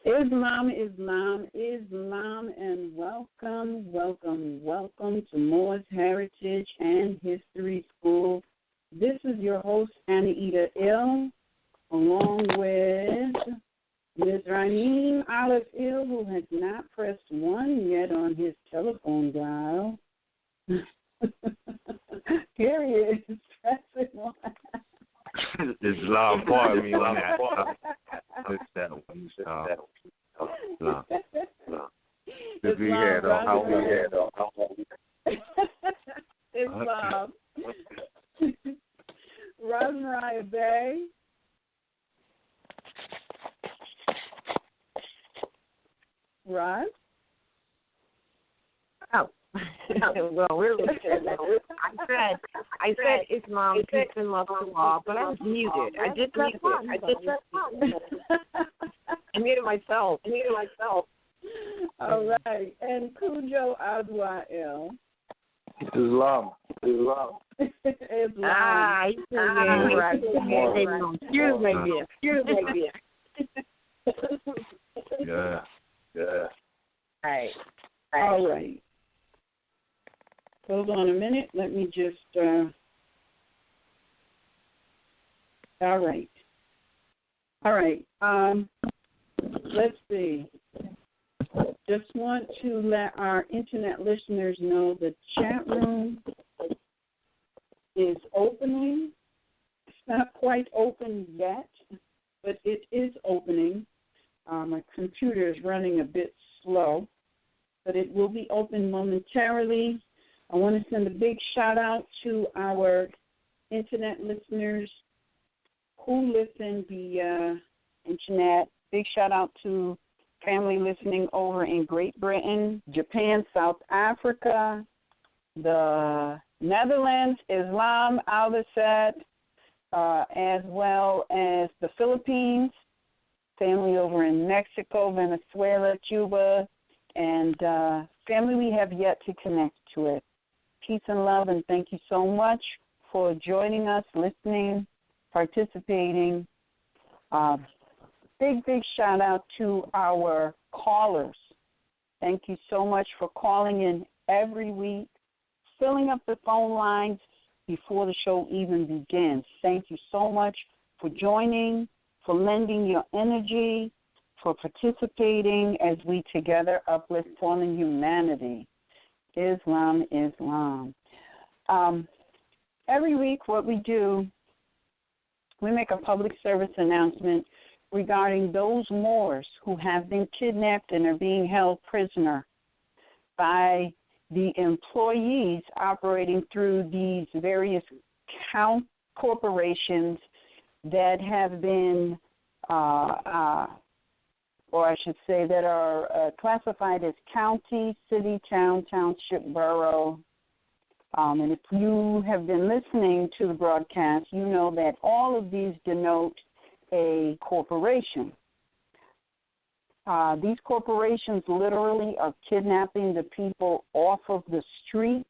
Islam, Islam, Islam, and welcome, welcome, welcome to Moore's Heritage and History School. This is your host, Anita Ill, along with Ms. Raheem Olive Ill, who has not pressed 1 yet on his telephone dial. Here he is, pressing 1. Islam, pardon me on that. Islam. Rosemary Bay. Roz? Oh. Well, we're listening. I said Islam, peace and love to all, but I was muted. I did press one. I muted myself. All right. And Cujo Adwa-El. Islam. Islam. Excuse me. Yeah. All right. Hold on a minute. Let me just, all right. Let's see. Just want to let our internet listeners know the chat room is opening. It's not quite open yet, but it is opening. My computer is running a bit slow, but it will be open momentarily. I want to send a big shout-out to our internet listeners who listen via internet. Big shout-out to family listening over in Great Britain, Japan, South Africa, the Netherlands, Islam, Al-Assad, as well as the Philippines, family over in Mexico, Venezuela, Cuba, and family we have yet to connect to it. Peace and love, and thank you so much for joining us, listening, participating. Big shout out to our callers. Thank you so much for calling in every week, filling up the phone lines before the show even begins. Thank you so much for joining, for lending your energy, for participating as we together uplift fallen humanity. Islam. Every week what we do, we make a public service announcement regarding those Moors who have been kidnapped and are being held prisoner by the employees operating through these various corporations that have been, or I should say that are classified as county, city, town, township, borough. And if you have been listening to the broadcast, you know that all of these denote a corporation. These corporations literally are kidnapping the people off of the street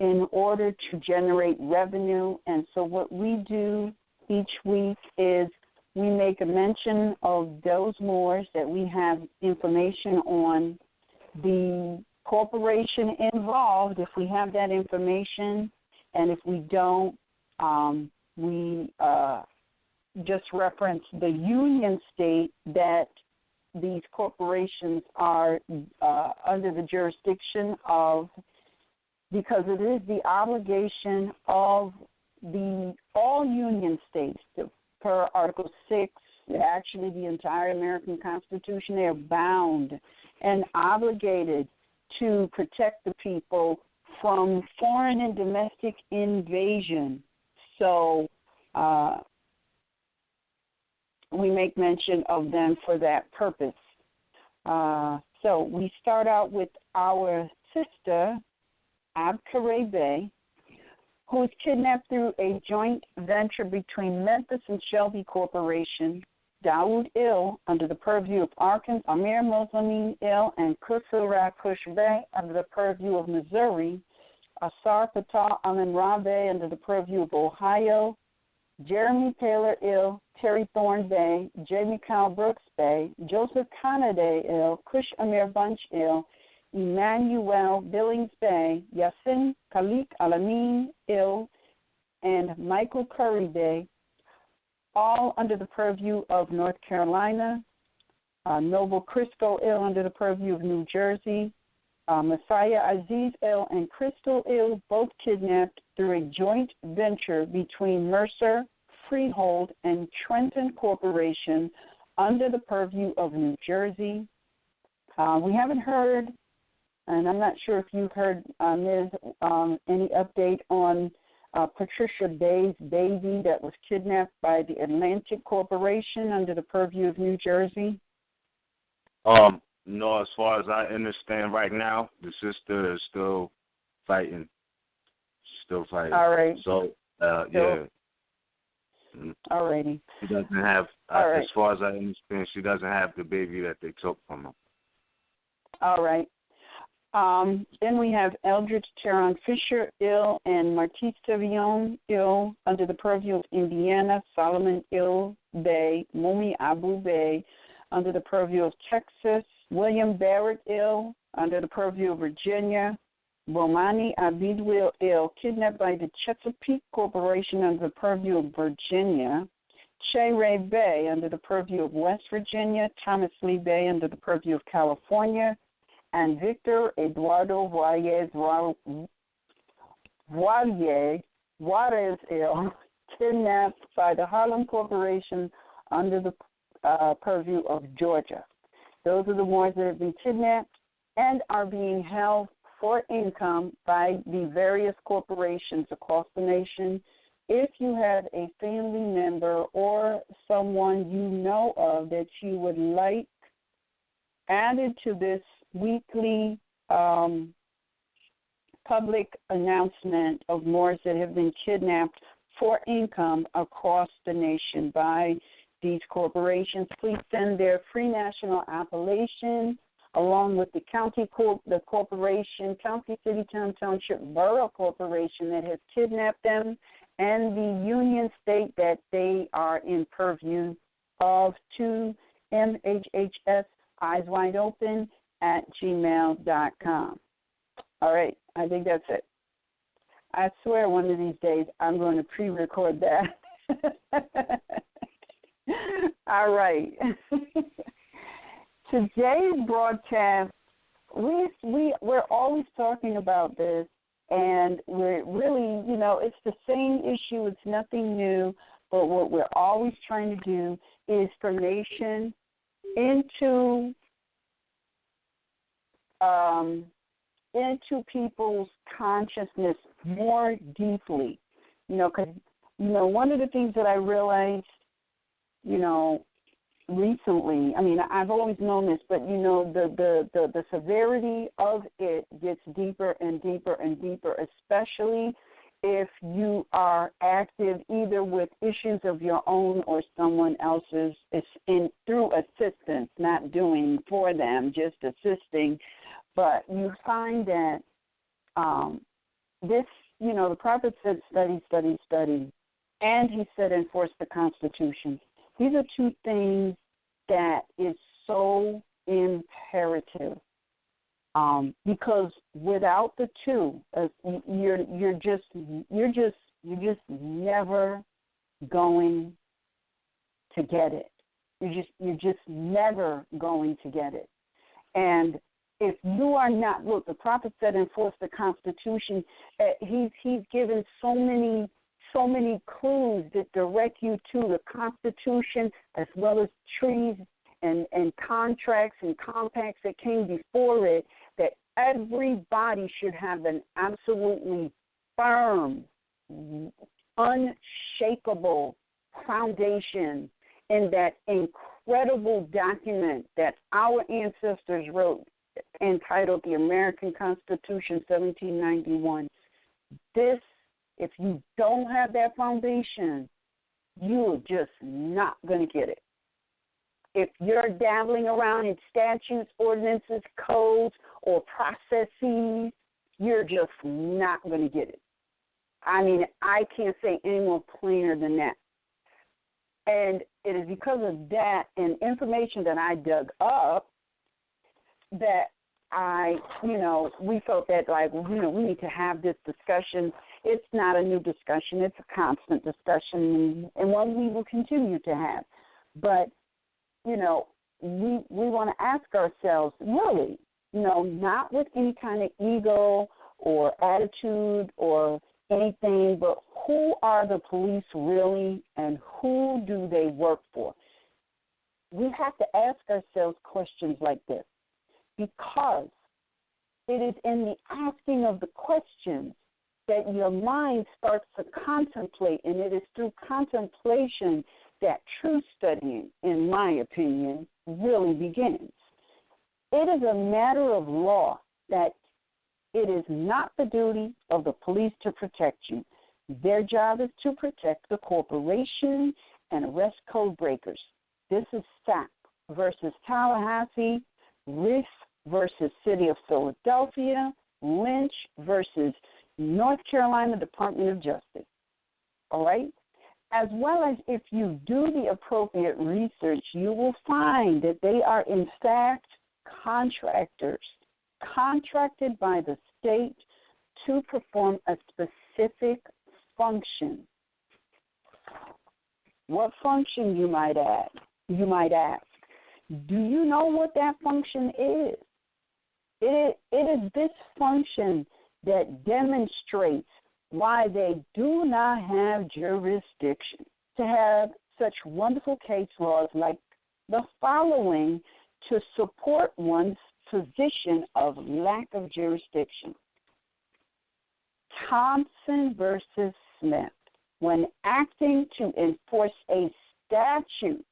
in order to generate revenue. And so what we do each week is we make a mention of those Moors that we have information on, the corporation involved, if we have that information, and if we don't, we just reference the union state that these corporations are under the jurisdiction of, because it is the obligation of all union states per Article 6, actually the entire American Constitution. They are bound and obligated to protect the people from foreign and domestic invasion. So we make mention of them for that purpose. So we start out with our sister, Abkare Bey, who was kidnapped through a joint venture between Memphis and Shelby Corporation, Dawood Ill under the purview of Arkansas, Amir Moslimi Ill and Kusura Kush Bey under the purview of Missouri, Asar Fatah Amin Rabe under the purview of Ohio, Jeremy Taylor ill, Terry Thorne Bay, Jamie Kyle Brooks Bay, Joseph Kanaday ill, Kush Amir Bunch ill, Emmanuel Billings Bay, Yassin Khalik Alamin ill, and Michael Curry Bay, all under the purview of North Carolina. Noble Crisco ill under the purview of New Jersey. Messiah Aziz ill and Crystal ill, both kidnapped through a joint venture between Mercer, Freehold, and Trenton Corporation under the purview of New Jersey. We haven't heard, and I'm not sure if you've heard, Ms., any update on Patricia Bay's baby that was kidnapped by the Atlantic Corporation under the purview of New Jersey? No, as far as I understand right now, the sister is still fighting. She's still fighting. All right. So, yeah. All righty. She doesn't have, right. As far as I understand, she doesn't have the baby that they took from her. All right. Then we have Eldridge Teron Fisher ill and Martise Tevillon ill under the purview of Indiana, Solomon ill Bay, Mumi Abu Bay under the purview of Texas, William Barrett ill under the purview of Virginia, Bomani Abidwil ill, kidnapped by the Chesapeake Corporation under the purview of Virginia, Che Ray Bay under the purview of West Virginia, Thomas Lee Bay under the purview of California, and Victor Eduardo Juarez ill, kidnapped by the Harlem Corporation under the purview of Georgia. Those are the ones that have been kidnapped and are being held for income by the various corporations across the nation. If you have a family member or someone you know of that you would like added to this weekly public announcement of Moors that have been kidnapped for income across the nation by these corporations, please send their free national appellation along with the county, the corporation, county, city, town, township, borough corporation that has kidnapped them, and the union state that they are in purview of, to MHHS-Eyes Wide Open @gmail.com. All right, I think that's it. I swear one of these days I'm going to pre-record that. All right. Today's broadcast, we're always talking about this, and we're really, it's the same issue. It's nothing new, but what we're always trying to do is formation into people's consciousness more deeply. Because, one of the things that I realized, recently, I've always known this, but, the severity of it gets deeper and deeper and deeper, especially if you are active either with issues of your own or someone else's, through assistance, not doing for them, just assisting. But you find that this, the prophet said study, and he said enforce the Constitution. These are two things that is so imperative, because without the two, you're just never going to get it. You're just never going to get it. And if you are not, look, the prophet said enforce the Constitution. He's given so many clues that direct you to the Constitution, as well as treaties and contracts and compacts that came before it, that everybody should have an absolutely firm, unshakable foundation in that incredible document that our ancestors wrote, entitled the American Constitution, 1791. If you don't have that foundation, you're just not going to get it. If you're dabbling around in statutes, ordinances, codes, or processes, you're just not going to get it. I can't say any more plainer than that. And it is because of that and information that I dug up that we felt that, like, we need to have this discussion. It's not a new discussion. It's a constant discussion and one we will continue to have. But, we want to ask ourselves, really, not with any kind of ego or attitude or anything, but who are the police really and who do they work for? We have to ask ourselves questions like this because it is in the asking of the questions that your mind starts to contemplate, and it is through contemplation that true studying, in my opinion, really begins. It is a matter of law that it is not the duty of the police to protect you. Their job is to protect the corporation and arrest code breakers. This is SAPP versus Tallahassee, Reiff versus City of Philadelphia, Lynch versus North Carolina Department of Justice. All right? As well as if you do the appropriate research, you will find that they are, in fact, contractors, contracted by the state to perform a specific function. What function, you might ask? Do you know what that function is? It is this function that demonstrates why they do not have jurisdiction to have such wonderful case laws like the following to support one's position of lack of jurisdiction. Thompson versus Smith, when acting to enforce a statute,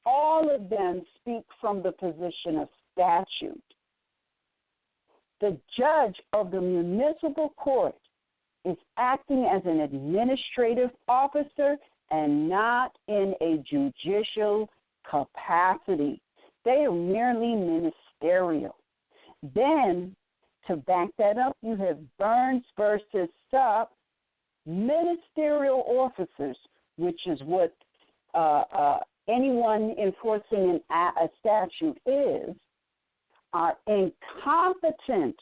all of them speak from the position of statute. The judge of the municipal court is acting as an administrative officer and not in a judicial capacity. They are merely ministerial. Then, to back that up, you have Burns versus SAPP, ministerial officers, which is what anyone enforcing a statute is, are incompetent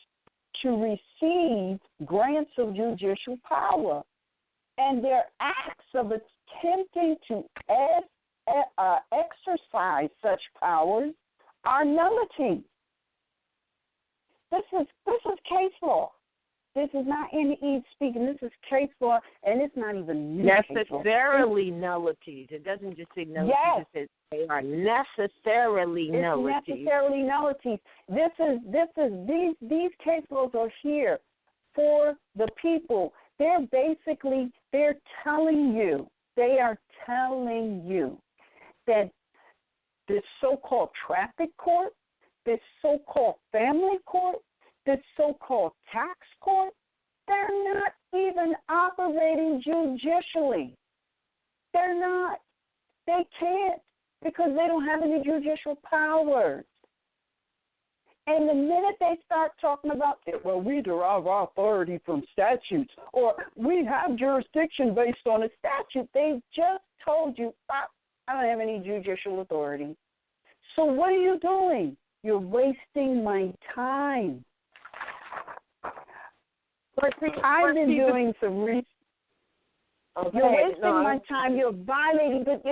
to receive grants of judicial power, and their acts of attempting to exercise such powers are nullity. This is case law. This is not any Eve speaking. This is case law, and it's not even new necessarily nullities. It doesn't just say nullities. Yes. It says they are necessarily nullities. It's necessarily nullities. These case laws are here for the people. They are telling you that this so-called traffic court, this so-called family court, this so-called tax court, they're not even operating judicially. They're not. They can't because they don't have any judicial powers. And the minute they start talking about it, well, we derive our authority from statutes, or we have jurisdiction based on a statute, they just told you, I don't have any judicial authority. So what are you doing? You're wasting my time. I've been doing some research. Okay. You're wasting my time. You're violating. But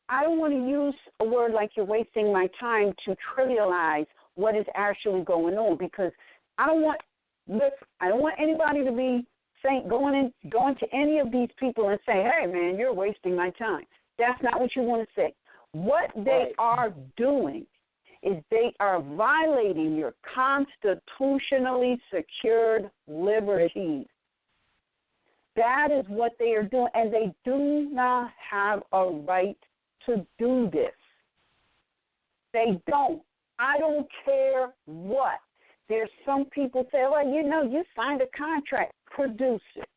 I don't want to use a word like you're wasting my time to trivialize what is actually going on, because I don't want anybody to be saying going to any of these people and say, "Hey, man, you're wasting my time." That's not what you want to say. What they are doing is they are violating your constitutionally secured liberties. That is what they are doing, and they do not have a right to do this. They don't. I don't care what. There's some people say, well, you signed a contract, produce it.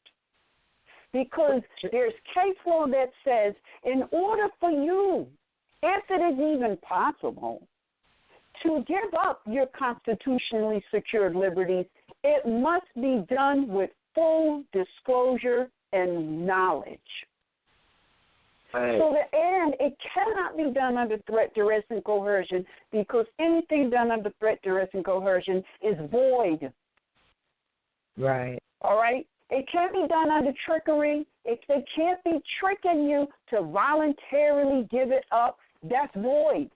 Because there's case law that says in order for you, if it is even possible, to give up your constitutionally secured liberties, it must be done with full disclosure and knowledge. Right. And it cannot be done under threat, duress, and coercion, because anything done under threat, duress, and coercion is void. Right. All right? It can't be done under trickery. They can't be tricking you to voluntarily give it up. That's void.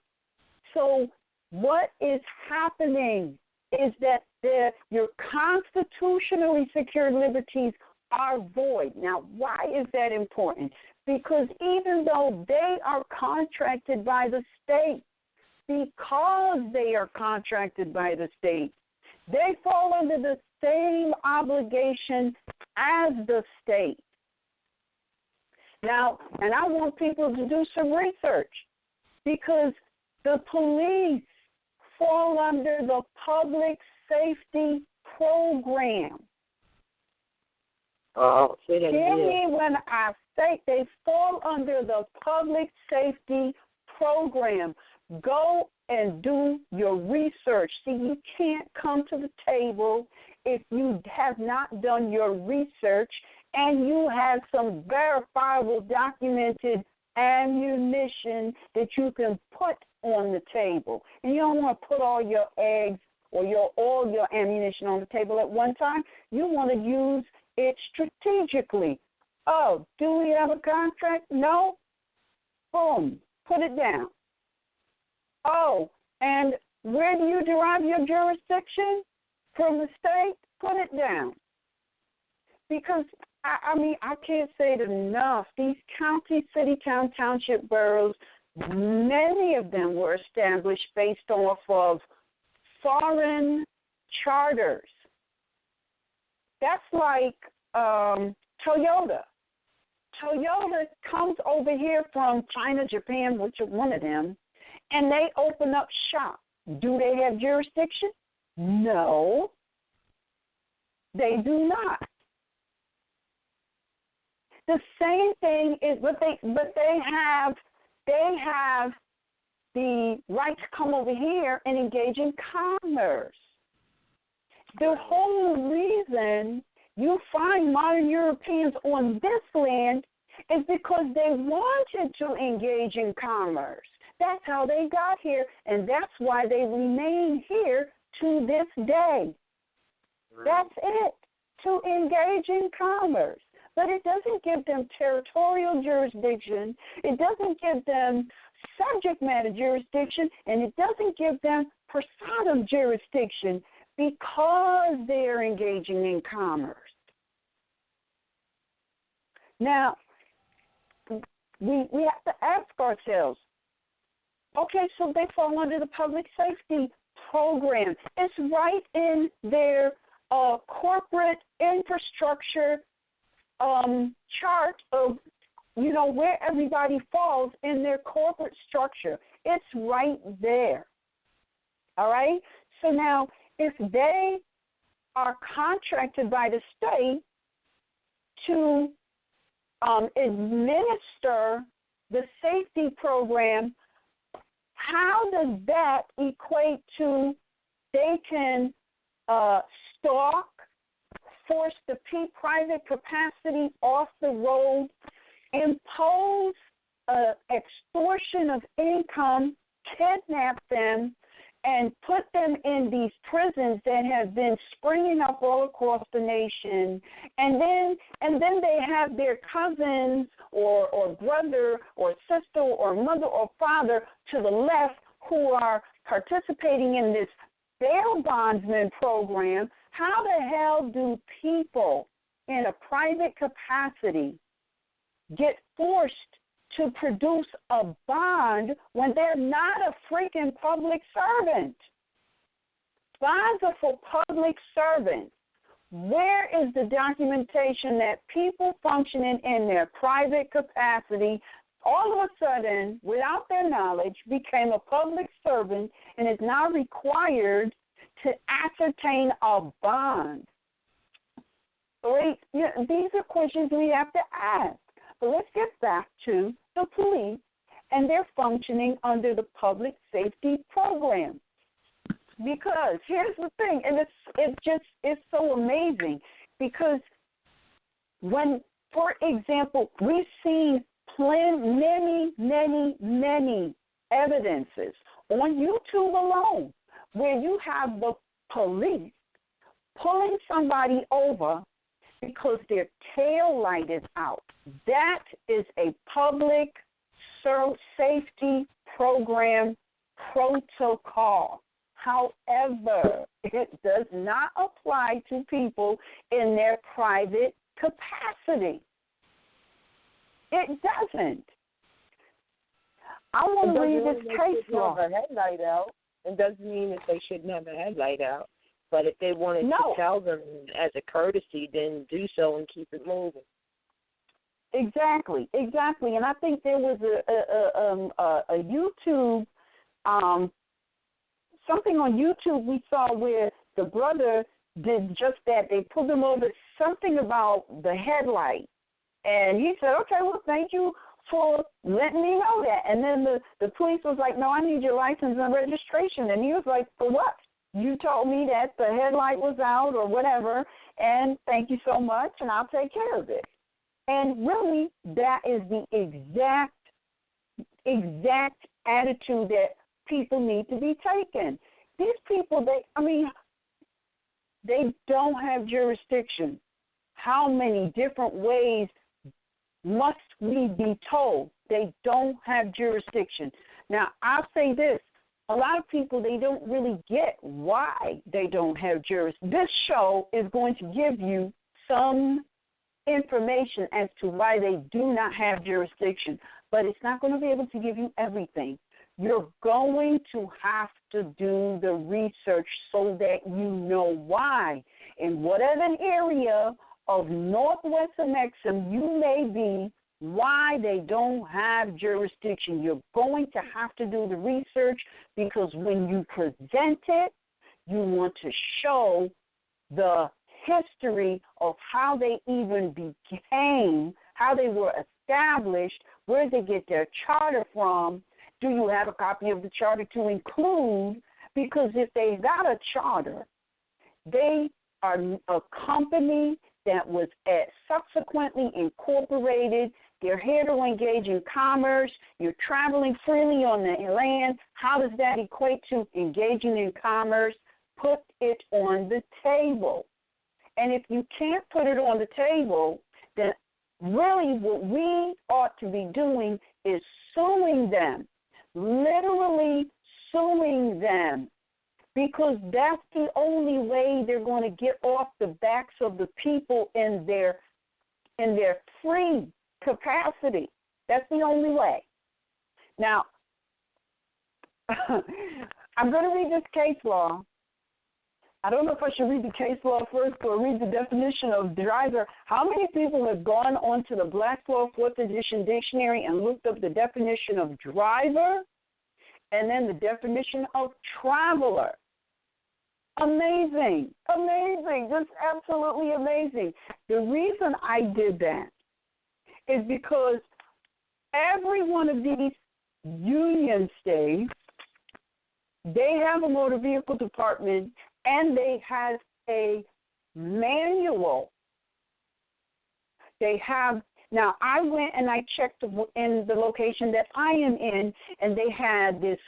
So what is happening is that your constitutionally secured liberties are void. Now, why is that important? Because even though they are contracted by the state, because they are contracted by the state, they fall under the same obligation as the state. Now, and I want people to do some research, because the police fall under the public safety program. Oh, say that Hear again. me when I say they fall under the public safety program. Go and do your research. See, you can't come to the table if you have not done your research and you have some verifiable, documented ammunition that you can put on the table. And you don't want to put all your eggs or all your ammunition on the table at one time. You want to use it strategically. Oh, do we have a contract? No? Boom, put it down. Oh, and where do you derive your jurisdiction? From the state? Put it down. Because, I mean, I can't say it enough. These county, city, town, township boroughs, many of them were established based off of foreign charters. That's like Toyota. Toyota comes over here from China, Japan, which is one of them, and they open up shop. Do they have jurisdiction? No, they do not. The same thing is, but they have the right to come over here and engage in commerce. The whole reason you find modern Europeans on this land is because they wanted to engage in commerce. That's how they got here, and that's why they remain here to this day. That's it, to engage in commerce. But it doesn't give them territorial jurisdiction. It doesn't give them subject matter jurisdiction, and it doesn't give them personam jurisdiction because they are engaging in commerce. Now, we have to ask ourselves, okay, so they fall under the public safety program. It's right in their corporate infrastructure chart of, where everybody falls in their corporate structure. It's right there. All right? So now, if they are contracted by the state to administer the safety program, how does that equate to they can stalk, force the private capacity off the road, impose extortion of income, kidnap them, and put them in these prisons that have been springing up all across the nation, and then they have their cousins or brother or sister or mother or father to the left who are participating in this bail bondsman program. How the hell do people in a private capacity get forced to produce a bond when they're not a freaking public servant? Bonds are for public servants. Where is the documentation that people functioning in their private capacity all of a sudden, without their knowledge, became a public servant and is now required to ascertain a bond? Right? These are questions we have to ask. But let's get back to the police and their functioning under the public safety program. Because here's the thing, and it's so amazing, because when, for example, we've seen many evidences on YouTube alone where you have the police pulling somebody over because their tail light is out. That is a public safety program protocol. However, it does not apply to people in their private capacity. It doesn't. I want to read this case law. Headlight out. It doesn't mean that they shouldn't have a headlight out. But if they wanted to tell them as a courtesy, then do so and keep it moving. Exactly. And I think there was a YouTube, something on YouTube we saw where the brother did just that. They pulled him over, something about the headlight. And he said, okay, well, thank you for letting me know that. And then the police was like, no, I need your license and registration. And he was like, for what? You told me that the headlight was out or whatever, and thank you so much, and I'll take care of it. And really, that is the exact attitude that people need to be taken. These people, they don't have jurisdiction. How many different ways must we be told? They don't have jurisdiction. Now, I'll say this. A lot of people, they don't really get why they don't have jurisdiction. This show is going to give you some information as to why they do not have jurisdiction, but it's not going to be able to give you everything. You're going to have to do the research so that you know why. In whatever area of Northwest Amexem you may be, why they don't have jurisdiction. You're going to have to do the research because when you present it, you want to show the history of how they even became, how they were established, where they get their charter from. Do you have a copy of the charter to include? Because if they got a charter, they are a company that was subsequently incorporated. They're here to engage in commerce. You're traveling freely on the land. How does that equate to engaging in commerce? Put it on the table. And if you can't put it on the table, then really what we ought to be doing is suing them, literally suing them, because that's the only way they're going to get off the backs of the people in their free capacity. That's the only way. Now, I'm going to read this case law. I don't know if I should read the case law first or read the definition of driver. How many people have gone onto the Black's Law 4th edition dictionary and looked up the definition of driver and then the definition of traveler? Amazing, just absolutely amazing. The reason I did that is because every one of these union states, they have a motor vehicle department and they have a manual. They have, now I went and I checked in the location that I am in, and they had this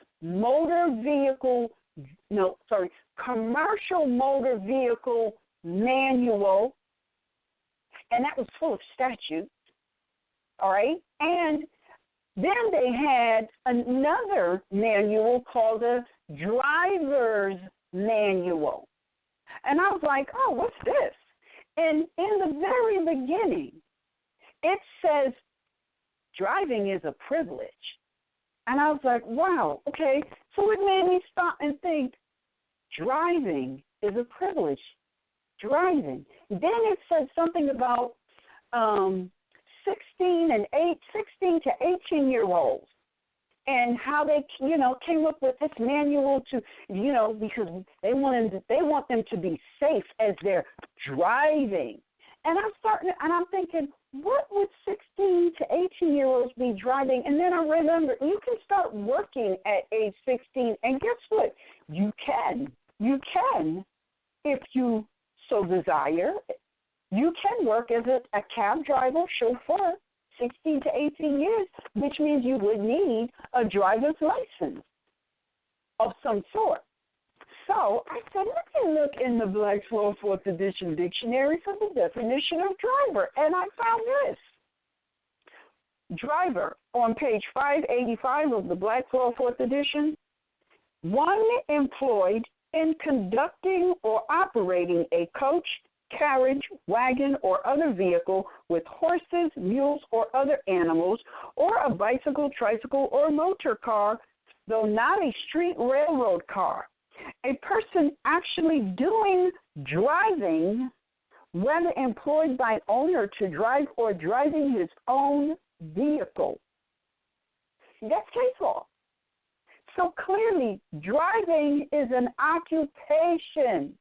commercial motor vehicle manual, and that was full of statutes, all right? And then they had another manual called a driver's manual. And I was like, oh, what's this? And in the very beginning, it says driving is a privilege. And I was like, wow, okay. So it made me stop and think, driving is a privilege. Driving. Then it said something about 16 to 18-year-olds and how they, came up with this manual to, because they want them to be safe as they're driving. And I'm thinking, what would 16 to 18-year-olds be driving? And then I remember, you can start working at age 16, and guess what? You can, if you so desire, you can work as a cab driver, chauffeur, 16 to 18 years, which means you would need a driver's license of some sort. So I said, let me look in the Black's Law 4th Edition dictionary for the definition of driver, and I found this. Driver, on page 585 of the Black's Law 4th Edition, one employed in conducting or operating a coach, carriage, wagon, or other vehicle with horses, mules, or other animals, or a bicycle, tricycle, or motor car, though not a street railroad car. A person actually doing driving, whether employed by owner to drive or driving his own vehicle. That's case law. So clearly, driving is an occupation.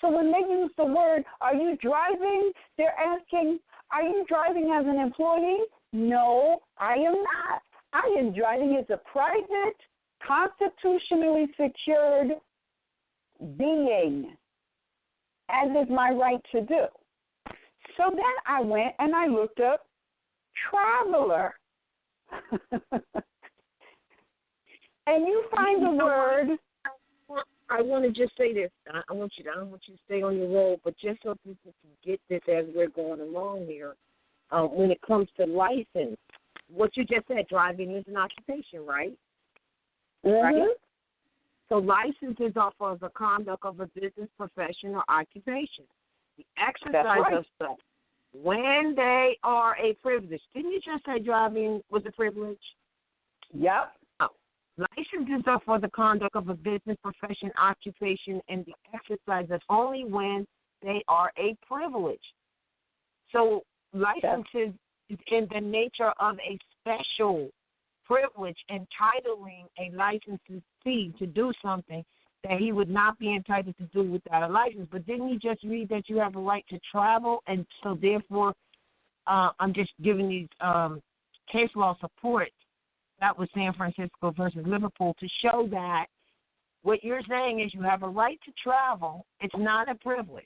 So when they use the word, are you driving? They're asking, are you driving as an employee? No, I am not. I am driving as a private, constitutionally secured being, as is my right to do. So then I went and I looked up traveler. And you find the word. I want to just say this. I don't want you to stay on your roll, but just so people can get this as we're going along here, when it comes to license, what you just said, driving is an occupation, right? Mm-hmm. Right? So licenses are for the conduct of a business, profession, or occupation. The exercise of such when they are a privilege. Didn't you just say driving was a privilege? Yep. Oh. Licenses are for the conduct of a business, profession, occupation, and the exercise of only when they are a privilege. So licenses is in the nature of a special privilege, entitling a licensee to do something that he would not be entitled to do without a license. But didn't you just read that you have a right to travel? And so therefore, I'm just giving these case law support. That was San Francisco versus Liverpool to show that what you're saying is you have a right to travel. It's not a privilege.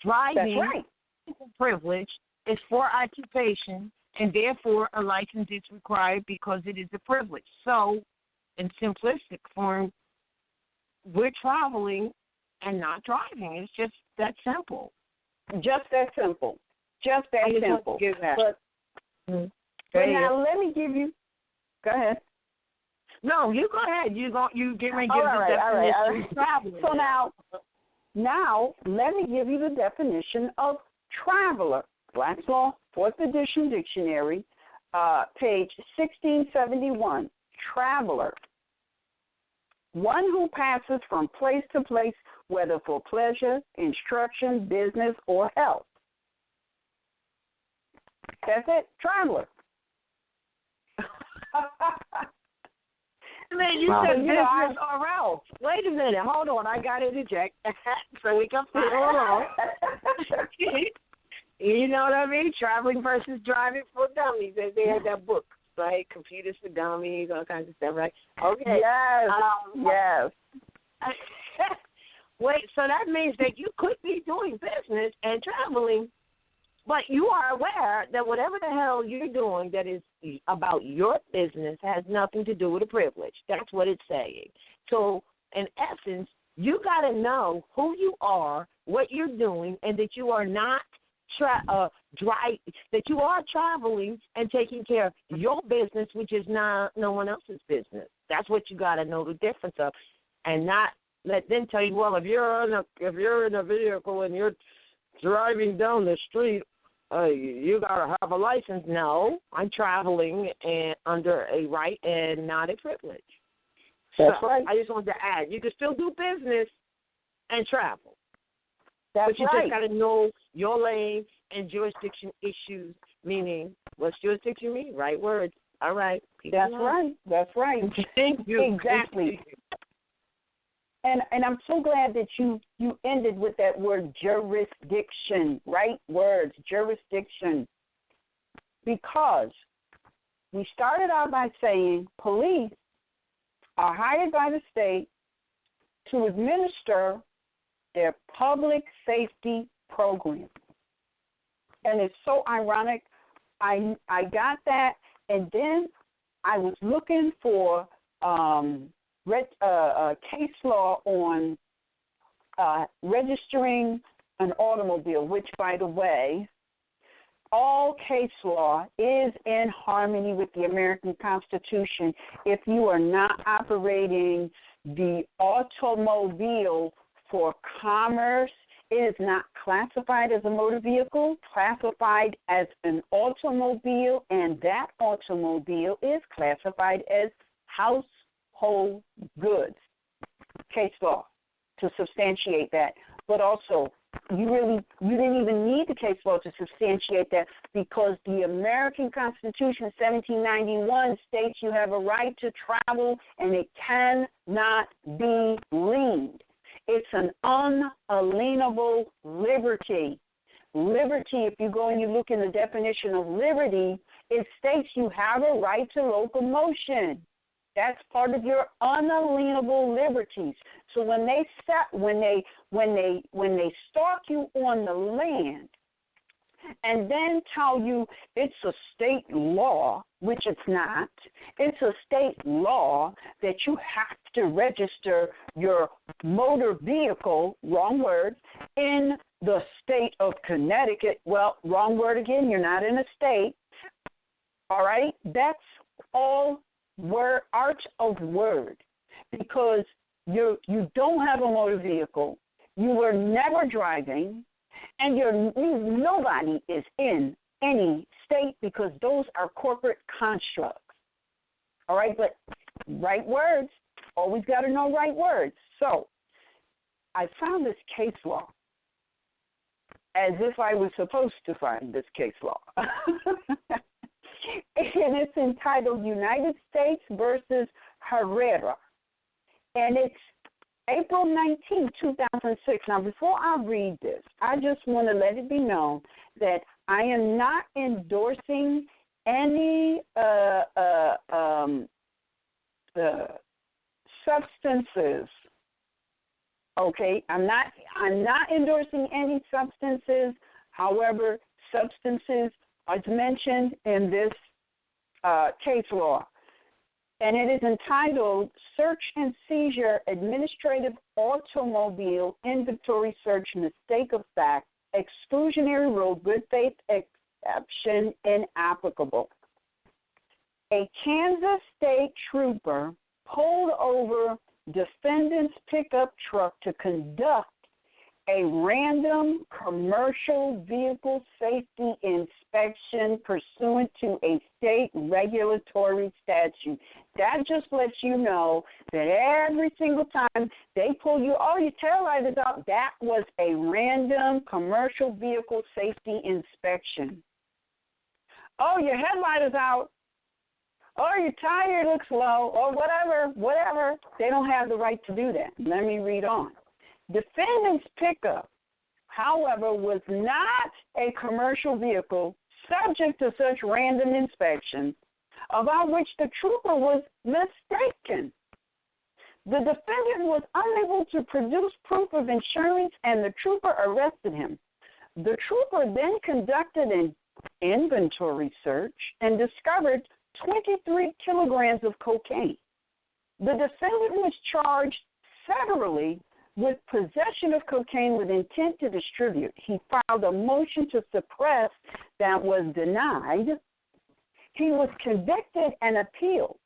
Driving is a privilege. It's for occupation, and therefore a license is required because it is a privilege. So, in simplistic form, we're traveling and not driving. It's just that simple. Just that simple. Just that simple. But now let me give you. Go ahead. No, you go ahead. You get me to give the definition of traveling. So now let me give you the definition of traveler. Black's Law, 4th Edition Dictionary, page 1671. Traveler. One who passes from place to place, whether for pleasure, instruction, business, or health. That's it. Traveler. Man, you said business or else. Wait a minute. Hold on. I got to interject. So we can hold on. You know what I mean? Traveling versus driving for dummies. They had that book, right? Computers for dummies, all kinds of stuff, right? Okay. Yes. Yes. Wait, so that means that you could be doing business and traveling, but you are aware that whatever the hell you're doing that is about your business has nothing to do with a privilege. That's what it's saying. So, in essence, you got to know who you are, what you're doing, and that you are not that you are traveling and taking care of your business, which is not no one else's business. That's what you got to know the difference of, and not let them tell you, well, if you're in a vehicle and you're driving down the street, you got to have a license. No, I'm traveling and under a right and not a privilege. That's right. I just wanted to add, you can still do business and travel. That's but you just got to know your lane and jurisdiction issues, meaning what's jurisdiction mean? Right words. All right. That's right. That's right. Thank you. Exactly. And I'm so glad that you ended with that word jurisdiction, right? Words, jurisdiction. Because we started out by saying police are hired by the state to administer their public safety program. And it's so ironic. I got that, and then I was looking for case law on registering an automobile, which, by the way, all case law is in harmony with the American Constitution. If you are not operating the automobile for commerce, it is not classified as a motor vehicle, classified as an automobile, and that automobile is classified as household goods. Case law to substantiate that. But also, you didn't even need the case law to substantiate that, because the American Constitution, 1791, states you have a right to travel and it cannot be liened. It's an unalienable liberty. Liberty, if you go and you look in the definition of liberty, it states you have a right to locomotion. That's part of your unalienable liberties. So when they stalk you on the land and then tell you it's a state law, which it's not, it's a state law that you have to register your motor vehicle, wrong word, in the state of Connecticut. Well, wrong word again, you're not in a state. All right? That's all art of word, because you don't have a motor vehicle, you were never driving, and nobody is in any state, because those are corporate constructs. All right, but right words, always got to know right words. So I found this case law as if I was supposed to find this case law. And it's entitled United States versus Herrera. And it's April 19, 2006. Now, before I read this, I just want to let it be known that I am not endorsing any substances. Okay, I'm not endorsing any substances. However, substances as mentioned in this case law, and it is entitled Search and Seizure Administrative Automobile Inventory Search Mistake of Fact, Exclusionary Rule, Good Faith Exception Inapplicable. A Kansas state trooper pulled over defendant's pickup truck to conduct a random commercial vehicle safety inspection pursuant to a state regulatory statute. That just lets you know that every single time they pull you, oh, your tail light is out, that was a random commercial vehicle safety inspection. Oh, your headlight is out. Oh, your tire looks low, or whatever. They don't have the right to do that. Let me read on. Defendant's pickup, however, was not a commercial vehicle subject to such random inspection, about which the trooper was mistaken. The defendant was unable to produce proof of insurance, and the trooper arrested him. The trooper then conducted an inventory search and discovered 23 kilograms of cocaine. The defendant was charged federally with possession of cocaine with intent to distribute. He filed a motion to suppress that was denied. He was convicted and appealed,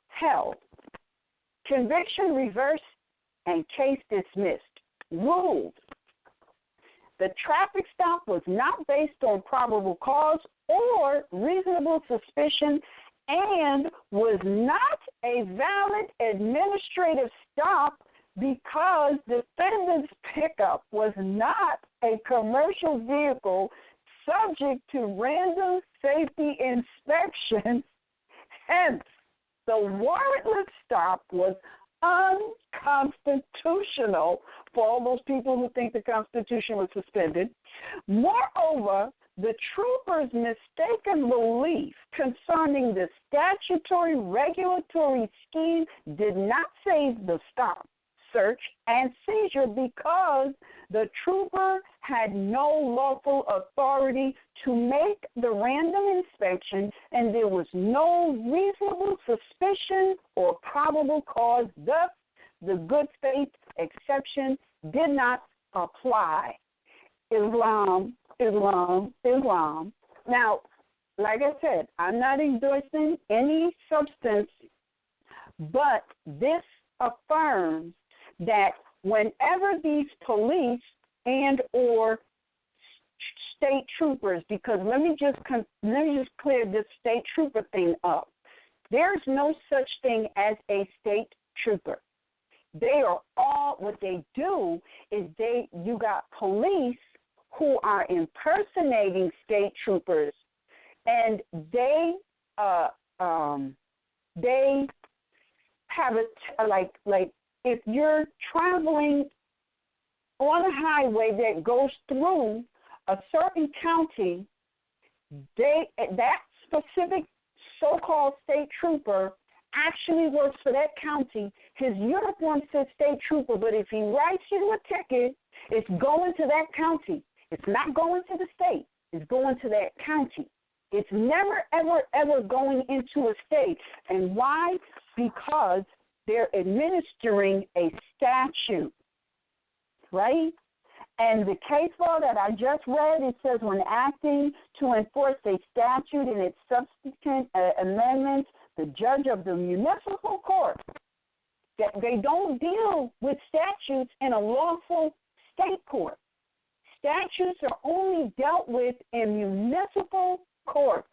held. Conviction reversed and case dismissed. Ruled. The traffic stop was not based on probable cause or reasonable suspicion and was not a valid administrative stop because defendant's pickup was not a commercial vehicle subject to random safety inspection. Hence, the warrantless stop was unconstitutional for all those people who think the Constitution was suspended. Moreover, the trooper's mistaken belief concerning the statutory regulatory scheme did not save the stop. search and seizure because the trooper had no lawful authority to make the random inspection, and there was no reasonable suspicion or probable cause. Thus, the good faith exception did not apply. Islam. Now, like I said, I'm not endorsing any substance, but this affirms that whenever these police and or state troopers, because let me just clear this state trooper thing up. There's no such thing as a state trooper. They are all, what they do is you got police who are impersonating state troopers, and they have like if you're traveling on a highway that goes through a certain county, that specific so-called state trooper actually works for that county. His uniform says state trooper, but if he writes you a ticket, it's going to that county. It's not going to the state. It's going to that county. It's never, ever, ever going into a state. And why? Because they're administering a statute, right? And the case law that I just read, it says when acting to enforce a statute and its subsequent amendments, the judge of the municipal court, that they don't deal with statutes in a lawful state court. Statutes are only dealt with in municipal courts,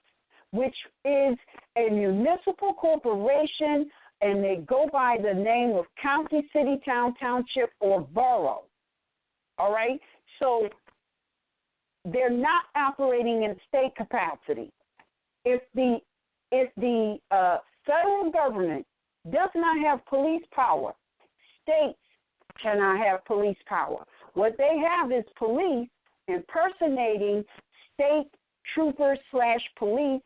which is a municipal corporation, and they go by the name of county, city, town, township, or borough. All right? So they're not operating in state capacity. If the federal government does not have police power, states cannot have police power. What they have is police impersonating state troopers / police,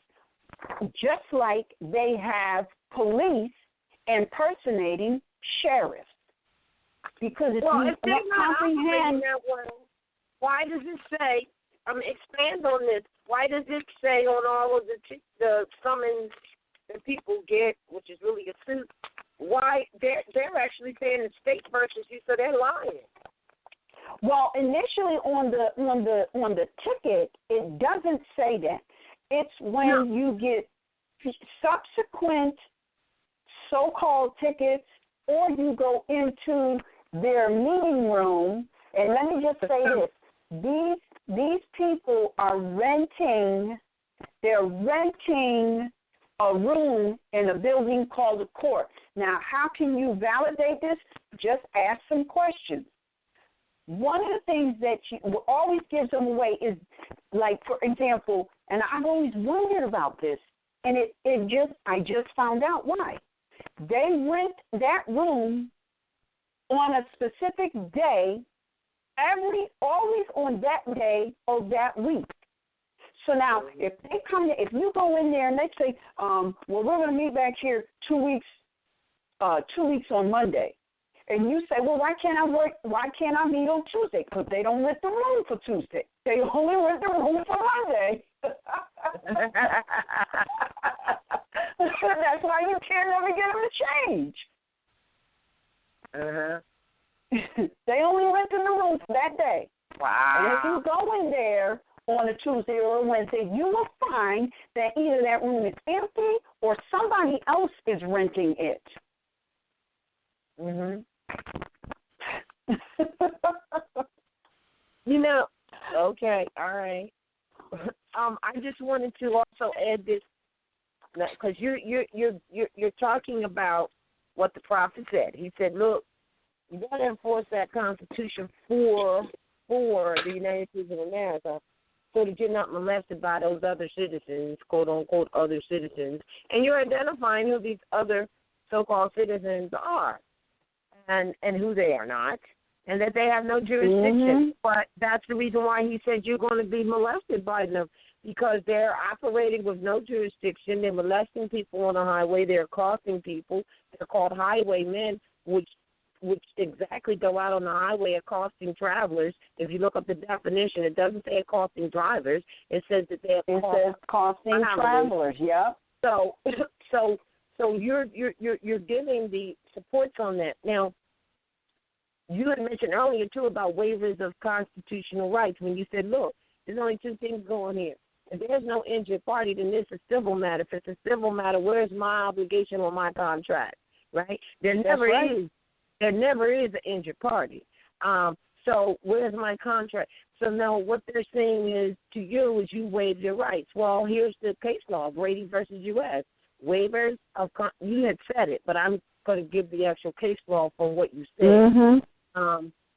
just like they have police impersonating sheriffs. Because if if they're not comprehend that way, why does it say? Expand on this. Why does it say on all of the summons that people get, which is really a suit? Why they're actually saying the state versus you, so they're lying. Well, initially on the ticket, it doesn't say that. It's when you get subsequent so-called tickets, or you go into their meeting room, and let me just say this: these people are renting. They're renting a room in a building called a court. Now, how can you validate this? Just ask some questions. One of the things that always gives them away is, like, for example, and I've always wondered about this, and I just found out why. They rent that room on a specific day, always on that day of that week. So now, if you go in there and they say, well, we're going to meet back here 2 weeks on Monday, and you say, well, why can't I meet on Tuesday? Because they don't rent the room for Tuesday. They only rent the room for Monday. That's why you can't ever get them to change. They only rent in the room for that day. Wow. And if you go in there on a Tuesday or a Wednesday, you will find that either that room is empty or somebody else is renting it. Okay, all right. I just wanted to also add this, because you're talking about what the prophet said. He said, look, you got to enforce that Constitution for the United States of America, so that you're not molested by those other citizens, quote unquote other citizens, and you're identifying who these other so-called citizens are, and who they are not, and that they have no jurisdiction. But that's the reason why he said you're going to be molested by them, because they're operating with no jurisdiction. They're molesting people on the highway. They're accosting people. They're called highwaymen, which which exactly go out on the highway accosting travelers. If you look up the definition, it doesn't say accosting drivers. It says that they says accosting travelers. Yep. So you're giving the supports on that. Now, you had mentioned earlier too about waivers of constitutional rights when you said, look, there's only two things going here. If there's no injured party, then this is a civil matter. If it's a civil matter, where's my obligation on my contract, right? There never is an injured party. So where's my contract? So now what they're saying is to you is you waive your rights. Well, here's the case law, Brady versus U.S. Waivers of you had said it, but I'm going to give the actual case law from what you said. Mm-hmm.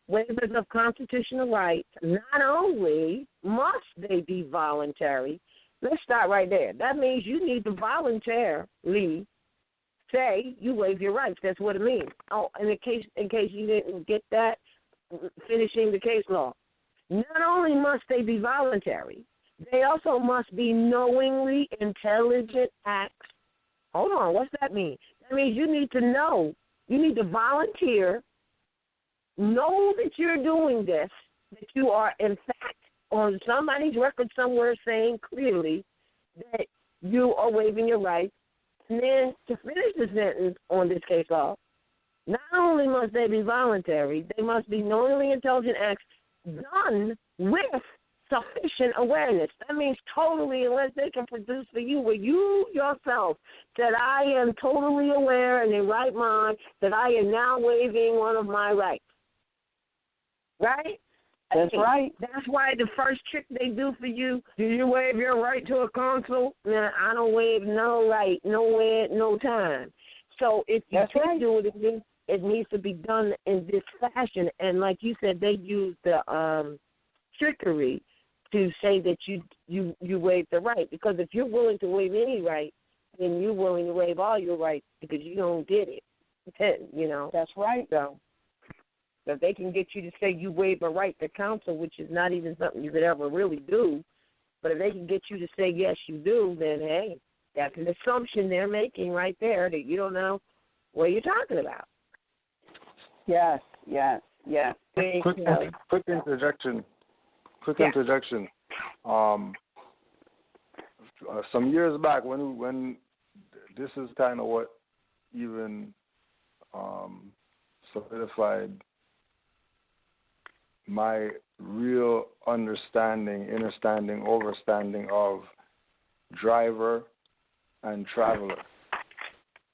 Waivers of constitutional rights, not only must they be voluntary, let's start right there. That means you need to voluntarily say you waive your rights. That's what it means. Oh, in case you didn't get that, finishing the case law. Not only must they be voluntary, they also must be knowingly intelligent acts. Hold on, what's that mean? That means you need to know. You need to volunteer. Know that you're doing this, that you are, in fact, on somebody's record somewhere saying clearly that you are waiving your rights. And then to finish the sentence on this case law, not only must they be voluntary, they must be knowingly intelligent acts done with sufficient awareness. That means totally, unless they can produce for you where you yourself said, I am totally aware and in right mind that I am now waiving one of my rights. Right? That's right. That's why the first trick they do for you, do you waive your right to a consul? Nah, I don't waive no right, nowhere, no time. So if you can do it, it needs to be done in this fashion. And like you said, they use the trickery to say that you waive the right. Because if you're willing to waive any right, then you're willing to waive all your rights because you don't get it. You know. That's right. So if they can get you to say you waive a right to counsel, which is not even something you could ever really do, but if they can get you to say yes, you do, then, hey, that's an assumption they're making right there that you don't know what you're talking about. Yes. Quick interjection. Interjection. Some years back, when this is kind of what even solidified my real understanding, overstanding of driver and traveler.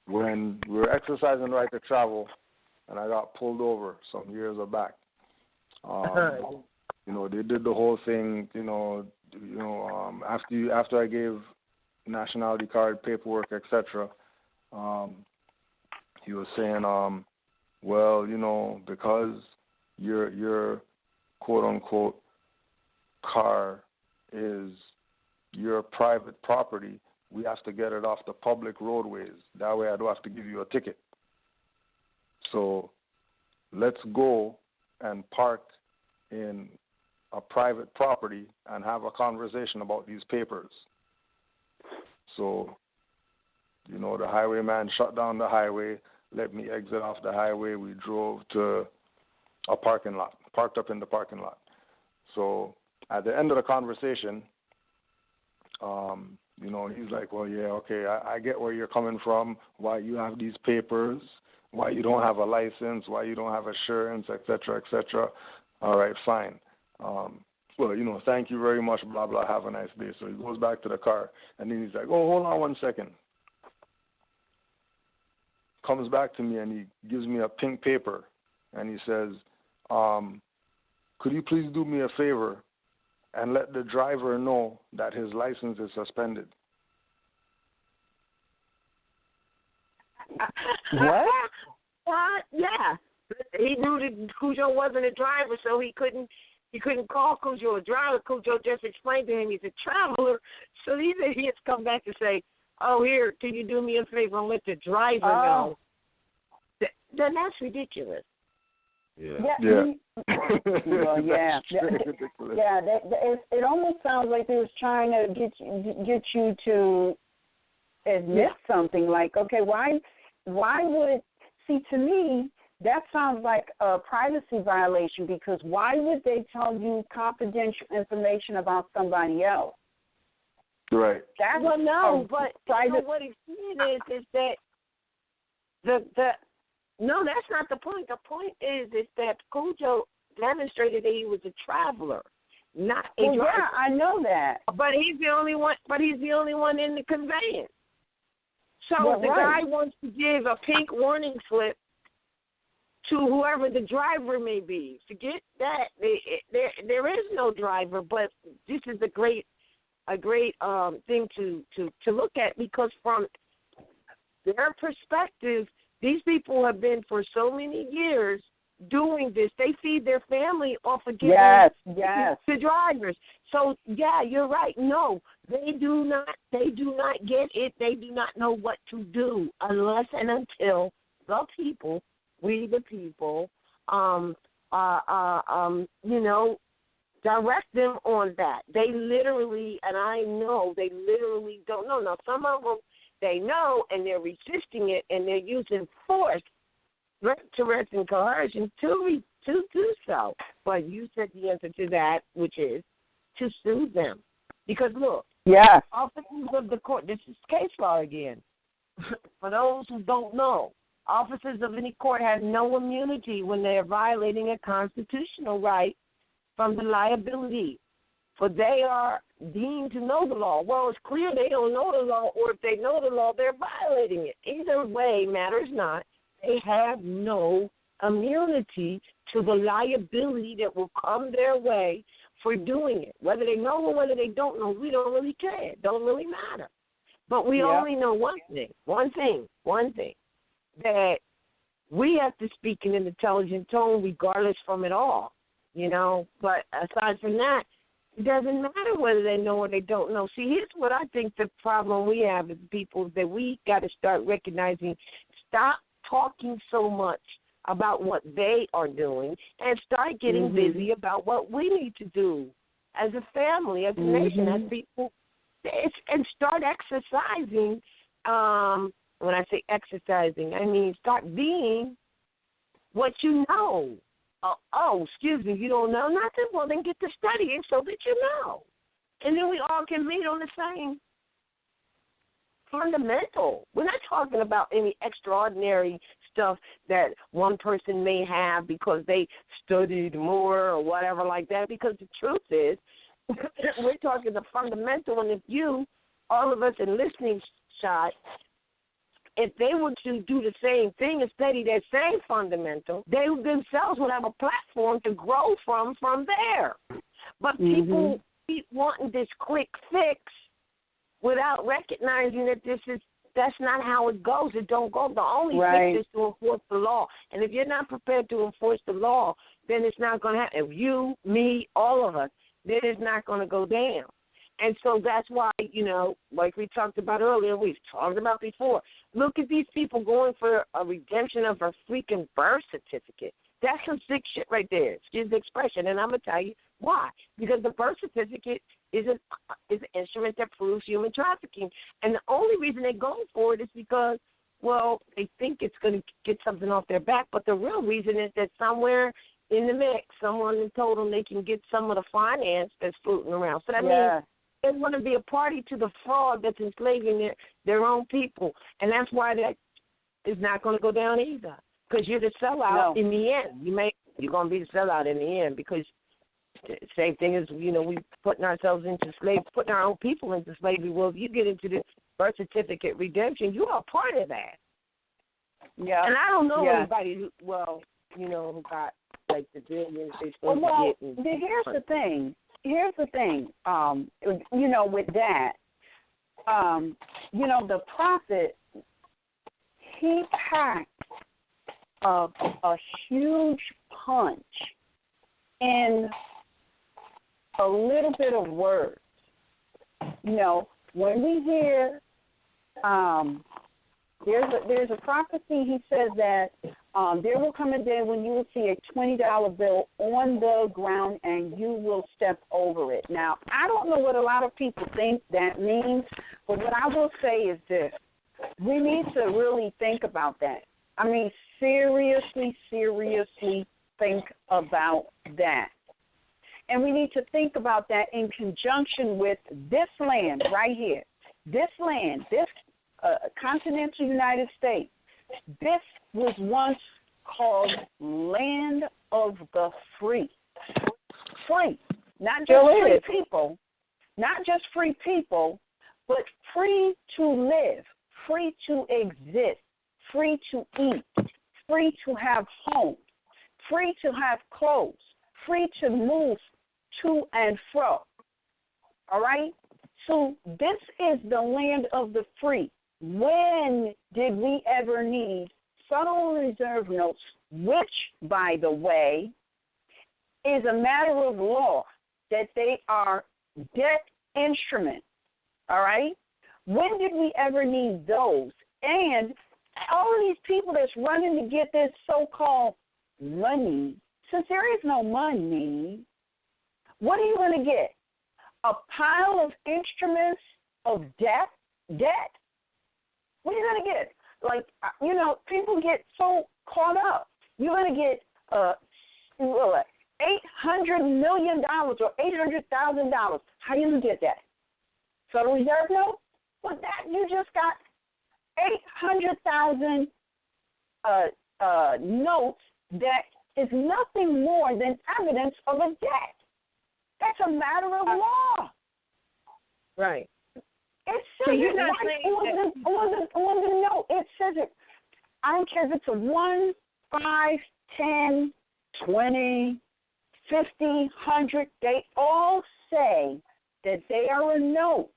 When we were exercising right to travel, and I got pulled over some years back. They did the whole thing. After I gave nationality card, paperwork, etc. He was saying, because your quote unquote car is your private property, we have to get it off the public roadways. That way I don't have to give you a ticket. So let's go and park in a private property and have a conversation about these papers. So, the highwayman shut down the highway, let me exit off the highway. We drove to a parking lot, parked up in the parking lot. So at the end of the conversation, he's like, well, yeah, okay, I get where you're coming from, why you have these papers, why you don't have a license, why you don't have assurance, et cetera, et cetera. All right, fine. Thank you very much, blah, blah, have a nice day. So he goes back to the car, and then he's like, oh, hold on 1 second. Comes back to me, and he gives me a pink paper, and he says, could you please do me a favor and let the driver know that his license is suspended? What? What? Yeah. He knew that Cujo wasn't a driver, so he couldn't call Cujo a driver. Cujo just explained to him he's a traveler. So these idiots come back to say, oh, here, can you do me a favor and let the driver know? Then that's ridiculous. Yeah. Well, yeah. It almost sounds like they was trying to get you to admit something. Like, okay, why would, see, to me, that sounds like a privacy violation, because why would they tell you confidential information about somebody else? Right. That's well, no, but private. what he's saying is that no, that's not the point. The point is that Cujo demonstrated that he was a traveler, not a driver. Yeah, I know that. But he's the only one. But he's the only one in the conveyance. So the guy wants to give a pink warning slip to whoever the driver may be. Forget that. There is no driver, but this is a great thing to look at, because from their perspective, these people have been for so many years doing this. They feed their family off of giving to drivers. So yeah, you're right. No, they do not get it. They do not know what to do unless and until the people, we the people, direct them on that. They literally, and I know they literally don't know. Now some of them they know, and they're resisting it, and they're using force, threats, and coercion to do so. But you said the answer to that, which is to sue them. Because, look, officers of the court, this is case law again. For those who don't know, officers of any court have no immunity when they are violating a constitutional right from the liability, for they are deemed to know the law. Well, it's clear they don't know the law, or if they know the law, they're violating it. Either way matters not. They have no immunity to the liability that will come their way for doing it. Whether they know or whether they don't know, we don't really care. It don't really matter. But we only know one thing, that we have to speak in an intelligent tone regardless from it all, But aside from that, it doesn't matter whether they know or they don't know. See, here's what I think the problem we have as people, that we got to start recognizing. Stop talking so much about what they are doing and start getting busy about what we need to do as a family, as a nation, as people, and start exercising. When I say exercising, I mean start being what you know. Excuse me, you don't know nothing? Well, then get to studying so that you know. And then we all can meet on the same fundamental. We're not talking about any extraordinary stuff that one person may have because they studied more or whatever like that, because the truth is we're talking the fundamental, and if you, all of us in listening shot, if they were to do the same thing and study that same fundamental, they themselves would have a platform to grow from there. But people keep wanting this quick fix without recognizing that that's not how it goes. It don't go. The only fix is to enforce the law. And if you're not prepared to enforce the law, then it's not going to happen. If you, me, all of us, then it's not going to go down. And so that's why, like we talked about earlier, we've talked about before, look at these people going for a redemption of a freaking birth certificate. That's some sick shit right there. Excuse the expression. And I'm going to tell you why. Because the birth certificate is an instrument that proves human trafficking. And the only reason they're going for it is because, well, they think it's going to get something off their back. But the real reason is that somewhere in the mix, someone told them they can get some of the finance that's floating around. So that means they want to be a party to the fraud that's enslaving their own people. And that's why that is not going to go down either. Because you're the sellout in the end. You're going to be the sellout in the end, because the same thing as, we putting ourselves into slavery, putting our own people into slavery. Well, if you get into the birth certificate redemption, you are a part of that. Yeah. And I don't know anybody who got like the billions they're supposed to get. Here's the thing, with that, the prophet, he packed a huge punch in a little bit of words. When we hear there's a prophecy, he says that there will come a day when you will see a $20 bill on the ground and you will step over it. Now, I don't know what a lot of people think that means, but what I will say is this. We need to really think about that. I mean, seriously think about that. And we need to think about that in conjunction with this land right here. This land, this continental United States, this was once called land of the free. Free. Not just free people, but free to live, free to exist, free to eat, free to have homes, free to have clothes, free to move to and fro. All right? So this is the land of the free. When did we ever need Federal Reserve notes, which, by the way, is a matter of law that they are debt instruments? All right? When did we ever need those? And all of these people that's running to get this so-called money, since there is no money, what are you going to get? A pile of instruments of debt? What are you going to get? Like, you know, people get so caught up. You're going to get $800 million or $800,000. How are you going to get that? Federal Reserve note? Well, that you just got 800,000 notes that is nothing more than evidence of a debt. That's a matter of law. Right. It says it right on the note. It says it. I don't care if it's a 1, 5, 10, 20, 50, 100. They all say that they are a note.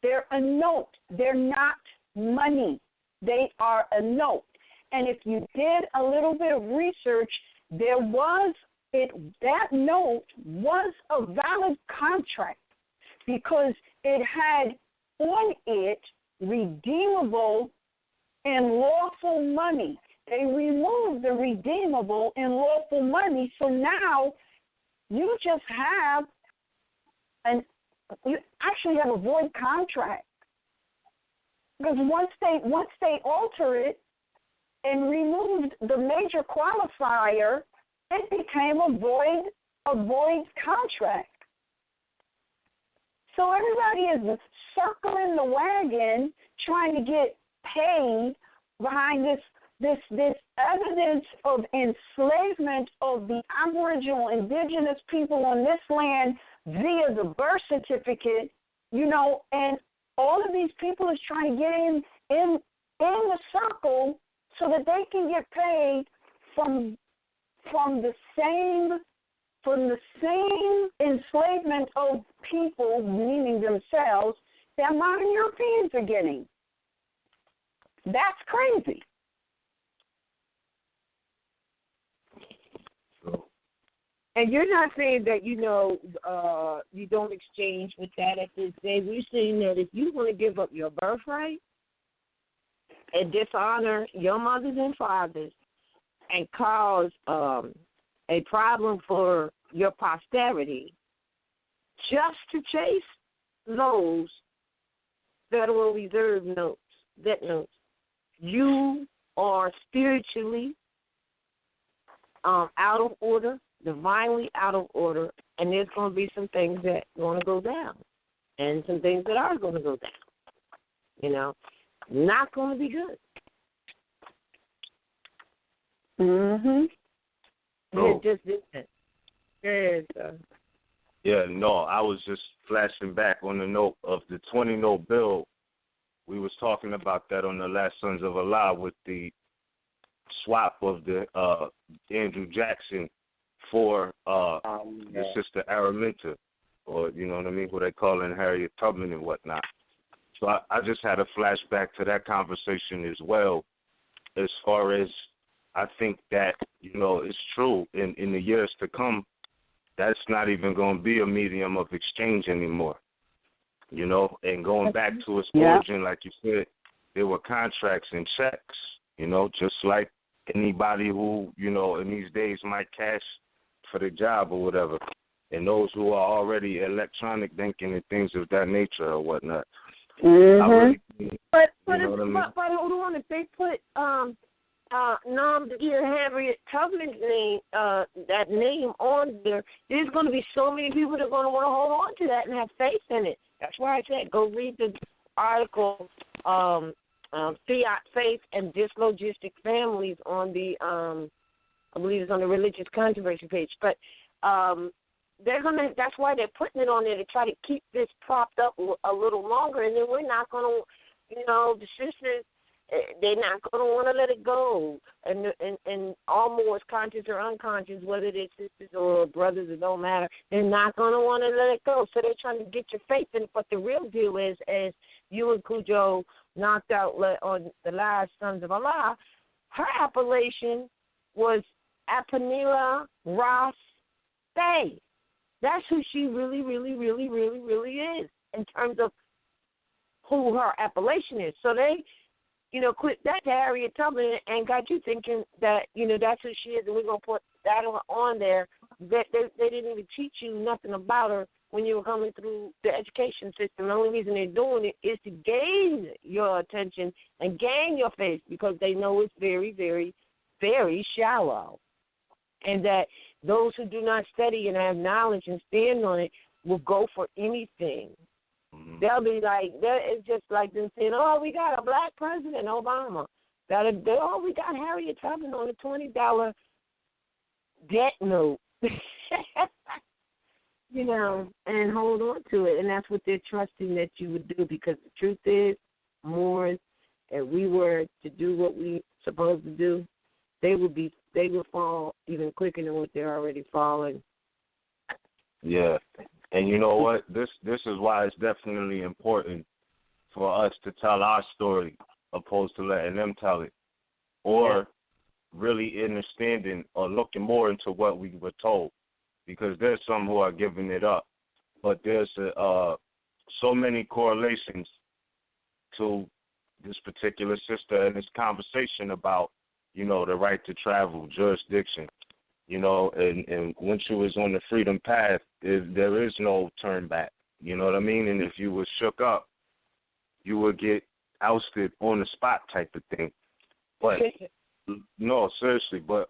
They're a note. They're not money. They are a note. And if you did a little bit of research, that note was a valid contract because it had on it redeemable and lawful money. They removed the redeemable and lawful money, so now you just have you actually have a void contract. Because once they alter it and removed the major qualifier, it became a void contract. So everybody is circling the wagon trying to get paid behind this evidence of enslavement of the Aboriginal indigenous people on this land via the birth certificate, you know, and all of these people is trying to get in the circle so that they can get paid from the same enslavement of people, meaning themselves, that modern Europeans are getting. That's crazy. And you're not saying that, you know, you don't exchange with that at this day. We're saying that if you want to give up your birthright and dishonor your mothers and fathers and cause a problem for your posterity just to chase those Federal Reserve notes, debt notes, you are spiritually out of order, divinely out of order, and there's going to be some things that are going to go down and some things that are going to go down. You know, not going to be good. Mm-hmm. Oh. It just isn't. Yeah, no, I was just flashing back on the note of the 20-note bill. We was talking about that on the last Sons of Allah with the swap of the Andrew Jackson for the Sister Araminta, or, you know what I mean, who they call in Harriet Tubman and whatnot. So I just had a flashback to that conversation as well, as far as I think that, you know, it's true in the years to come, that's not even going to be a medium of exchange anymore, you know, and going back to its origin, like you said, there were contracts and checks, you know, just like anybody who, you know, in these days might cash for the job or whatever, and those who are already electronic banking and things of that nature or whatnot. Mm-hmm. But hold on, if they put Harriet Tubman's name, that name on there, there's going to be so many people that are going to want to hold on to that and have faith in it. That's why I said go read the article, Fiat Faith and Dislogistic Families on the, I believe it's on the Religious Controversy page. But they're gonna. That's why they're putting it on there to try to keep this propped up a little longer, and then we're not going to, the sisters. They're not going to want to let it go, and almost conscious or unconscious, whether they're sisters or brothers, it don't matter. They're not going to want to let it go, so they're trying to get your faith in it. But the real deal is, as you and Cujo knocked out on the last Sons of Allah, her appellation was Apanila Ross Bay. That's who she really, really, really, really, really is in terms of who her appellation is. So they, quit that to Harriet Tubman and got you thinking that, that's who she is, and we're going to put that on there. They didn't even teach you nothing about her when you were coming through the education system. The only reason they're doing it is to gain your attention and gain your faith, because they know it's very, very, very shallow. And that those who do not study and have knowledge and stand on it will go for anything. Mm-hmm. They'll be like, it's just like them saying, oh, we got a black president, Obama. We got Harriet Tubman on a $20 debt note. And hold on to it. And that's what they're trusting that you would do, because the truth is, Moors, if we were to do what we supposed to do, they would fall even quicker than what they're already falling. Yeah. And you know what? This is why it's definitely important for us to tell our story opposed to letting them tell it, or really understanding or looking more into what we were told, because there's some who are giving it up. But there's so many correlations to this particular sister and this conversation about, the right to travel, jurisdiction. And once you was on the freedom path, there is no turn back. You know what I mean? And if you were shook up, you would get ousted on the spot type of thing. But, no, seriously, but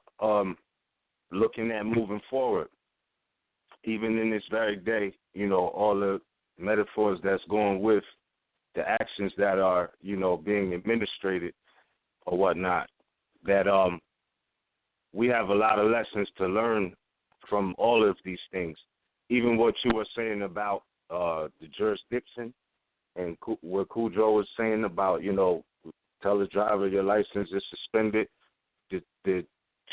looking at moving forward, even in this very day, all the metaphors that's going with the actions that are, being administrated or whatnot, that we have a lot of lessons to learn from all of these things. Even what you were saying about the jurisdiction, and what Cujo was saying about, tell the driver your license is suspended, the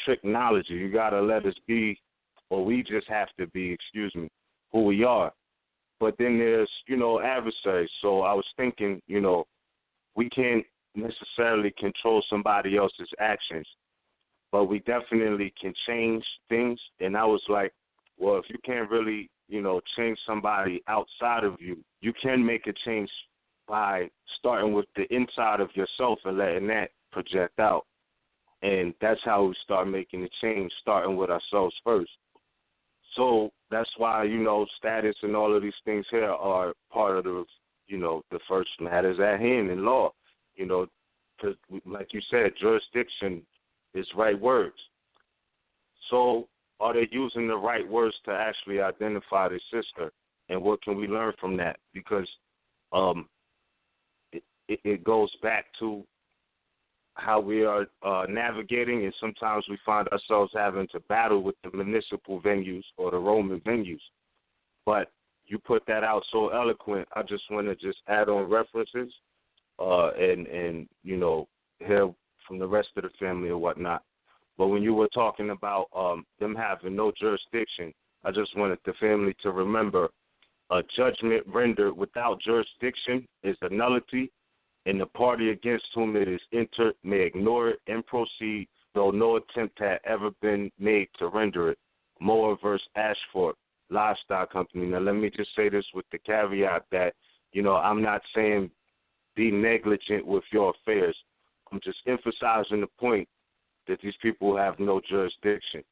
technology, you got to let us be, or we just have to be, who we are. But then there's, adversaries. So I was thinking, we can't necessarily control somebody else's actions, but we definitely can change things. And I was like, well, if you can't really, change somebody outside of you, you can make a change by starting with the inside of yourself and letting that project out. And that's how we start making a change, starting with ourselves first. So that's why, status and all of these things here are part of the, the first matters at hand in law, because like you said, jurisdiction is right words. So are they using the right words to actually identify the sister? And what can we learn from that? Because it goes back to how we are navigating, and sometimes we find ourselves having to battle with the municipal venues or the Roman venues. But you put that out so eloquent, I just want to just add on references and hear from the rest of the family or whatnot. But when you were talking about them having no jurisdiction, I just wanted the family to remember a judgment rendered without jurisdiction is a nullity, and the party against whom it is entered may ignore it and proceed, though no attempt had ever been made to render it. Moore versus Ashford, Livestock Company. Now, let me just say this with the caveat that, I'm not saying be negligent with your affairs. I'm just emphasizing the point that these people have no jurisdiction.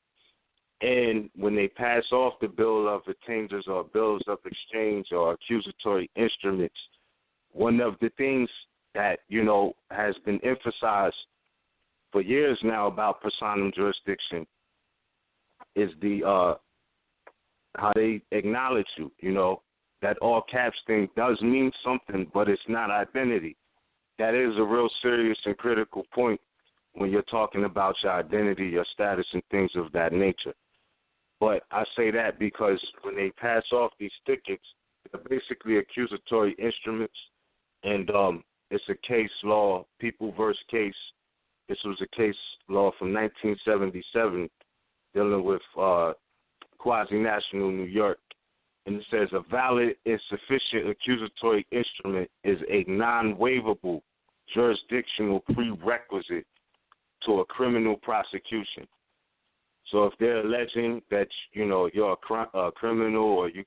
And when they pass off the bill of attaiндers or bills of exchange or accusatory instruments, one of the things that, has been emphasized for years now about personam jurisdiction is the how they acknowledge you. You know, that all caps thing does mean something, but it's not identity. That is a real serious and critical point when you're talking about your identity, your status, and things of that nature. But I say that because when they pass off these tickets, they're basically accusatory instruments, and it's a case law, People versus Case. This was a case law from 1977 dealing with quasi-national New York. And it says a valid and sufficient accusatory instrument is a non-waivable jurisdictional prerequisite to a criminal prosecution. So if they're alleging that, you know, you're a criminal or you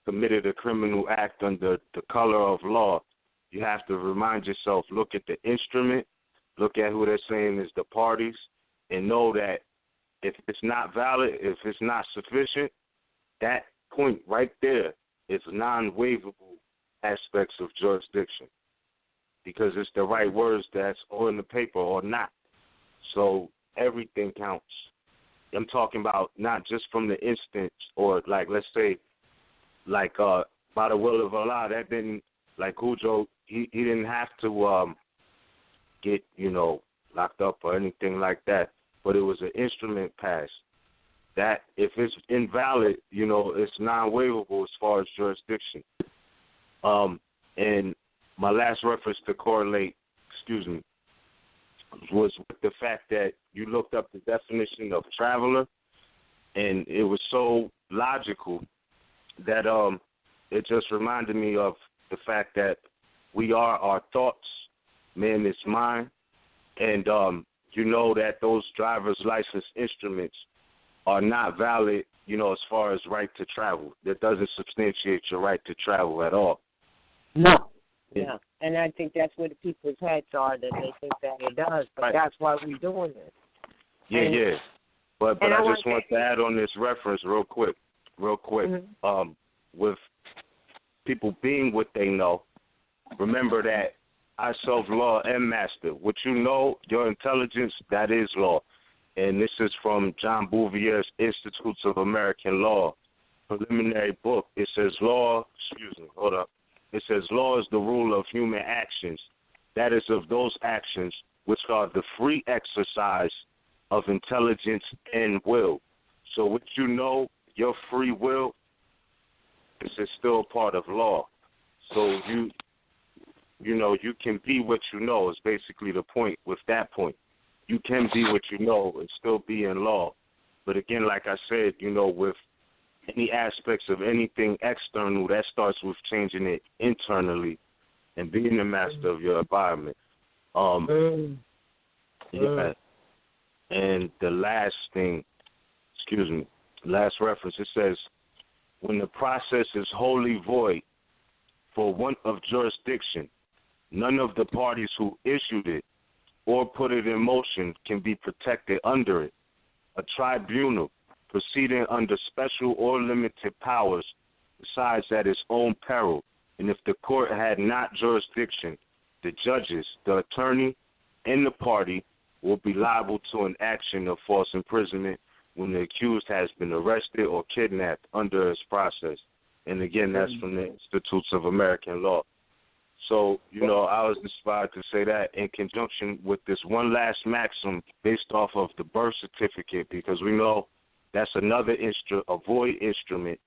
committed a criminal act under the color of law, you have to remind yourself, look at the instrument, look at who they're saying is the parties, and know that if it's not valid, if it's not sufficient, that point right there is non-waivable aspects of jurisdiction because it's the right words that's on the paper or not. So everything counts. I'm talking about not just from the instance or, like, let's say, like by the will of Allah, that didn't, like Cujo, he didn't have to get, you know, locked up or anything like that, but it was an instrument passed. That if it's invalid, you know, it's non-waivable as far as jurisdiction. And my last reference to correlate, was with the fact that you looked up the definition of traveler, and it was so logical that it just reminded me of the fact that we are our thoughts, man is mind, and you know that those driver's license instruments are not valid, you know, as far as right to travel. That doesn't substantiate your right to travel at all. No. Yeah. And I think that's where the people's heads are, that they think that it does. But right. That's why we're doing this. Yeah. But I just want to add on this reference real quick. Mm-hmm. With people being what they know, remember that I serve law and master. What you know, your intelligence, that is law. And this is from John Bouvier's Institutes of American Law, preliminary book. It says law is the rule of human actions. That is of those actions which are the free exercise of intelligence and will. So what you know, your free will, is still part of law. So you know, you can be what you know is basically the point with that point. You can be what you know and still be in law. But again, like I said, you know, with any aspects of anything external, that starts with changing it internally and being the master of your environment. Yeah. And the last thing, last reference, it says, when the process is wholly void for want of jurisdiction, none of the parties who issued it or put it in motion can be protected under it. A tribunal proceeding under special or limited powers decides at its own peril, and if the court had not jurisdiction, the judges, the attorney, and the party will be liable to an action of false imprisonment when the accused has been arrested or kidnapped under its process. And again, that's from the Institutes of American Law. So, you know, I was inspired to say that in conjunction with this one last maxim based off of the birth certificate, because we know that's another a void instrument,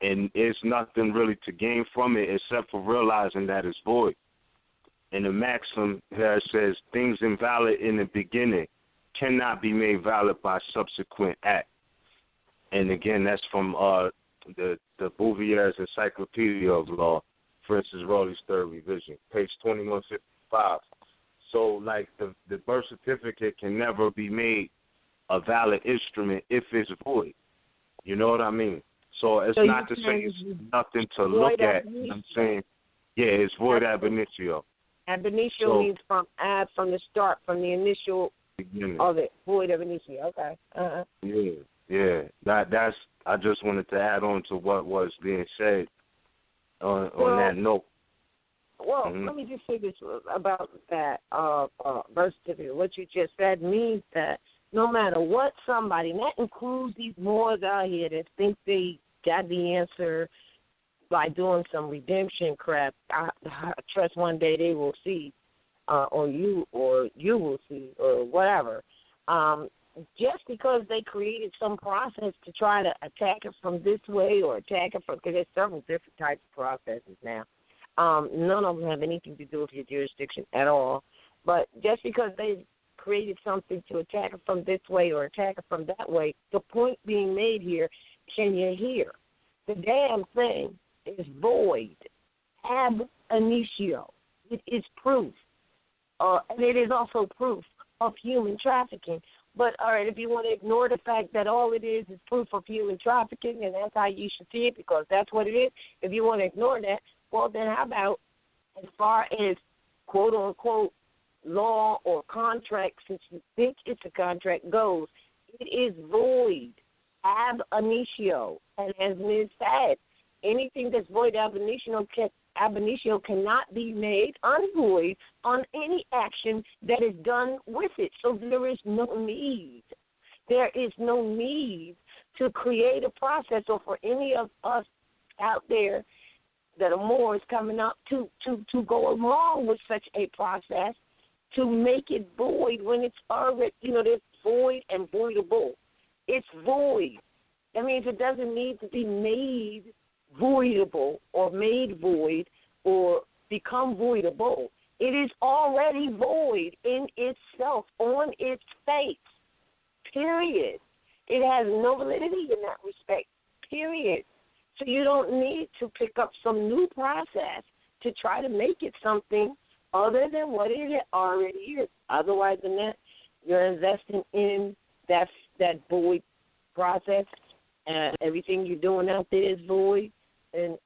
and there's nothing really to gain from it except for realizing that it's void. And the maxim here says things invalid in the beginning cannot be made valid by subsequent act. And again, that's from the Bouvier's Encyclopedia of Law, Francis Rowley's third revision, page 2155. So, like, the birth certificate can never be made a valid instrument if it's void. You know what I mean? So it's not to say it's nothing to look at. I'm saying, yeah, it's void ab initio. Ab initio means from the start, from the initial of it. Void ab initio. Okay. Yeah. That's. I just wanted to add on to what was being said on that note. Well, let me just say this about that birth certificate. What you just said means that no matter what somebody, and that includes these morons out here that think they got the answer by doing some redemption crap, I trust one day they will see, or you will see, or whatever. Just because they created some process to try to attack it from this way or attack it from, because there's several different types of processes now. None of them have anything to do with your jurisdiction at all. But just because they created something to attack it from this way or attack it from that way, the point being made here, can you hear? The damn thing is void, ab initio. It is proof. And it is also proof of human trafficking. But, all right, if you want to ignore the fact that all it is proof of human trafficking, and that's how you should see it because that's what it is, if you want to ignore that, well, then how about as far as quote-unquote law or contract, since you think it's a contract, goes, it is void, ab initio. And as Ms. said, anything that's void ab initio cannot be made unvoid on any action that is done with it. So there is no need. There is no need to create a process or for any of us out there that are more is coming up to go along with such a process to make it void when it's already, there's void and voidable. It's void. That means it doesn't need to be made voidable or made void or become voidable. It is already void in itself, on its face, period. It has no validity in that respect, period. So you don't need to pick up some new process to try to make it something other than what it already is. Otherwise than that, you're investing in that void process, and everything you're doing out there is void, and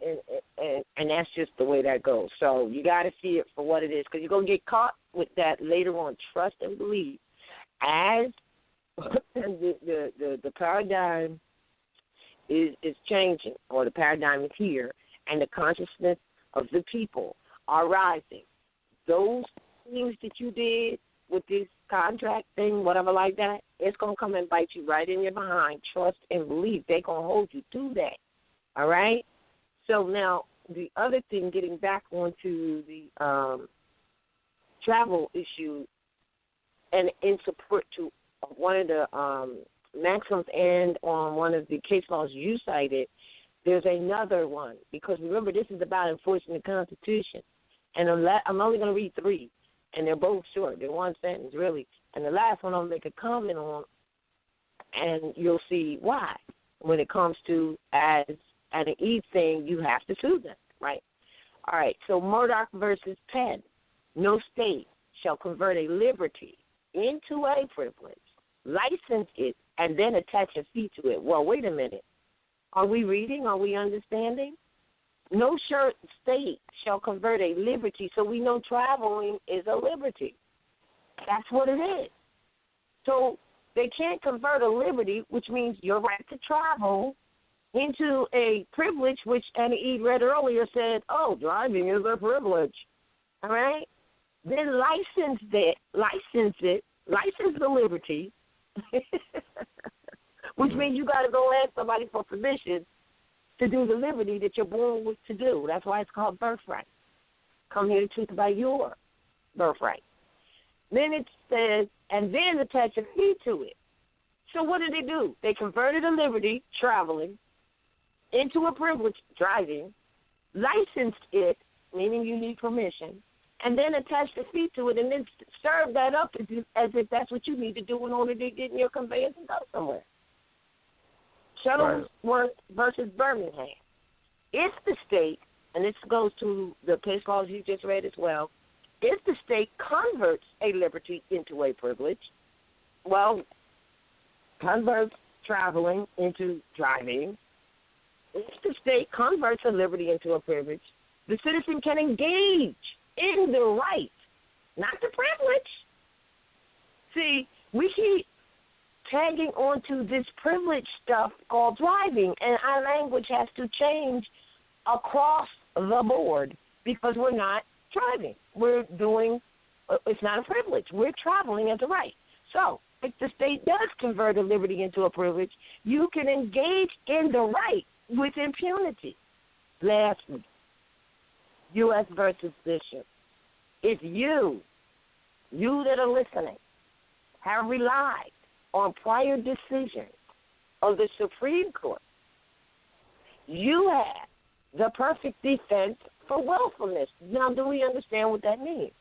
that's just the way that goes. So you got to see it for what it is, because you're going to get caught with that later on. Trust and believe. As the paradigm is changing, or the paradigm is here, and the consciousness of the people are rising. Those things that you did with this contract thing, whatever like that, it's going to come and bite you right in your behind. Trust and believe. They're going to hold you to that. All right? So now the other thing, getting back onto the travel issue, and in support to one of the maxims and on one of the case laws you cited, there's another one. Because remember, this is about enforcing the Constitution. And I'm only going to read 3, and they're both short. They're one sentence, really. And the last one I'll make a comment on, and you'll see why. When it comes to as an E thing, you have to sue them, right? All right, so Murdoch versus Penn. No state shall convert a liberty into a privilege, license it, and then attach a fee to it. Well, wait a minute. Are we reading? Are we understanding? No state shall convert a liberty. So we know traveling is a liberty. That's what it is. So they can't convert a liberty, which means your right to travel, into a privilege, which Annie E. read earlier said, oh, driving is a privilege. All right? Then license the liberty, which means you got to go ask somebody for permission to do the liberty that you're born with to do. That's why it's called birthright. Come here to truth about your birthright. Then it says, and then attach a fee to it. So what did they do? They converted a liberty, traveling, into a privilege, driving, licensed it, meaning you need permission, and then attached a fee to it, and then serve that up as if that's what you need to do in order to get in your conveyance and go somewhere. Shuttleworth versus Birmingham. If the state, and this goes to the case laws you just read as well, if the state converts a liberty into a privilege, well, converts traveling into driving. If the state converts a liberty into a privilege, the citizen can engage in the right, not the privilege. See, we keep tagging onto this privilege stuff called driving, and our language has to change across the board because we're not driving. We're doing, it's not a privilege. We're traveling as a right. So if the state does convert a liberty into a privilege, you can engage in the right with impunity. Lastly, U.S. versus Bishop. If you that are listening, have relied on prior decisions of the Supreme Court, you have the perfect defense for willfulness. Now, do we understand what that means?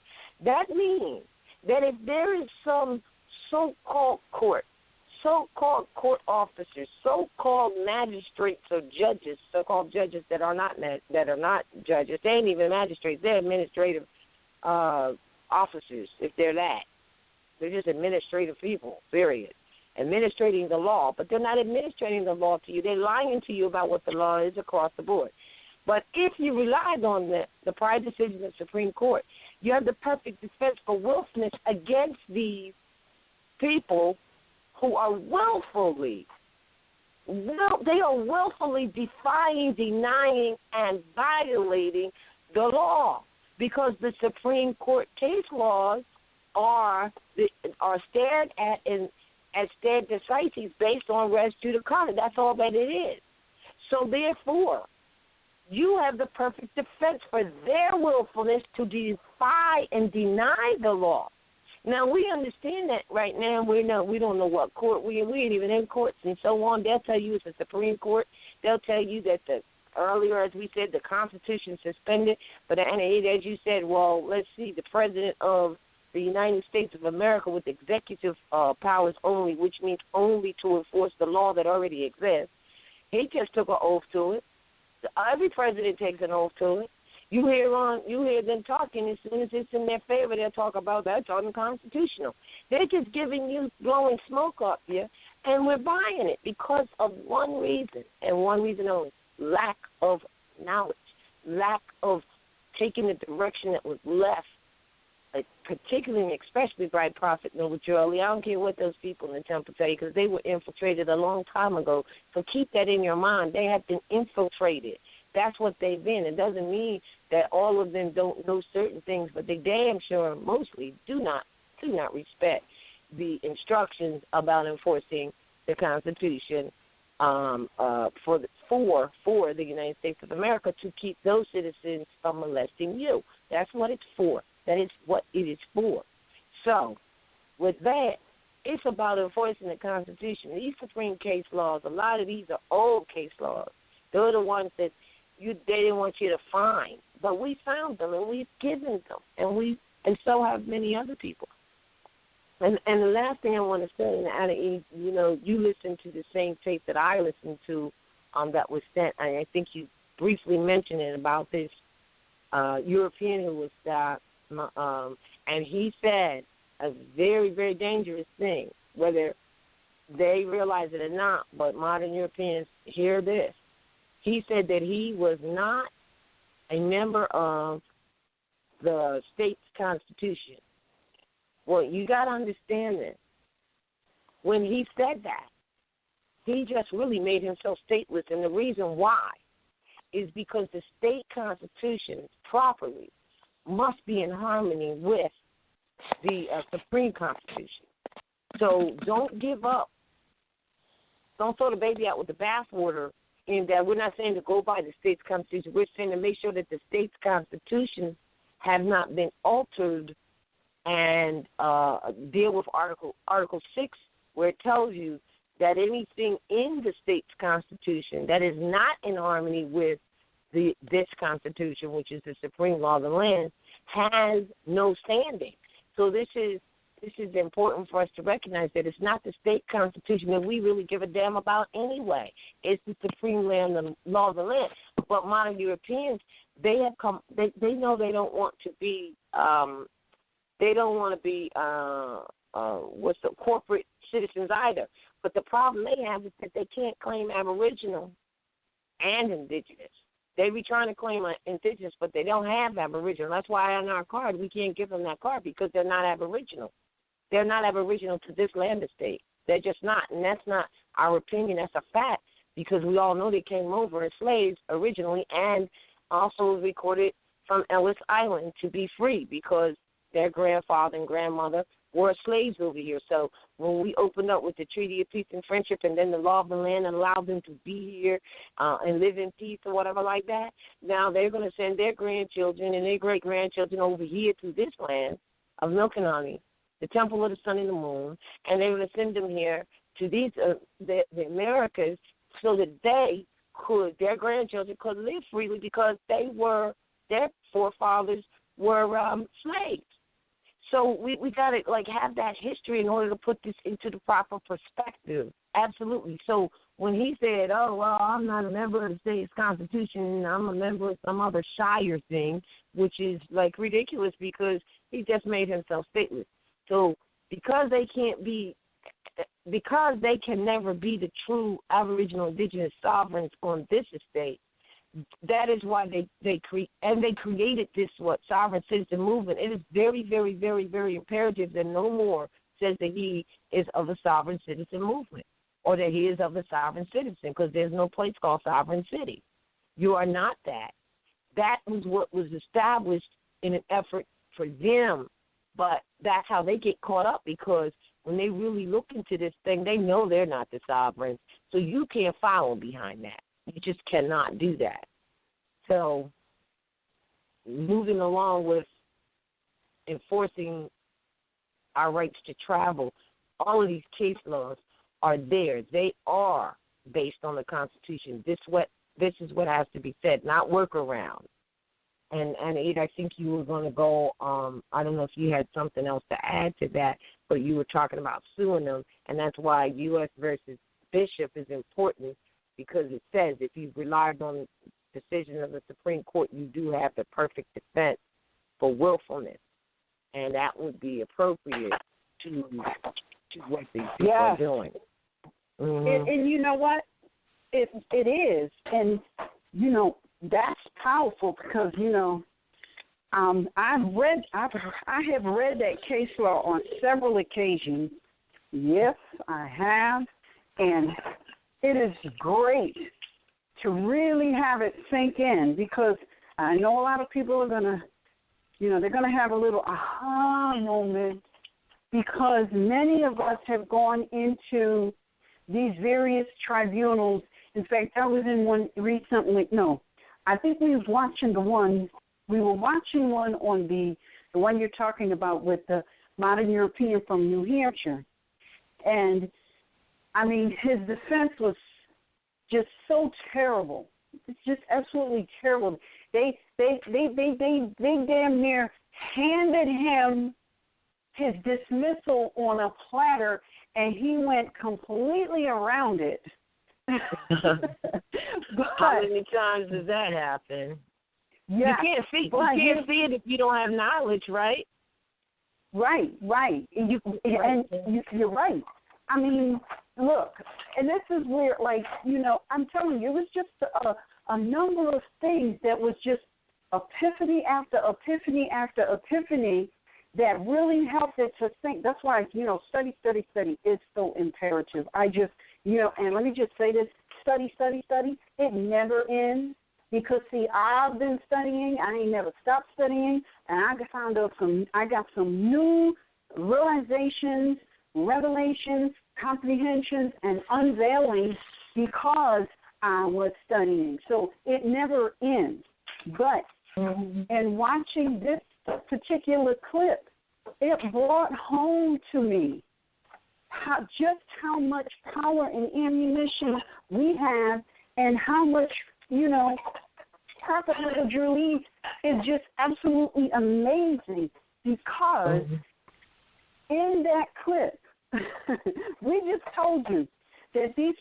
That means that if there is some so-called court officers, so-called magistrates or judges, so-called judges that are not judges, they ain't even magistrates, they're administrative officers, if they're that. They're just administrative people, period. Administrating the law, but they're not administrating the law to you. They're lying to you about what the law is across the board. But if you relied on the prior decision of the Supreme Court, you have the perfect defense for willfulness against these people who are willfully defying, denying, and violating the law, because the Supreme Court case laws are stared at as stare decisis based on res judicata. That's all that it is. So therefore, you have the perfect defense for their willfulness to defy and deny the law. Now, we understand that right now. We don't know what court we ain't even in courts and so on. They'll tell you it's the Supreme Court. They'll tell you that earlier, as we said, the Constitution suspended. But as you said, well, let's see, the President of the United States of America with executive powers only, which means only to enforce the law that already exists. He just took an oath to it. Every president takes an oath to it. You hear them talking. As soon as it's in their favor, they'll talk about that's unconstitutional. They're just giving you, blowing smoke up here, and we're buying it because of one reason, and one reason only: lack of knowledge, lack of taking the direction that was left, particularly, especially by Prophet Noble. I don't care what those people in the temple tell you, because they were infiltrated a long time ago. So keep that in your mind. They have been infiltrated. That's what they've been. It doesn't mean that all of them don't know certain things, but they damn sure mostly do not respect the instructions about enforcing the Constitution for the United States of America, to keep those citizens from molesting you. That's what it's for. That is what it is for. So, with that, it's about enforcing the Constitution. These Supreme case laws, a lot of these are old case laws. They're the ones that they didn't want you to find, but we found them and we've given them, and so have many other people. And the last thing I want to say, and you listened to the same tape that I listened to, that was sent. I think you briefly mentioned it about this European who was stopped, and he said a very, very dangerous thing, whether they realize it or not. But modern Europeans hear this. He said that he was not a member of the state's constitution. Well, you got to understand this. When he said that, he just really made himself stateless, and the reason why is because the state constitution properly must be in harmony with the Supreme Constitution. So don't give up. Don't throw the baby out with the bathwater. In that we're not saying to go by the state's constitution. We're saying to make sure that the state's constitutions have not been altered, and deal with Article 6, where it tells you that anything in the state's constitution that is not in harmony with this constitution, which is the supreme law of the land, has no standing. So this is important for us to recognize that it's not the state constitution that we really give a damn about anyway. It's the supreme law of the land. But modern Europeans, they have come. They know they don't want to be. They don't want to be corporate citizens either. But the problem they have is that they can't claim Aboriginal and Indigenous. They be trying to claim Indigenous, but they don't have Aboriginal. That's why on our card we can't give them that card, because they're not Aboriginal. They're not Aboriginal to this land estate. They're just not, and that's not our opinion. That's a fact, because we all know they came over as slaves originally, and also recorded from Ellis Island to be free because their grandfather and grandmother were slaves over here. So when we opened up with the Treaty of Peace and Friendship and then the law of the land allowed them to be here and live in peace or whatever like that, now they're going to send their grandchildren and their great-grandchildren over here to this land of milk and honey, the Temple of the Sun and the Moon, and they're going to send them here to these the Americas so that their grandchildren could live freely because their forefathers were slaves. So we got to, have that history in order to put this into the proper perspective. Absolutely. So when he said, oh, well, I'm not a member of the state's constitution, I'm a member of some other shire thing, which is, ridiculous because he just made himself stateless. So because they can never be the true Aboriginal Indigenous sovereigns on this estate, that is why they created this sovereign citizen movement. It is very, very, very, very imperative that no more says that he is of the sovereign citizen movement or that he is of the sovereign citizen, because there's no place called sovereign city. You are not that. That was what was established in an effort for them, but that's how they get caught up, because when they really look into this thing, they know they're not the sovereigns. So you can't follow behind that. You just cannot do that. So moving along with enforcing our rights to travel, all of these case laws are there. They are based on the Constitution. This is what has to be said, not workaround. And Ada, I think you were going to go, I don't know if you had something else to add to that, but you were talking about suing them, and that's why U.S. versus Bishop is important, because it says if you've relied on the decision of the Supreme Court, you do have the perfect defense for willfulness, and that would be appropriate to what these people are doing. Mm-hmm. And you know what? It is, and that's powerful because I have read that case law on several occasions. Yes, I have, and it is great to really have it sink in, because I know a lot of people are gonna, they're gonna have a little aha moment, because many of us have gone into these various tribunals. In fact, I was in one recently. No, I think we were watching one on the one you're talking about with the modern European from New Hampshire. And, I mean, his defense was just so terrible. It's just absolutely terrible. They damn near handed him his dismissal on a platter, and he went completely around it. How many times does that happen? Yeah, you can't see it if you don't have knowledge, right? Right. You're right. I mean, look, and this is where, I'm telling you, it was just a number of things that was just epiphany after epiphany after epiphany that really helped it to think. That's why, study is so imperative. And let me just say this, study, it never ends, because, see, I've been studying, I ain't never stopped studying, and I got some new realizations, revelations, comprehensions, and unveilings because I was studying. So it never ends. But in watching this particular clip, it brought home to me how much power and ammunition we have, and how much, Prophet Julie is just absolutely amazing, because in that clip, we just told you that these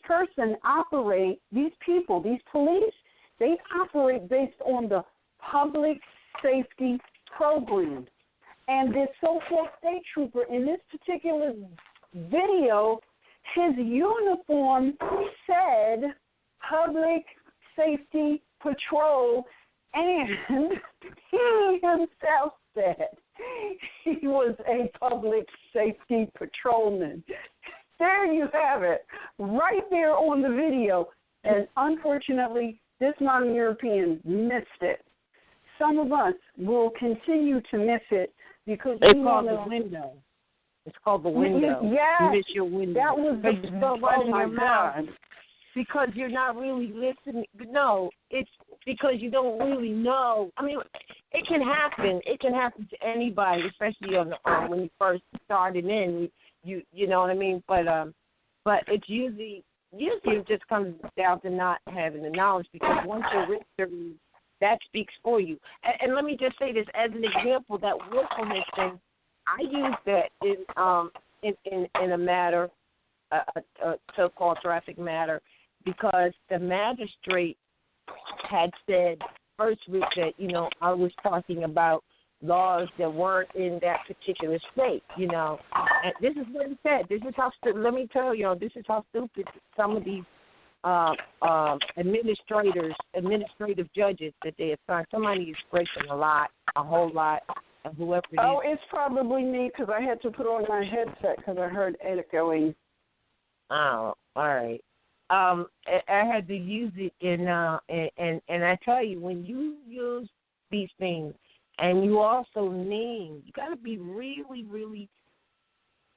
police, they operate based on the public safety program. And this so-called state trooper in this particular video, his uniform said Public Safety Patrol, and he himself said he was a public safety patrolman. There you have it, right there on the video. And unfortunately, this modern European missed it. some of us will continue to miss it because It's we called want the to. window. It's called the window. Yes, You miss your window. that was Because you still oh running my your mouth. God. Because you're not really listening. No, it's because you don't really know. I mean, it can happen. It can happen to anybody, especially on when you first started in. You know what I mean? But it's usually it just comes down to not having the knowledge, because once you're registered, that speaks for you. And let me just say this as an example, that willfulness thing, I use that in a matter, a so-called traffic matter, because the magistrate had said first that, I was talking about laws that weren't in that particular state, And this is what he said. This is how let me tell you, this is how stupid some of these administrative judges that they assign. Somebody is breaking a whole lot of whoever it is. Oh, it's probably me because I had to put on my headset because I heard echoing. Oh, all right. I had to use it and I tell you, when you use these things and you also name, you got to be really, really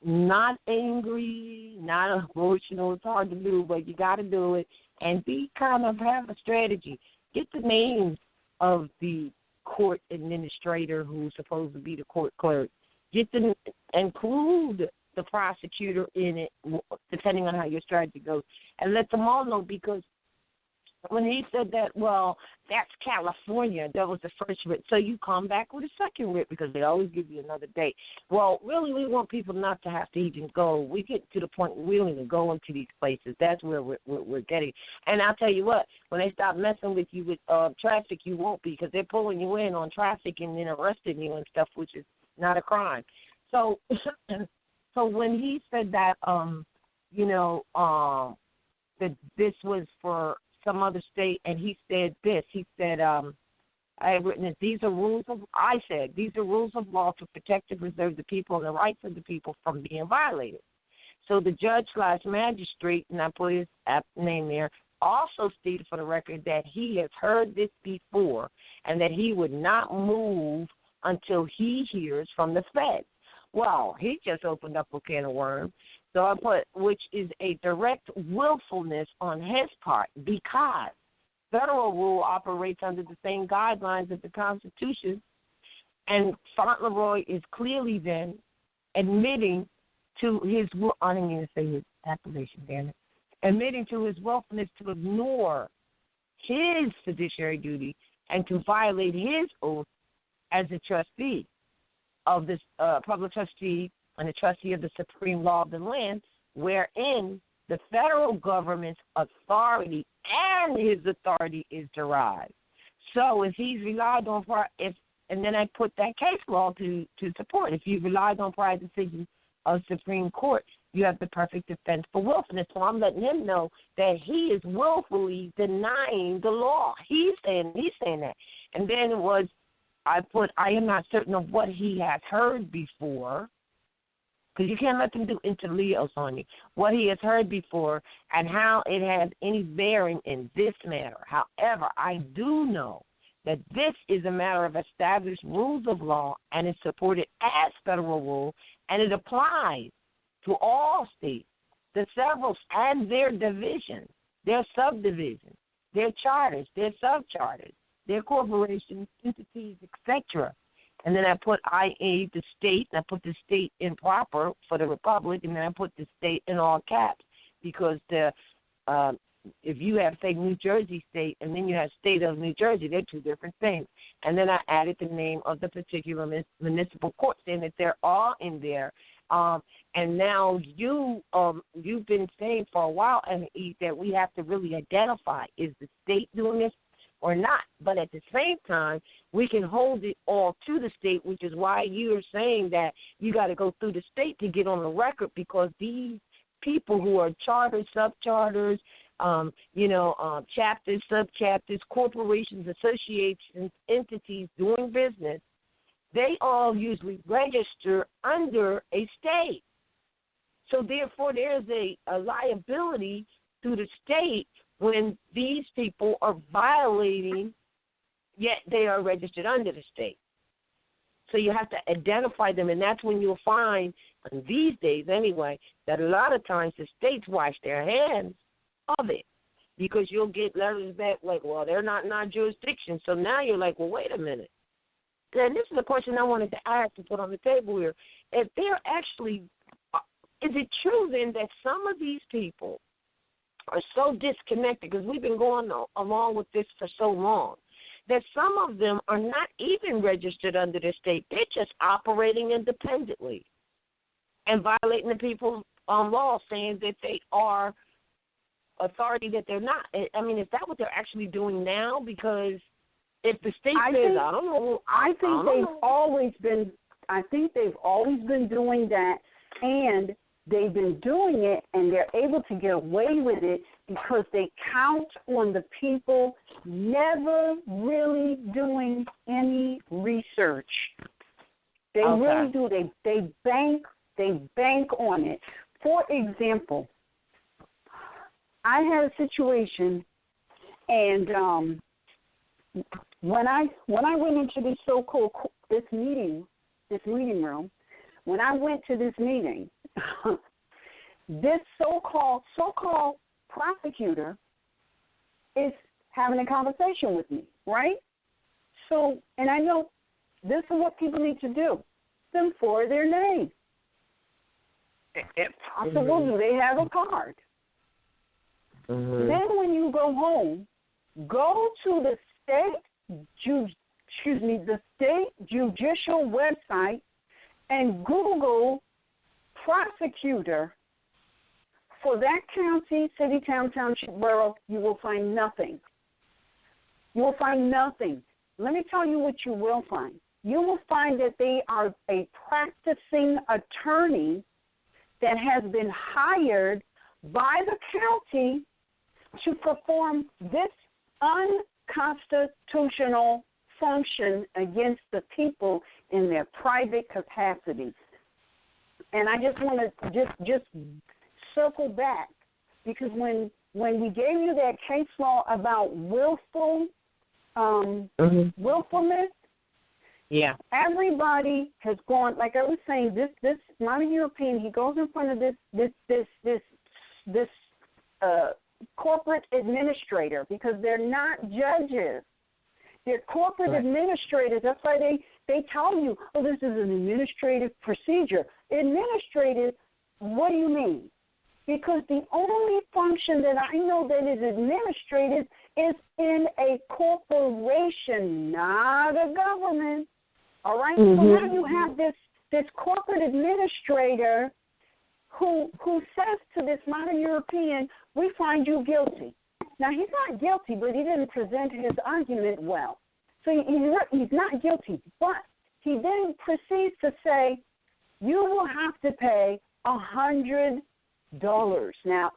not angry, not emotional. It's hard to do, but you got to do it and have a strategy. Get the names of the court administrator who's supposed to be the court clerk. Get them, include the prosecutor in it, depending on how your strategy goes, and let them all know, because when he said that, well, that's California, that was the first writ, so you come back with a second writ because they always give you another date. Well, really, we want people not to have to even go. We get to the point where we don't even go into these places. That's where we're getting. And I'll tell you what, when they stop messing with you with traffic, you won't be, because they're pulling you in on traffic and then arresting you and stuff, which is not a crime. So So when he said that, that this was for some other state, and he said this, he said, I have written it, these are rules of law to protect and preserve the people and the rights of the people from being violated. So the judge/magistrate, and I put his name there, also stated for the record that he has heard this before and that he would not move until he hears from the feds. Well, he just opened up a can of worms. So I put, which is a direct willfulness on his part, because federal rule operates under the same guidelines as the Constitution, and Fauntleroy is clearly then admitting to his, I didn't even say his appellation, damn it, admitting to his willfulness to ignore his fiduciary duty and to violate his oath as a trustee of this public trustee and a trustee of the supreme law of the land, wherein the federal government's authority and his authority is derived. So if he's relied on, and then I put that case law to support, if you relied on prior decisions of Supreme Court, you have the perfect defense for willfulness. So I'm letting him know that he is willfully denying the law. He's saying that. And then it was, I put, I am not certain of what he has heard before, because you can't let them do interleos on you, what he has heard before and how it has any bearing in this matter. However, I do know that this is a matter of established rules of law and is supported as federal rule, and it applies to all states, the several and their divisions, their subdivisions, their charters, their subcharters, their corporations, entities, etc. And then I put IA, the state, and I put the state in proper for the republic, and then I put the state in all caps, because if you have, say, New Jersey state, and then you have state of New Jersey, they're two different things. And then I added the name of the particular municipal court, saying that they're all in there. And now you've been saying for a while, and that we have to really identify, is the state doing this or not? But at the same time, we can hold it all to the state, which is why you're saying that you got to go through the state to get on the record, because these people who are charters, subcharters, chapters, subchapters, corporations, associations, entities doing business, they all usually register under a state. So therefore, there's a liability to the state when these people are violating yet they are registered under the state. So you have to identify them, and that's when you'll find, these days anyway, that a lot of times the states wash their hands of it, because you'll get letters back like, well, they're not in our jurisdiction. So now you're like, well, wait a minute. And this is a question I wanted to ask and put on the table here. If they're actually, is it true then that some of these people are so disconnected, because we've been going along with this for so long, that some of them are not even registered under the state. They're just operating independently and violating the people's law, saying that they are authority that they're not. I mean, is that what they're actually doing now? Because if the state says, I don't know. I think they've always been doing that, and they've been doing it, and they're able to get away with it because they count on the people never really doing any research. They really do. They bank on it. For example, I had a situation, and when I went into this this meeting room, when I went to this meeting, this so-called prosecutor is having a conversation with me, right? So, and I know this is what people need to do. Them for their name. If possible, do they have a card? Then when you go home, go to the state judicial website and Google prosecutor for that county, city, town, township, borough. You will find nothing. You will find nothing. Let me tell you what you will find. You will find that they are a practicing attorney that has been hired by the county to perform this unconstitutional function against the people in their private capacity. And I just want to just circle back, because when we gave you that case law about willfulness, yeah, everybody has gone, like I was saying, this modern European, he goes in front of this corporate administrator, because they're not judges. They're corporate administrators. That's why they tell you, oh, this is an administrative procedure. Administrative, what do you mean? Because the only function that I know that is administrative is in a corporation, not a government. All right? So now you have this corporate administrator who says to this modern European, we find you guilty. Now, he's not guilty, but he didn't present his argument well. So he's not guilty. But he then proceeds to say, you will have to pay $100. Now,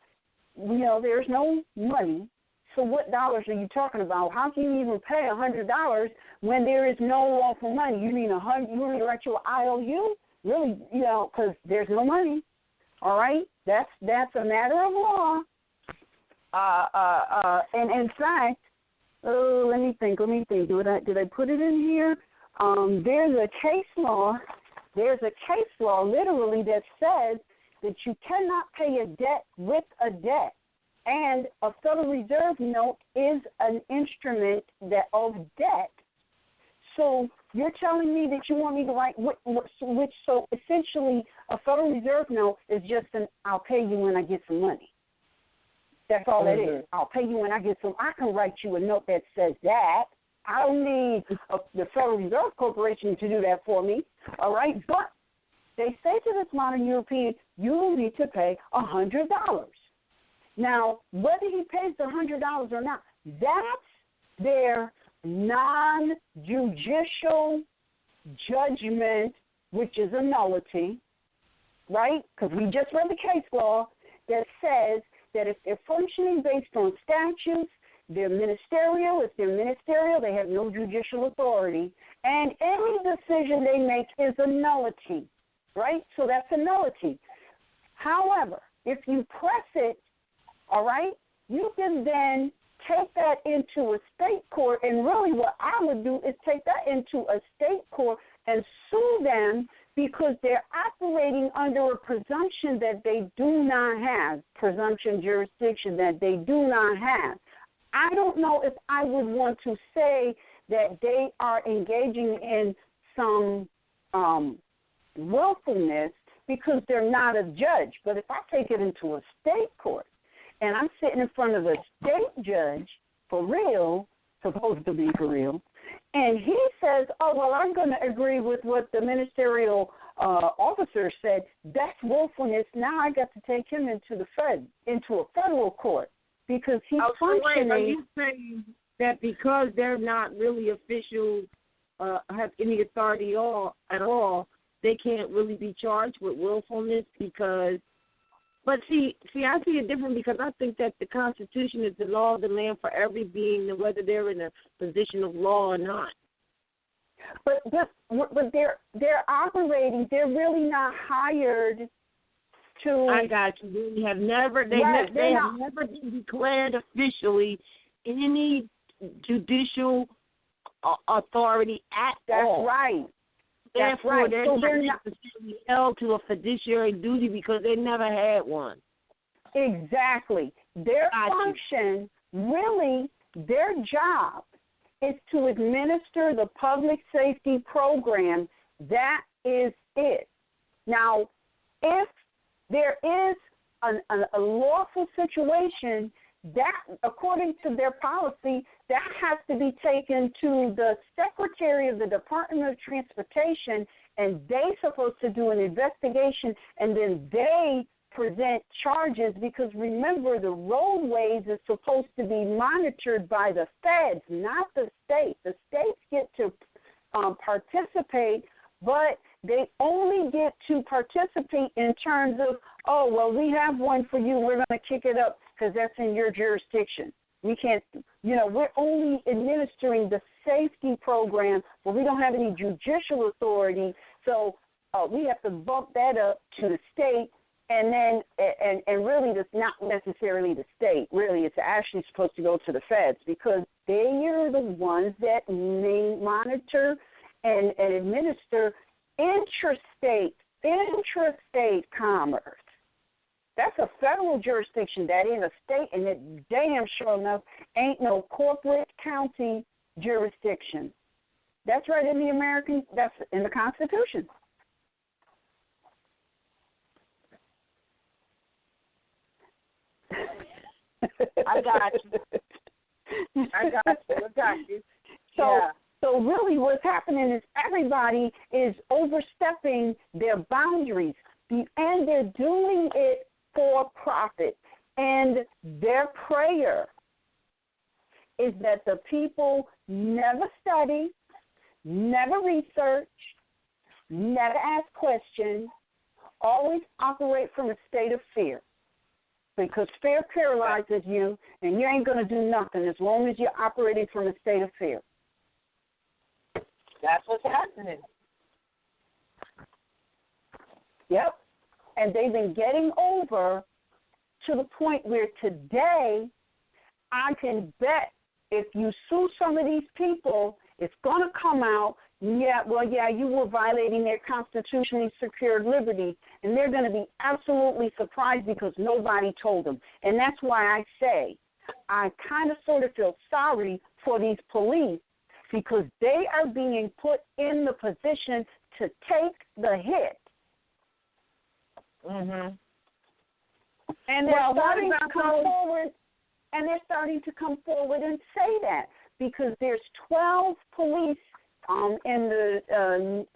there's no money. So what dollars are you talking about? How can you even pay $100 when there is no lawful money? You mean $100? You want me to write you an IOU? Really, because there's no money. All right? That's a matter of law. And in fact, let me think. Did I put it in here? There's a case law literally that says that you cannot pay a debt with a debt, and a Federal Reserve note is an instrument of debt. So you're telling me that you want me to write which so essentially a Federal Reserve note is just I'll pay you when I get some money. That's all it is. I'll pay you when I get some. I can write you a note that says that. I don't need the Federal Reserve Corporation to do that for me. All right? But they say to this modern European, you will need to pay $100. Now, whether he pays the $100 or not, that's their non-judicial judgment, which is a nullity, right? Because we just read the case law that says that if they're functioning based on statutes, they're ministerial. If they're ministerial, they have no judicial authority. And any decision they make is a nullity, right? So that's a nullity. However, if you press it, all right, you can then take that into a state court, and really what I would do is take that into a state court and sue them because they're operating under a presumption that they do not have, presumption jurisdiction that they do not have. I don't know if I would want to say that they are engaging in some willfulness because they're not a judge. But if I take it into a state court and I'm sitting in front of a state judge, for real, supposed to be for real, and he says, oh, well, I'm going to agree with what the ministerial officer said, that's willfulness. Now I got to take him into a federal court because he's functioning. Are you saying that because they're not really official, have any authority at all, they can't really be charged with willfulness because – but see, I see it different because I think that the Constitution is the law of the land for every being, whether they're in a position of law or not. But they're operating. They're really not hired to. I got you. They have never. They have never been declared officially any judicial authority at all. That's right. Therefore, they're so not necessarily held to a fiduciary duty because they never had one. Exactly. Their function, really, their job is to administer the public safety program. That is it. Now, if there is a lawful situation, that, according to their policy, that has to be taken to the Secretary of the Department of Transportation, and they're supposed to do an investigation, and then they present charges because, remember, the roadways is supposed to be monitored by the feds, not the state. The states get to participate, but they only get to participate in terms of, oh, well, we have one for you. We're going to kick it up because that's in your jurisdiction. We can't, we're only administering the safety program, but we don't have any judicial authority. So we have to bump that up to the state. And then, and really, that's not necessarily the state. Really, it's actually supposed to go to the feds because they are the ones that monitor and administer intrastate commerce. That's a federal jurisdiction. That ain't a state, and it damn sure enough ain't no corporate county jurisdiction. That's right in that's in the Constitution. I got you. So really what's happening is everybody is overstepping their boundaries, and they're doing it for profit. And their prayer is that the people never study, never research, never ask questions, always operate from a state of fear. Because fear paralyzes you, and you ain't going to do nothing as long as you're operating from a state of fear. That's what's happening. Yep. And they've been getting over to the point where today I can bet if you sue some of these people, it's going to come out, you were violating their constitutionally secured liberties, and they're going to be absolutely surprised because nobody told them. And that's why I say I kind of sort of feel sorry for these police because they are being put in the position to take the hit. Mm-hmm. And they're starting to come forward, and say that because there's 12 police in the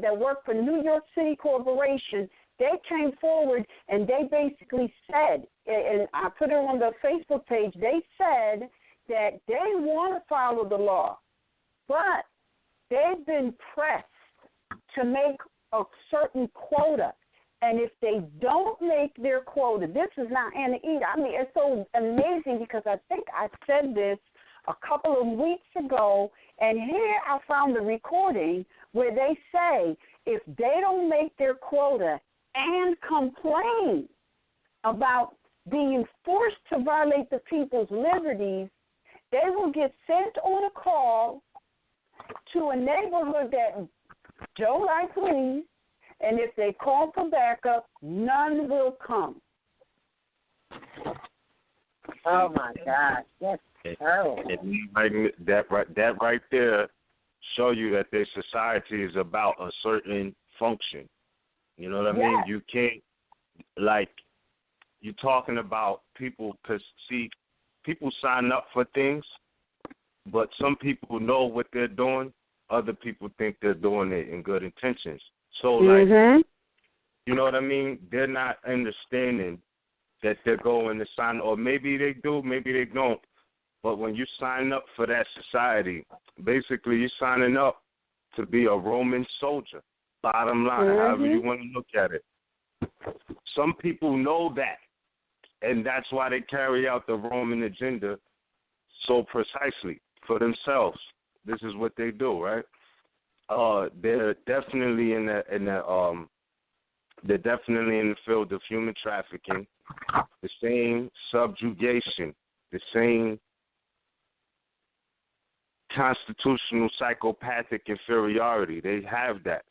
that work for New York City Corporation. They came forward and they basically said, and I put it on the Facebook page, they said that they want to follow the law, but they've been pressed to make a certain quota. And if they don't make their quota, this is not Anna Eda. I mean, it's so amazing because I think I said this a couple of weeks ago, and here I found the recording where they say if they don't make their quota and complain about being forced to violate the people's liberties, they will get sent on a call to a neighborhood that don't like police, and if they call for backup, none will come. Oh my God, that's terrible. That right there show you that their society is about a certain function. You know what I mean? You can't, like, you're talking about people, because, see, people sign up for things, but some people know what they're doing. Other people think they're doing it in good intentions. So, like, you know what I mean? They're not understanding that they're going to sign, or maybe they do, maybe they don't. But when you sign up for that society, basically you're signing up to be a Roman soldier, bottom line, however you want to look at it. Some people know that, and that's why they carry out the Roman agenda so precisely for themselves. This is what they do, right? They're definitely in the field of human trafficking, the same subjugation, the same constitutional psychopathic inferiority. They have that.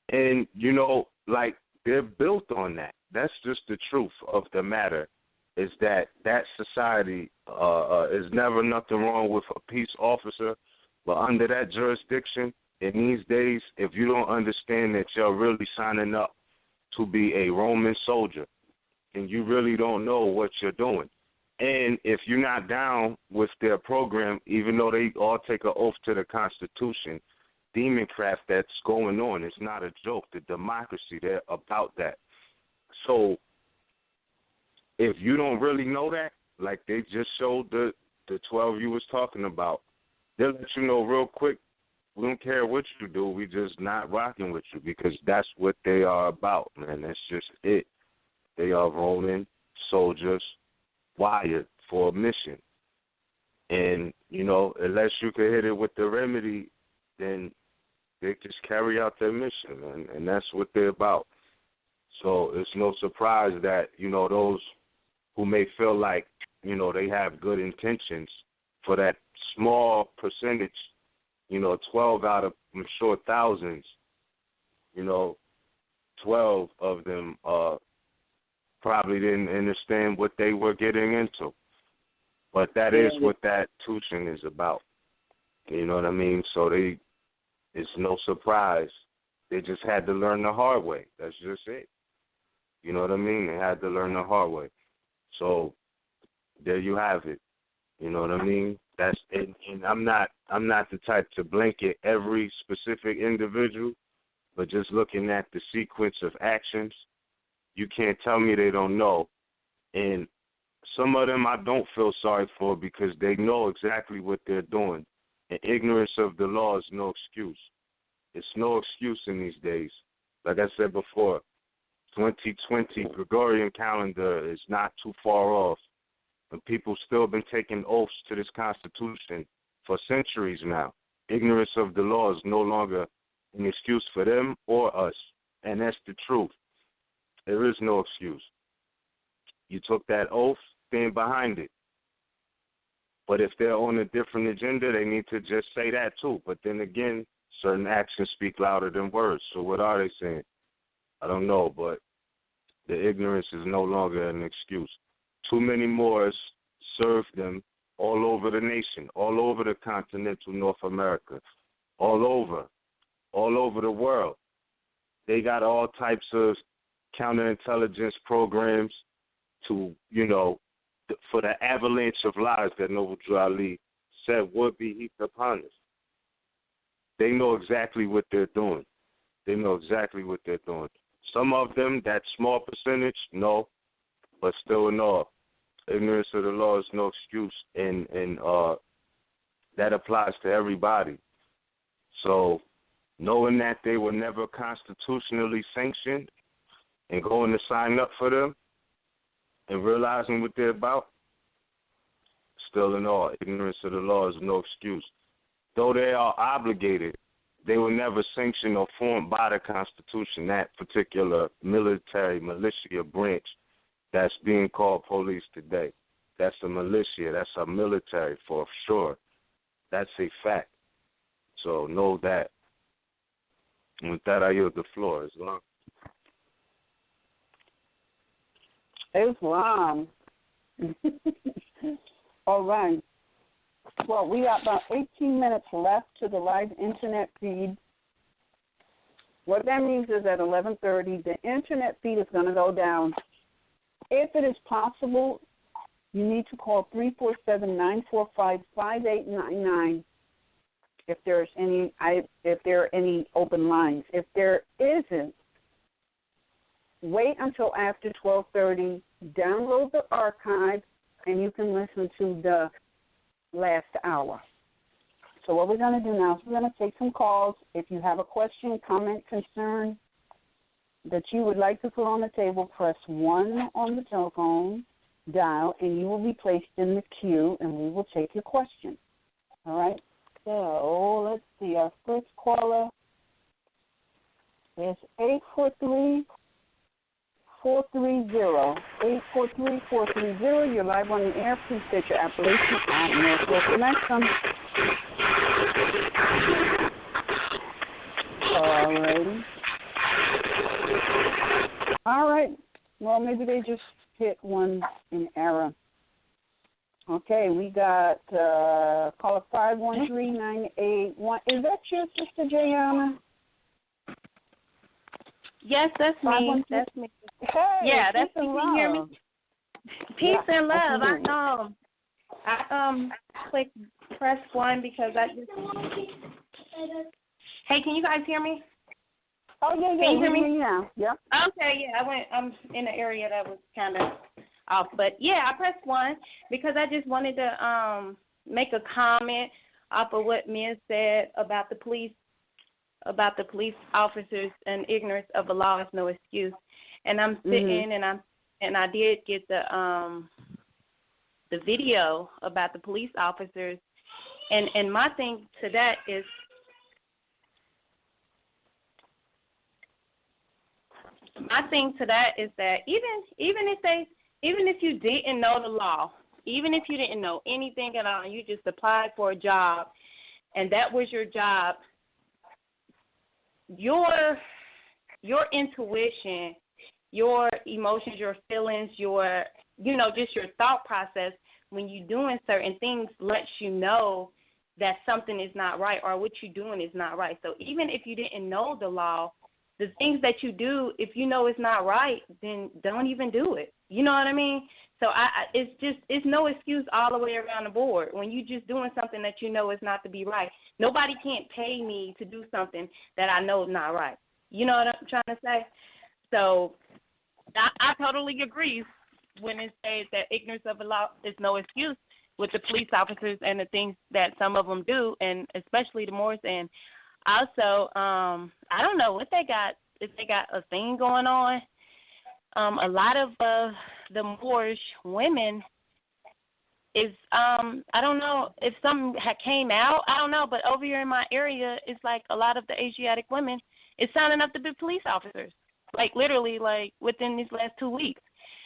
And, you know, like, they're built on that. That's just the truth of the matter, is that society is never nothing wrong with a peace officer, but under that jurisdiction, in these days, if you don't understand that you're really signing up to be a Roman soldier, and you really don't know what you're doing. And if you're not down with their program, even though they all take an oath to the Constitution, demoncraft that's going on, it's not a joke. The democracy, they're about that. So if you don't really know that, like they just showed the 12 you was talking about, they'll let you know real quick, we don't care what you do, we just not rocking with you, because that's what they are about, man. That's just it. They are Roman soldiers wired for a mission. And, you know, unless you can hit it with the remedy, then they just carry out their mission, man, and that's what they're about. So it's no surprise that, you know, those who may feel like, you know, they have good intentions, for that small percentage, you know, 12 out of, I'm sure, thousands, you know, 12 of them probably didn't understand what they were getting into. But that is what that tuition is about. You know what I mean? So it's no surprise. They just had to learn the hard way. That's just it. You know what I mean? They had to learn the hard way. So there you have it. You know what I mean? That's it. And I'm not the type to blanket every specific individual, but just looking at the sequence of actions, you can't tell me they don't know. And some of them I don't feel sorry for, because they know exactly what they're doing. And ignorance of the law is no excuse. It's no excuse in these days. Like I said before, 2020 Gregorian calendar is not too far off. And people still been taking oaths to this Constitution for centuries now. Ignorance of the law is no longer an excuse for them or us. And that's the truth. There is no excuse. You took that oath, stand behind it. But if they're on a different agenda, they need to just say that too. But then again, certain actions speak louder than words. So what are they saying? I don't know, but the ignorance is no longer an excuse. Too many Moors served them all over the nation, all over the continental North America, all over the world. They got all types of counterintelligence programs to, you know, for the avalanche of lies that Noble Drew Ali said would be heaped upon us. They know exactly what they're doing. They know exactly what they're doing. Some of them, that small percentage, no, but still in all, ignorance of the law is no excuse, and that applies to everybody. So knowing that they were never constitutionally sanctioned and going to sign up for them and realizing what they're about, still in all, ignorance of the law is no excuse. Though they are obligated, they were never sanctioned or formed by the Constitution, that particular military militia branch that's being called police today. That's a militia. That's a military for sure. That's a fact. So know that. And with that, I yield the floor. Islam. Islam. All right. Well, we got about 18 minutes left to the live internet feed. What that means is at 11:30, the internet feed is going to go down. If it is possible, you need to call 347-945-5899 if there are any open lines. If there isn't, wait until after 12:30, download the archive, and you can listen to the last hour. So what we're going to do now is we're going to take some calls. If you have a question, comment, concern that you would like to put on the table, press 1 on the telephone dial, and you will be placed in the queue, and we will take your question. All right? So let's see. Our first caller is 843-430. 843-430. You're live on the air. Please state your appellation and Northwest Connection. All right. Well, maybe they just hit one in error. Okay, we got caller 513-981. Is that your sister, Jayana? Yes, that's me. That's me. Hey, yeah, that's me. Can you hear me? Peace and love. I press 1 because I just. Hey, can you guys hear me? Oh yeah. Can you hear me? Yeah. Yep. Okay, yeah. I'm in an area that was kind of off, but yeah, I pressed 1 because I just wanted to make a comment off of what Ms. said about the police officers and ignorance of the law is no excuse. And I'm sitting and I did get the video about the police officers, and my thing to that is that even if you didn't know the law, even if you didn't know anything at all, you just applied for a job, and that was your job. Your intuition, your emotions, your feelings, just your thought process when you're doing certain things lets you know that something is not right or what you're doing is not right. So even if you didn't know the law, the things that you do, if you know it's not right, then don't even do it. You know what I mean? So it's no excuse all the way around the board when you're just doing something that you know is not to be right. Nobody can't pay me to do something that I know is not right. You know what I'm trying to say? So I totally agree when it says that ignorance of the law is no excuse with the police officers and the things that some of them do, and especially the Moors. And also, I don't know what they got, if they got a thing going on. A lot of the Moorish women is, I don't know if some came out, I don't know, but over here in my area, it's like a lot of the Asiatic women is signing up to be police officers, like literally like within these last 2 weeks.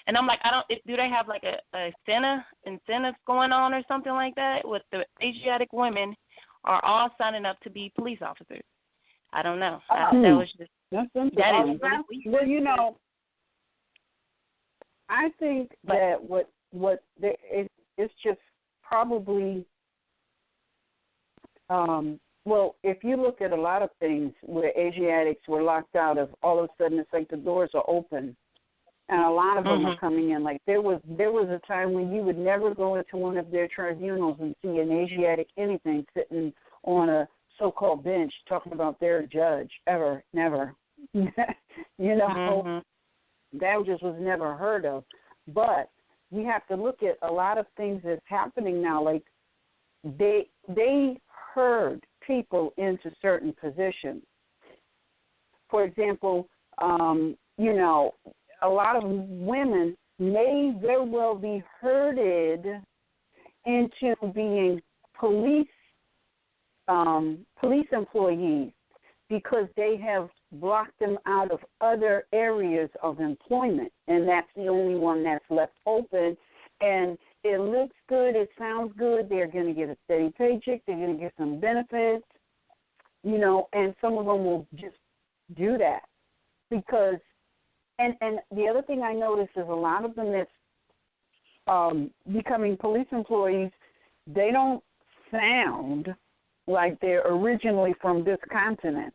And I'm like, do they have like a incentive going on or something like that with the Asiatic women are all signing up to be police officers? I don't know. That was just, that's that is really well, I think that it's just probably, if you look at a lot of things where Asiatics were locked out of, all of a sudden it's like the doors are open, and a lot of them are coming in. Like there was a time when you would never go into one of their tribunals and see an Asiatic anything sitting on a so-called bench talking about their judge, ever, never. That just was never heard of. But we have to look at a lot of things that's happening now. Like they herd people into certain positions. For example, a lot of women may very well be herded into being police employees because they have blocked them out of other areas of employment, and that's the only one that's left open. And it looks good, it sounds good, they're going to get a steady paycheck, they're going to get some benefits, you know, and some of them will just do that because, and the other thing I notice is a lot of them that's becoming police employees, they don't sound like they're originally from this continent.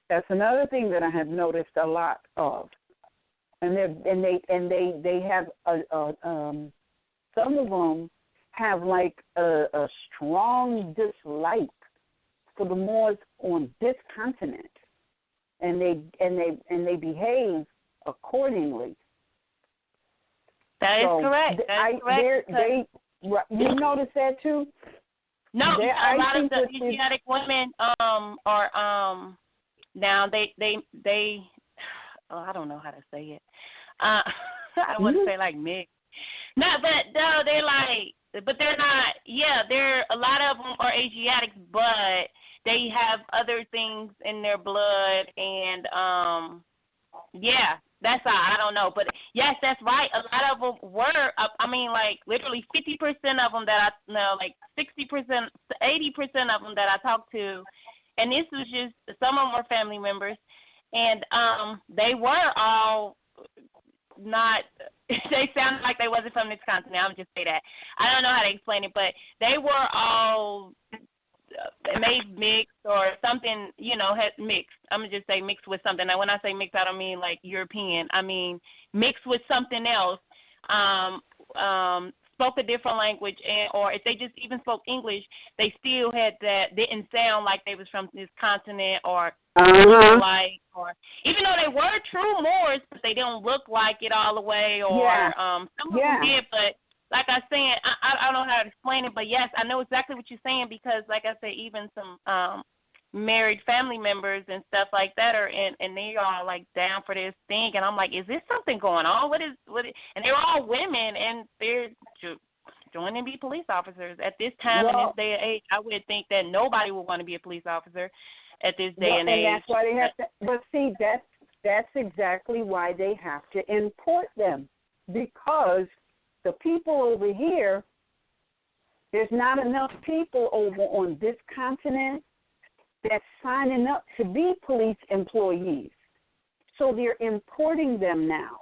That's another thing that I have noticed a lot of, and they have some of them have like a strong dislike for the Moors on this continent, and they behave accordingly. That is correct. That is correct. You notice that too? No, a lot of the Asiatic women are now they I don't know how to say it. I want to say like mixed. No, they're like, but they're not. Yeah, a lot of them are Asiatics, but they have other things in their blood, and yeah, that's I don't know, but yes, that's right. A lot of them were. I mean, like literally 50% of them that I know, like 60%, 80% of them that I talked to, and this was just some of them were family members, and they were all not. They sounded like they wasn't from this continent. I'm just say that. I don't know how to explain it, but they were all made mixed or something, you know, had mixed. I'm going to just say mixed with something. Now, when I say mixed, I don't mean like European. I mean mixed with something else, spoke a different language, or if they just even spoke English, they still had that, didn't sound like they was from this continent or like, or even though they were true Moors, but they don't look like it all the way, or some of them did, but like I said, I don't know how to explain it, but yes, I know exactly what you're saying because, like I said, even some married family members and stuff like that are and they are like down for this thing, and I'm like, is this something going on? What? And they're all women, and they're joining to be police officers at this time in this day and age. I would think that nobody would want to be a police officer at this day and age. And that's why they have to. But see, that's exactly why they have to import them, because the people over here, there's not enough people over on this continent that's signing up to be police employees. So they're importing them now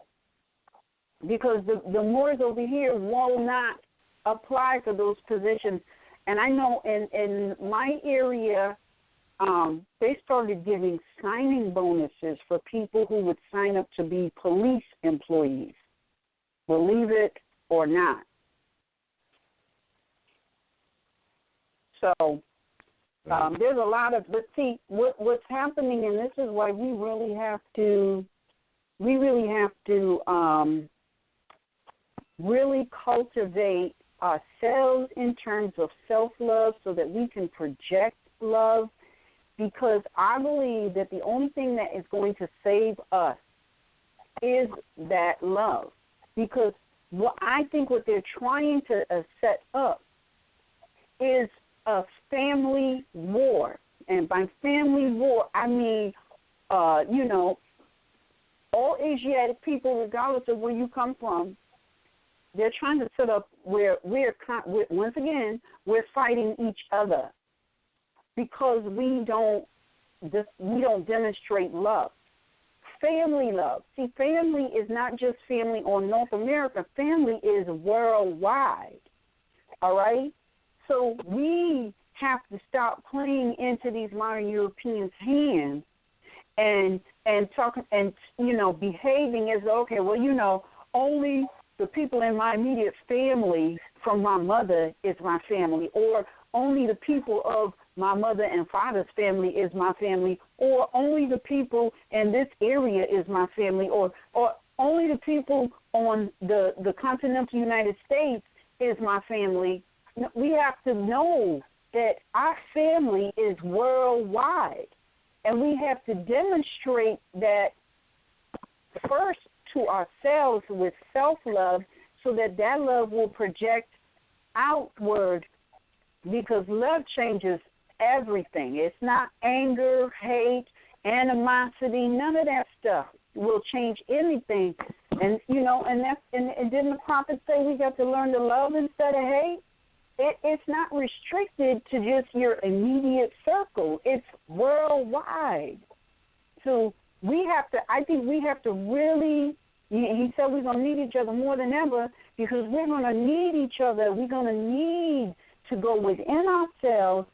because the Moors over here will not apply for those positions. And I know in my area, they started giving signing bonuses for people who would sign up to be police employees. Believe it or not. So there's a lot of, but see, what's happening, and this is why we really have to really cultivate ourselves in terms of self-love so that we can project love, because I believe that the only thing that is going to save us is that love, because I think what they're trying to set up is a family war. And by family war, I mean, you know, all Asiatic people, regardless of where you come from, they're trying to set up where once again, we're fighting each other because we don't demonstrate love. Family love. See, family is not just family on North America. Family is worldwide, all right? So we have to stop playing into these modern Europeans' hands and talking and, you know, behaving as, okay, well, you know, only the people in my immediate family from my mother is my family, or only the people of my mother and father's family is my family, or only the people in this area is my family, or only the people on the continental United States is my family. We have to know that our family is worldwide, and we have to demonstrate that first to ourselves with self-love so that love will project outward, because love changes everything. It's not anger, hate, animosity, none of that stuff will change anything And and didn't the prophet say we got to learn to love instead of hate? It's not restricted to just your immediate circle. It's worldwide. So I think we have to really, he said we're going to need each other more than ever, because we're going to need each other. We're going to need to go within ourselves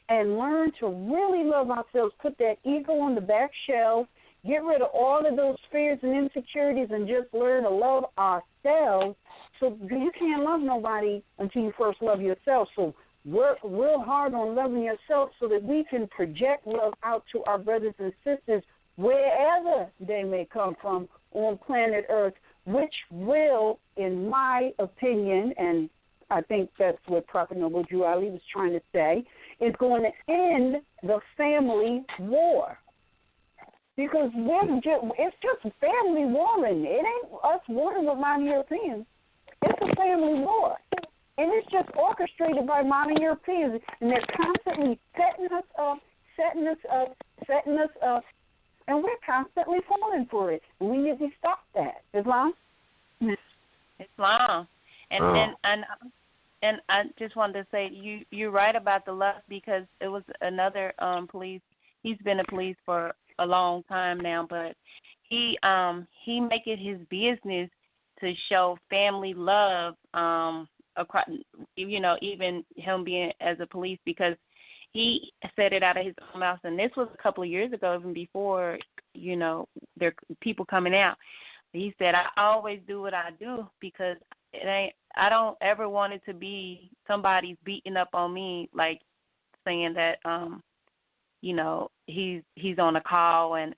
and learn to really love ourselves, put that ego on the back shelf, get rid of all of those fears and insecurities, and just learn to love ourselves. So you can't love nobody until you first love yourself. So work real hard on loving yourself so that we can project love out to our brothers and sisters wherever they may come from on planet Earth, which will, in my opinion, and I think that's what Prophet Noble Drew Ali was trying to say, is going to end the family war. Because it's just family warring. It ain't us warring with modern Europeans. It's a family war. And it's just orchestrated by modern Europeans. And they're constantly setting us up, and we're constantly falling for it. And we need to stop that. Islam? Islam. And I just wanted to say you're right about the love, because it was another police. He's been a police for a long time now, but he make it his business to show family love across, even him being as a police, because he said it out of his own mouth, and this was a couple of years ago, even before there people coming out. He said, I always do what I do because I don't ever want it to be somebody's beating up on me, like saying that he's on a call and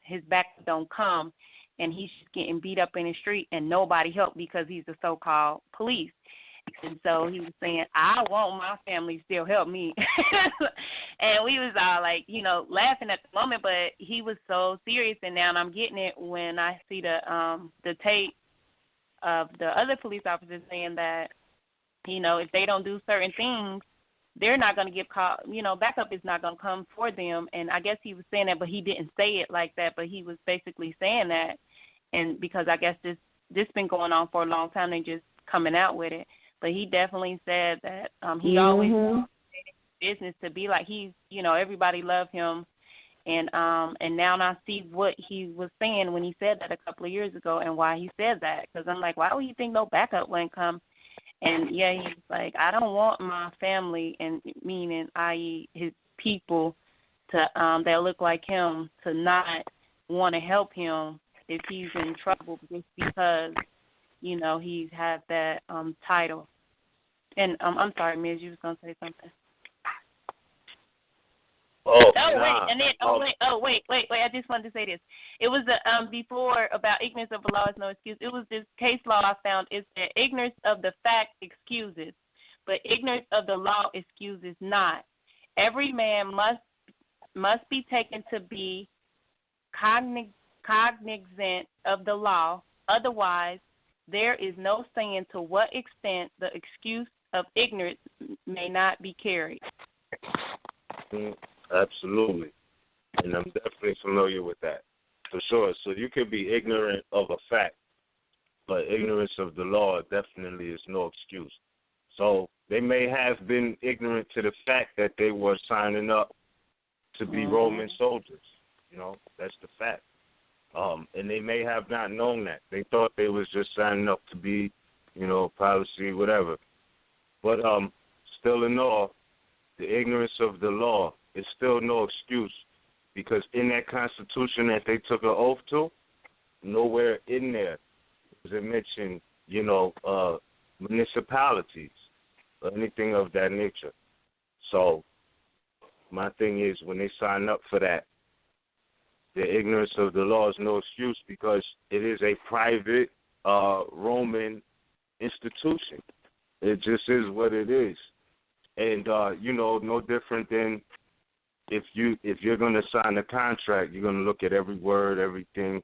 his back don't come, and he's just getting beat up in the street and nobody helped because he's a so-called police. And so he was saying, I want my family to still help me. And we was all like, laughing at the moment, but he was so serious. And now I'm getting it when I see the tape of the other police officers saying that, if they don't do certain things, they're not going to get called, backup is not going to come for them. And I guess he was saying that, but he didn't say it like that, but he was basically saying that. And because I guess this been going on for a long time, they just coming out with it. But he definitely said that he always wanted business to be like he's, everybody loved him. And now I see what he was saying when he said that a couple of years ago and why he said that. Because I'm like, why would you think no backup wouldn't come? And, yeah, he's like, I don't want my family, and meaning, i.e., his people, to that look like him, to not want to help him if he's in trouble just because, he's had that title. And I'm sorry, Miz, you was going to say something. Wait, I just wanted to say this. It was before about ignorance of the law is no excuse. It was this case law I found. It's that ignorance of the fact excuses, but ignorance of the law excuses not. Every man must be taken to be cognizant of the law. Otherwise, there is no saying to what extent the excuse of ignorance may not be carried. Absolutely. And I'm definitely familiar with that, for sure. So you could be ignorant of a fact, but ignorance of the law definitely is no excuse. So they may have been ignorant to the fact that they were signing up to be Roman soldiers. That's the fact. And they may have not known that. They thought they was just signing up to be, policy, whatever. But still in all, the ignorance of the law is still no excuse, because in that Constitution that they took an oath to, nowhere in there does it mention, municipalities or anything of that nature. So my thing is, when they sign up for that, the ignorance of the law is no excuse, because it is a private Roman institution. It just is what it is. And, no different than if you're going to sign a contract, you're going to look at every word, everything.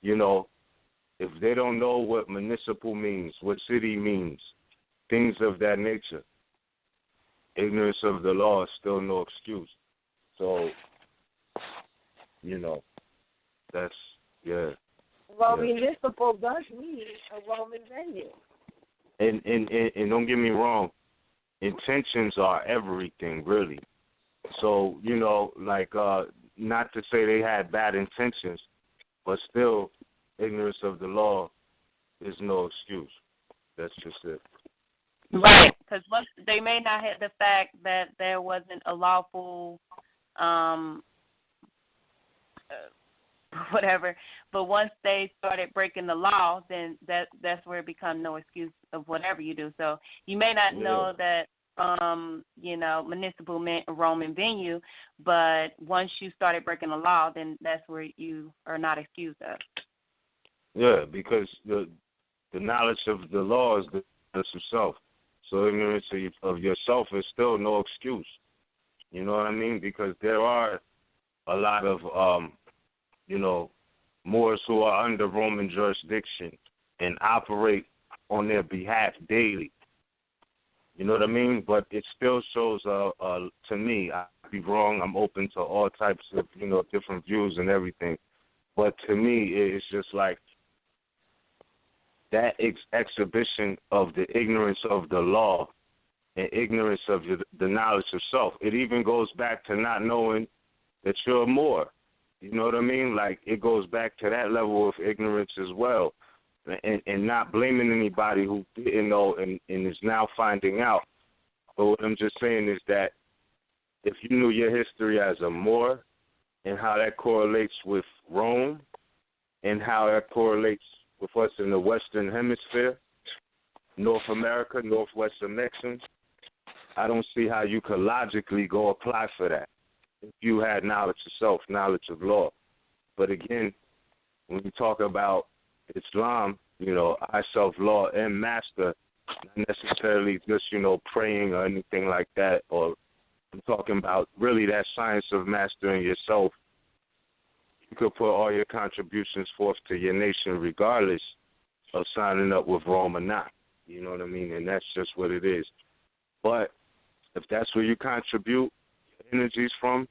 If they don't know what municipal means, what city means, things of that nature, ignorance of the law is still no excuse. So, that's, yeah. Well, municipal does mean a Roman venue. And don't get me wrong, intentions are everything, really. So, like, not to say they had bad intentions, but still, ignorance of the law is no excuse. That's just it. Right, because they may not have the fact that there wasn't a lawful whatever, but once they started breaking the law, then that's where it becomes no excuse of whatever you do. So you may not know that municipal meant a Roman venue, but once you started breaking the law, then that's where you are not excused of. Yeah, because the knowledge of the law is the knowledge of self. So ignorance of yourself is still no excuse. You know what I mean? Because there are a lot of Moors who are under Roman jurisdiction and operate on their behalf daily. You know what I mean? But it still shows, to me, I could be wrong, I'm open to all types of, different views and everything. But to me, it's just like that exhibition of the ignorance of the law and ignorance of the knowledge of self. It even goes back to not knowing that you're a Moor. You know what I mean? Like, it goes back to that level of ignorance as well. And not blaming anybody who didn't know and is now finding out. But what I'm just saying is that if you knew your history as a Moor and how that correlates with Rome and how that correlates with us in the Western Hemisphere, North America, Northwestern Mexicans, I don't see how you could logically go apply for that if you had knowledge of self, knowledge of law. But again, when we talk about Islam, I self-law and master, not necessarily just, praying or anything like that, or I'm talking about really that science of mastering yourself. You could put all your contributions forth to your nation regardless of signing up with Rome or not. You know what I mean? And that's just what it is. But if that's where you contribute energies from,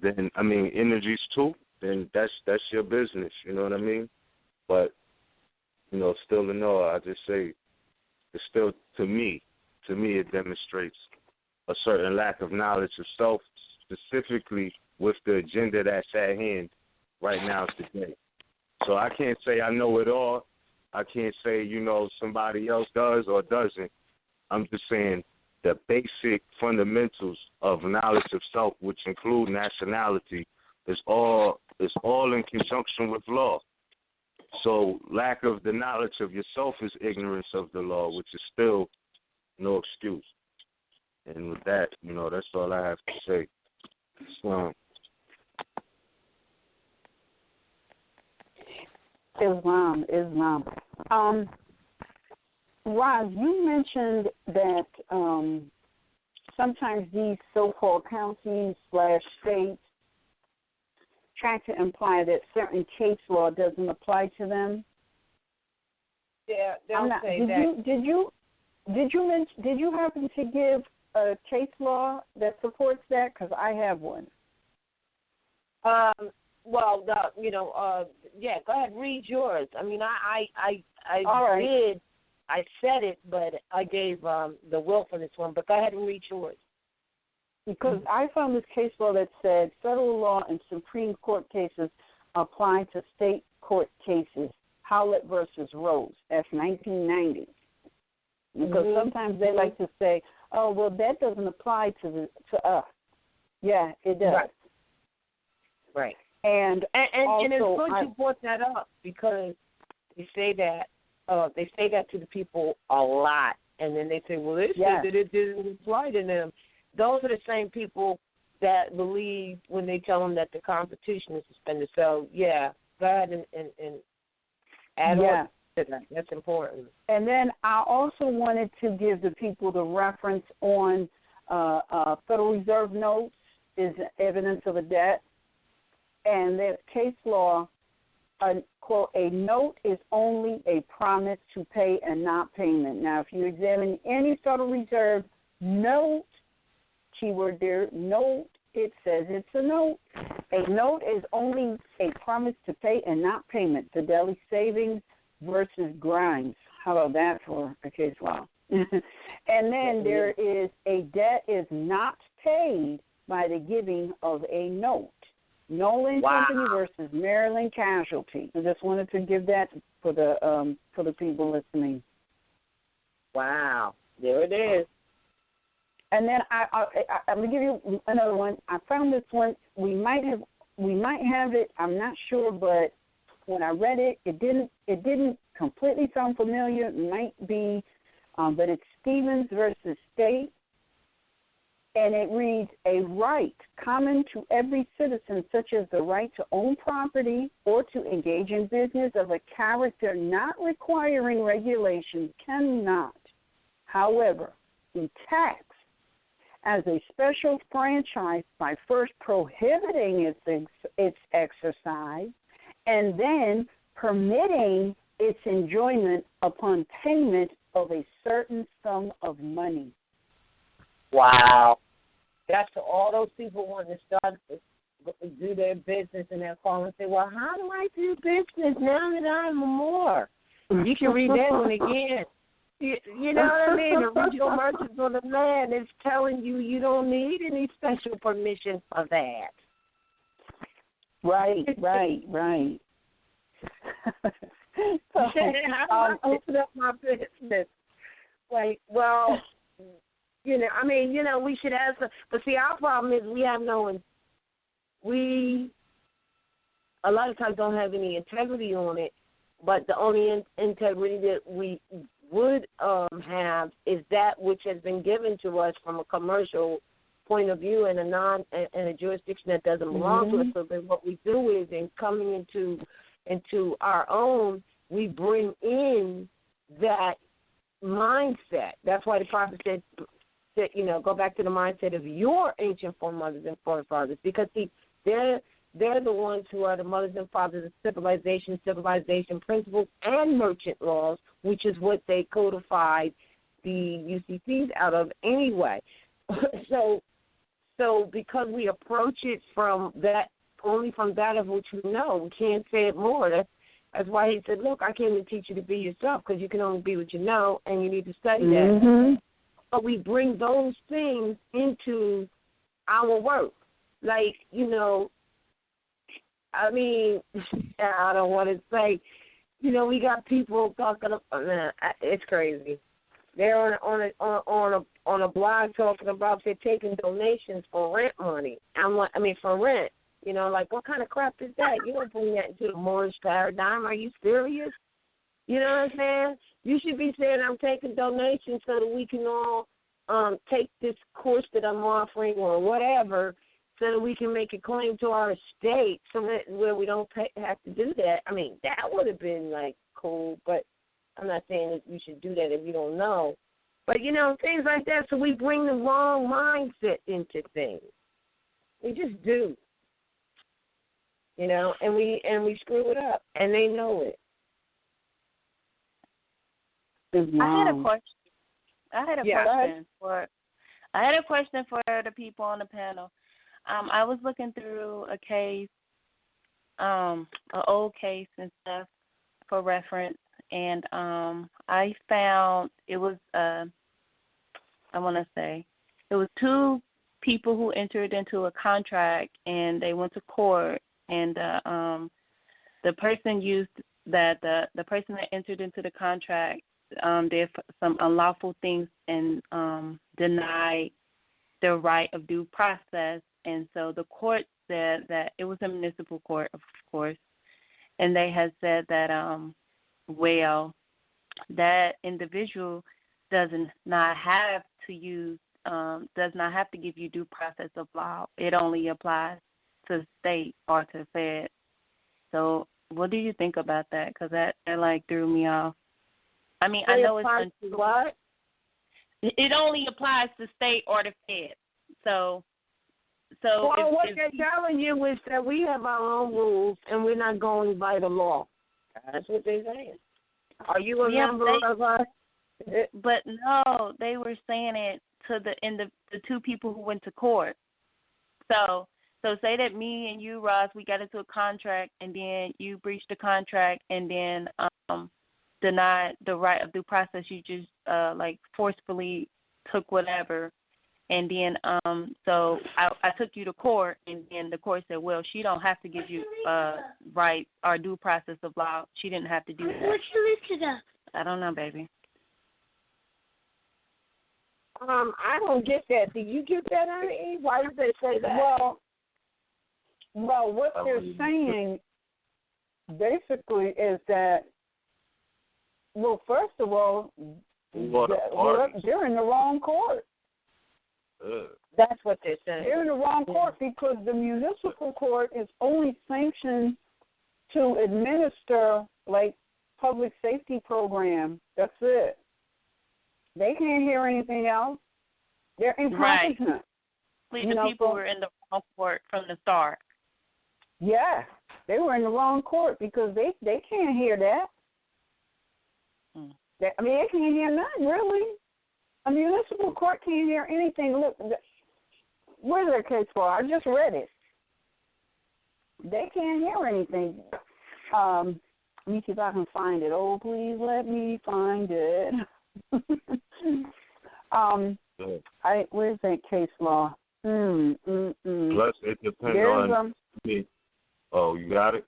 then, energies too, then that's your business. You know what I mean? But, still to know, I just say it's still, to me, it demonstrates a certain lack of knowledge of self, specifically with the agenda that's at hand right now today. So I can't say I know it all. I can't say, somebody else does or doesn't. I'm just saying the basic fundamentals of knowledge of self, which include nationality, is all in conjunction with law. So lack of the knowledge of yourself is ignorance of the law, which is still no excuse. And with that, that's all I have to say. Islam. Roz, you mentioned that sometimes these so-called counties/states try to imply that certain case law doesn't apply to them. Yeah, they'll say that. Did you happen to give a case law that supports that? Because I have one. Well, yeah. Go ahead, read yours. I All right. did. I said it, but I gave the willfulness one. But go ahead and read yours. Because I found this case law that said federal law and Supreme Court cases apply to state court cases. Howlett versus Rose. That's 1990. Because sometimes they like to say, "Oh, well, that doesn't apply to us." Yeah, it does. Right. And it's good you brought that up because they say that to the people a lot, and then they say, "Well, they said that it didn't apply to them." Those are the same people that believe when they tell them that the Constitution is suspended. So yeah, go ahead and add on to that. That's important. And then I also wanted to give the people the reference on Federal Reserve notes is evidence of a debt. And there's case law, quote, a note is only a promise to pay and not payment. Now, if you examine any Federal Reserve note, keyword there, note, It says it's a note. A note is only a promise to pay and not payment. Fidelity Savings versus Grimes. How about that for a case law? And then there is a debt is not paid by the giving of a note. Nolan Company versus Maryland Casualty. I just wanted to give that for the people listening. Wow, there it is. And then I'm gonna give you another one. I found this one. We might have it. I'm not sure, but when I read it, it didn't completely sound familiar. It might be, but it's Stevens versus State, and it reads: a right common to every citizen, such as the right to own property or to engage in business of a character not requiring regulations, cannot, however, be taxed as a special franchise by first prohibiting its exercise and then permitting its enjoyment upon payment of a certain sum of money. Wow. That's to all those people wanting to start to do their business, and they're calling and say, well, how do I do business now that I'm a Moor? You can read that one again. You know what I mean? The regional merchants on the land is telling you you don't need any special permission for that. Right. So, I open up my business. Like, well, we should ask. But see, our problem is we a lot of times don't have any integrity on it. But the only integrity that we would have is that which has been given to us from a commercial point of view and a jurisdiction that doesn't belong to us. So then what we do is, in coming into our own, we bring in that mindset. That's why the prophet said, go back to the mindset of your ancient foremothers and forefathers, because they're the ones who are the mothers and fathers of civilization principles, and merchant laws, which is what they codified the UCCs out of anyway. So because we approach it from that, only from that of which we know, we can't say it more. That's why he said, look, I came to teach you to be yourself, because you can only be what you know, and you need to study that. But we bring those things into our work. Like, I don't want to say, we got people talking. It's crazy. They're on a blog talking about they're taking donations for rent money. For rent. Like, what kind of crap is that? You don't bring that into the Moorish paradigm. Are you serious? You know what I'm saying? You should be saying, I'm taking donations so that we can all take this course that I'm offering or whatever, so that we can make a claim to our estate, so that where we don't have to do that. That would have been, cool, but I'm not saying that you should do that if you don't know. But, things like that, so we bring the wrong mindset into things. We just do. And we screw it up, and they know it. I had a question. I had a question for the people on the panel. I was looking through a case, an old case and stuff for reference, and I found it was, it was two people who entered into a contract, and they went to court, and the person the person that entered into the contract did some unlawful things and denied the right of due process. And so the court said that it was a municipal court, of course, and they had said that, that individual does not have to give you due process of law. It only applies to the state or to the Fed. So what do you think about that? Because that threw me off. I know it's untrue. What? It only applies to state or the Fed. So what they're telling you is that we have our own rules and we're not going by the law. That's what they're saying. Are you a member of us? But no, they were saying it to the two people who went to court. So say that me and you, Ross, we got into a contract, and then you breached the contract, and then denied the right of due process. You just like forcefully took whatever, and then so I took you to court, and then the court said, well, she don't have to give you right or due process of law. She didn't have to do that. What's the list of that? I don't know, baby. I don't get that. Did you get that, Annie? Why did they say that? Well, what they're saying basically is that, well, first of all, they're in the wrong court. That's what they're saying. They're in the wrong court because the municipal court is only sanctioned to administer, like, public safety program. That's it. They can't hear anything else. They're incompetent. Right. The people were in the wrong court from the start. Yeah, they were in the wrong court because they can't hear that. They can't hear nothing, really. A municipal court can't hear anything. Look, where's that case for? I just read it. They can't hear anything. Let me see if I can find it. Oh, please let me find it. Where's that case law? Plus, it depends on me. Oh, you got it?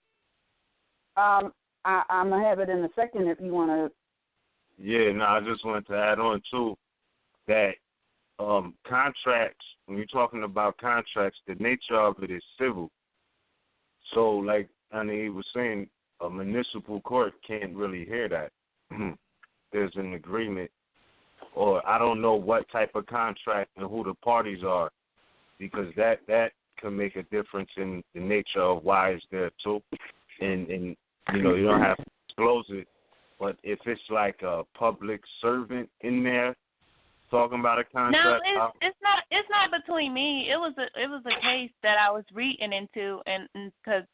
I'm going to have it in a second if you want to. Yeah, no, I just wanted to add on, too, that contracts, when you're talking about contracts, the nature of it is civil. So, like he was saying, a municipal court can't really hear that. There's an agreement, or I don't know what type of contract and who the parties are, because that can make a difference in the nature of why it's there too. And you don't have to disclose it, but if it's like a public servant in there talking about a contract, no, it's not between me. It was a case that I was reading into, and because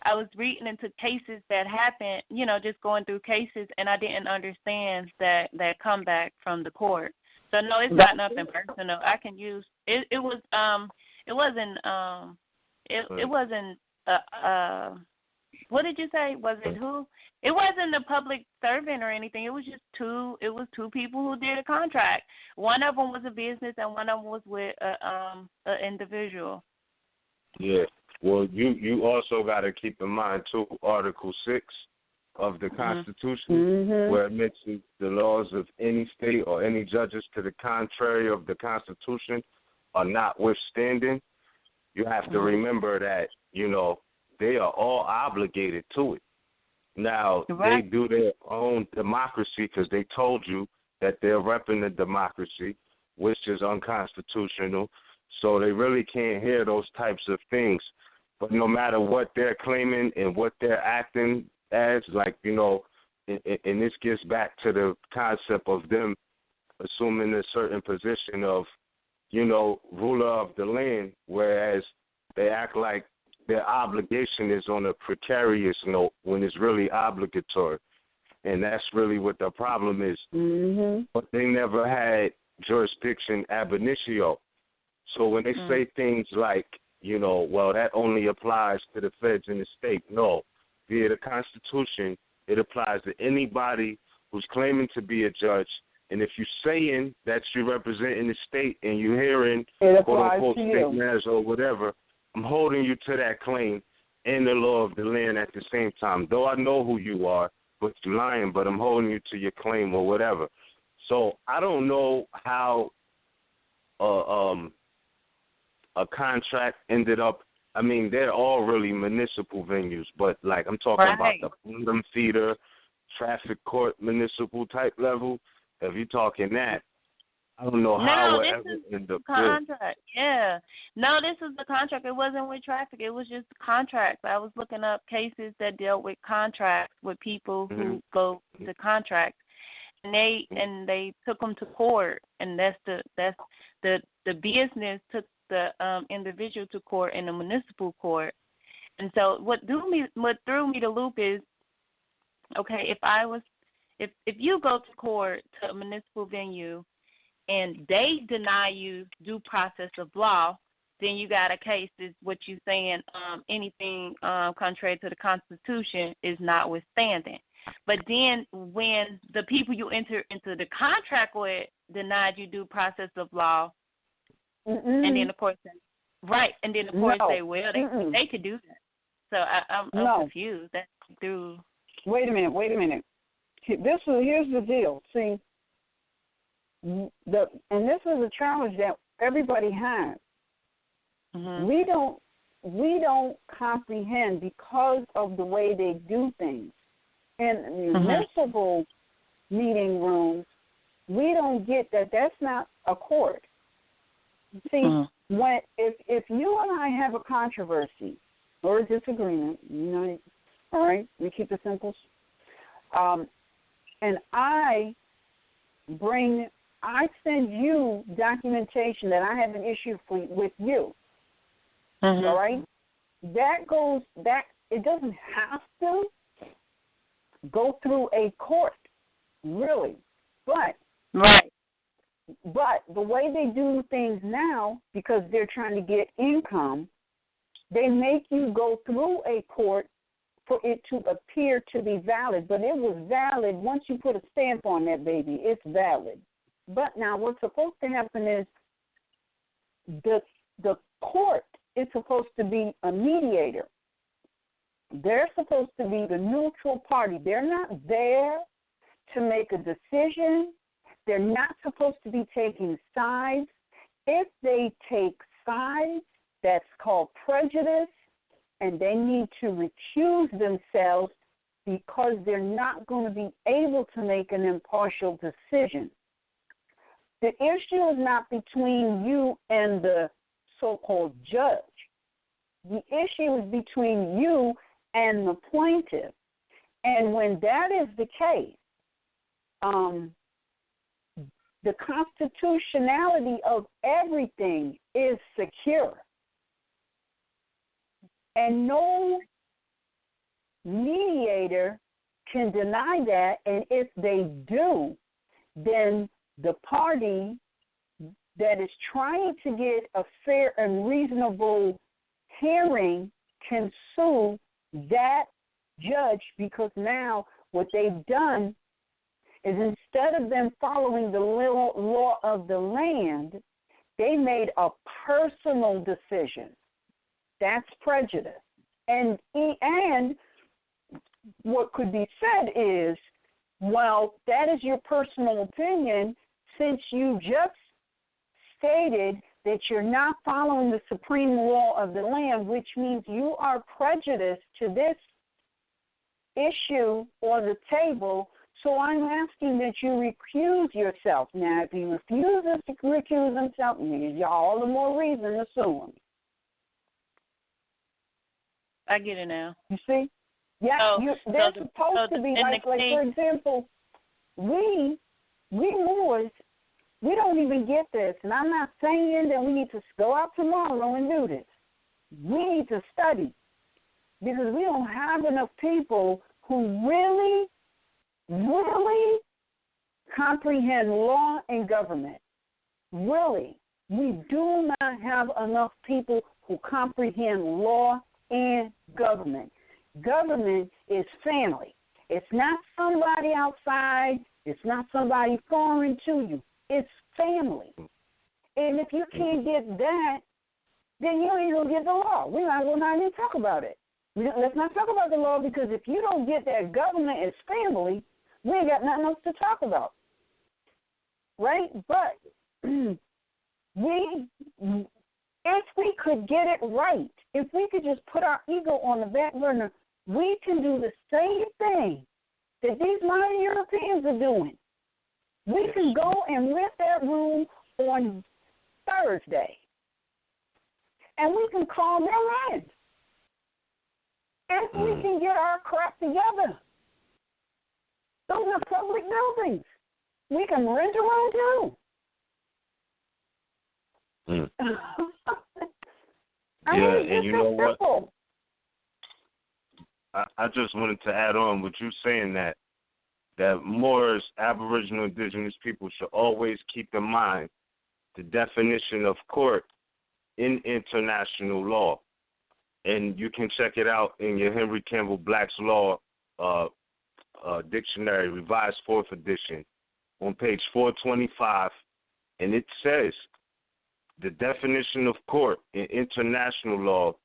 I was reading into cases that happened, just going through cases, and I didn't understand that comeback from the court. So no, it's not nothing personal. I can use it. It wasn't. What did you say? Was it who? It wasn't a public servant or anything. It was just two. It was two people who did a contract. One of them was a business, and one of them was with an individual. Yeah. Well, you also got to keep in mind too, Article 6 of the Constitution, where it mentions the laws of any state or any judges to the contrary of the Constitution are notwithstanding. You have to remember that they are all obligated to it. Now, they do their own democracy because they told you that they're repping the democracy, which is unconstitutional. So they really can't hear those types of things. But no matter what they're claiming and what they're acting as, and this gets back to the concept of them assuming a certain position of, ruler of the land, whereas they act like their obligation is on a precarious note when it's really obligatory. And that's really what the problem is. But they never had jurisdiction ab initio. So when they say things like, well, that only applies to the feds in the state. No. Via the Constitution, it applies to anybody who's claiming to be a judge. And if you're saying that you're representing the state and you're hearing, quote-unquote, state matters or whatever, I'm holding you to that claim and the law of the land at the same time. Though I know who you are, but you're lying, but I'm holding you to your claim or whatever. So I don't know how a contract ended up. I mean, they're all really municipal venues, but I'm talking about the Bottom Feeder, traffic court, municipal type level. If you're talking that, I don't know how it ever ended up contract. Yeah. No, this is the contract. It wasn't with traffic. It was just contracts. I was looking up cases that dealt with contracts with people who go to contracts, and they took them to court, and that's the business took the individual to court in the municipal court. And so what threw me the loop is, okay, if you go to court to a municipal venue and they deny you due process of law, then you got a case is what you're saying, anything contrary to the Constitution is notwithstanding. But then when the people you enter into the contract with denied you due process of law, and then of course, and then of course they will, they could do that. So I'm confused. That's through. Wait a minute. Here's the deal. See, and this is a challenge that everybody has. Mm-hmm. We don't comprehend because of the way they do things. In municipal meeting rooms, we don't get that. That's not a court. See, when if you and I have a controversy or a disagreement, all right, we keep it simple. And I send you documentation that I have an issue with you. Mm-hmm. All right? It doesn't have to go through a court, really. But the way they do things now, because they're trying to get income, they make you go through a court for it to appear to be valid. But it was valid once you put a stamp on that baby. It's valid. But now what's supposed to happen is the court is supposed to be a mediator. They're supposed to be the neutral party. They're not there to make a decision. They're not supposed to be taking sides. If they take sides, that's called prejudice, and they need to recuse themselves because they're not going to be able to make an impartial decision. The issue is not between you and the so-called judge. The issue is between you and the plaintiff. And when that is the case, the constitutionality of everything is secure. And no mediator can deny that. And if they do, then the party that is trying to get a fair and reasonable hearing can sue that judge, because now what they've done is instead of them following the law of the land, they made a personal decision. That's prejudice. And what could be said is, well, that is your personal opinion, since you just stated that you're not following the supreme law of the land, which means you are prejudiced to this issue on the table, so I'm asking that you recuse yourself. Now, if he refuses to recuse himself, you all the more reason to sue him. I get it now. You see? Yeah, they're supposed to be like, for example, we Moors, we don't even get this. And I'm not saying that we need to go out tomorrow and do this. We need to study, because we don't have enough people who really comprehend law and government. Really. We do not have enough people who comprehend law and government. Government is family. It's not somebody outside. It's not somebody foreign to you. It's family. And if you can't get that, then you ain't going to get the law. We're not even talk about it. Let's not talk about the law, because if you don't get that government is family, we ain't got nothing else to talk about. Right? But if we could get it right, if we could just put our ego on the back burner, we can do the same thing that these modern Europeans are doing. We can go and rent that room on Thursday, and we can call them in. If we can get our crap together. Those are public buildings. We can rent a room too. And you know what? I just wanted to add on with you saying that Moors, Aboriginal, Indigenous people should always keep in mind the definition of court in international law. And you can check it out in your Henry Campbell Black's Law Dictionary, Revised 4th Edition, on page 425. And it says, the definition of court in international law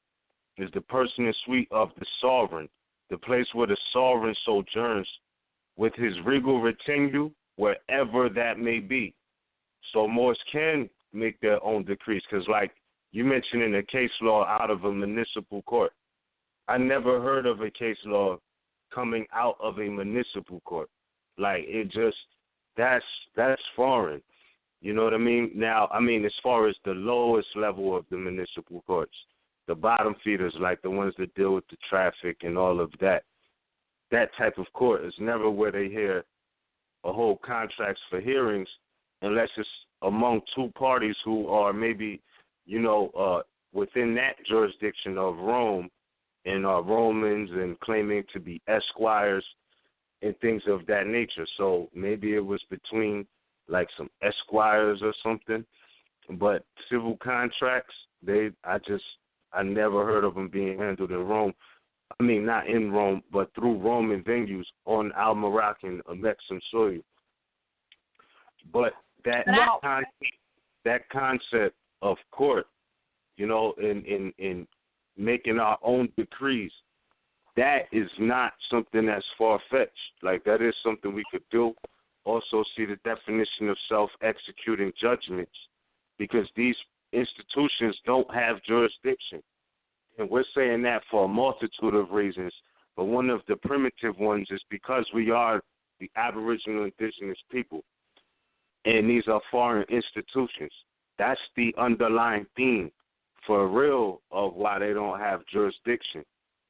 is the person and suite of the sovereign, the place where the sovereign sojourns with his regal retinue, wherever that may be. So Moors can make their own decrees, because like you mentioned in a case law out of a municipal court, I never heard of a case law coming out of a municipal court. Like, it just, that's foreign. You know what I mean? Now, I mean, as far as the lowest level of the municipal courts, the bottom feeders, like the ones that deal with the traffic and all of that, that type of court is never where they hear a whole contracts for hearings unless it's among two parties who are maybe, you know, within that jurisdiction of Rome and are Romans and claiming to be esquires and things of that nature. So maybe it was between like some esquires or something. But civil contracts, I never heard of them being handled in Rome. I mean, not in Rome, but through Roman venues on Al-Moroccan or Mexican soil. But that concept of court, you know, in making our own decrees, that is not something that's far-fetched. Like, that is something we could do. Also see the definition of self-executing judgments, because these institutions don't have jurisdiction. And we're saying that for a multitude of reasons, but one of the primitive ones is because we are the Aboriginal indigenous people, and these are foreign institutions. That's the underlying theme for real of why they don't have jurisdiction.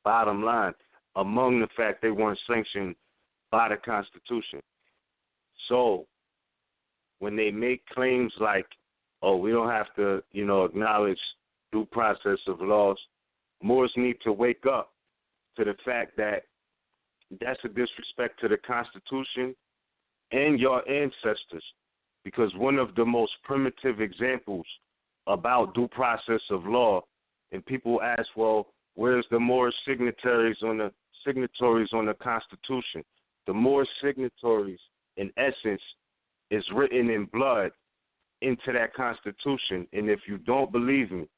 Bottom line, among the fact they weren't sanctioned by the Constitution. So when they make claims like, oh, we don't have to, you know, acknowledge due process of laws, Moors need to wake up to the fact that that's a disrespect to the Constitution and your ancestors, because one of the most primitive examples about due process of law, and people ask, well, where's the Moors signatories on the Constitution? The Moors signatories, in essence, is written in blood into that Constitution. And if you don't believe me,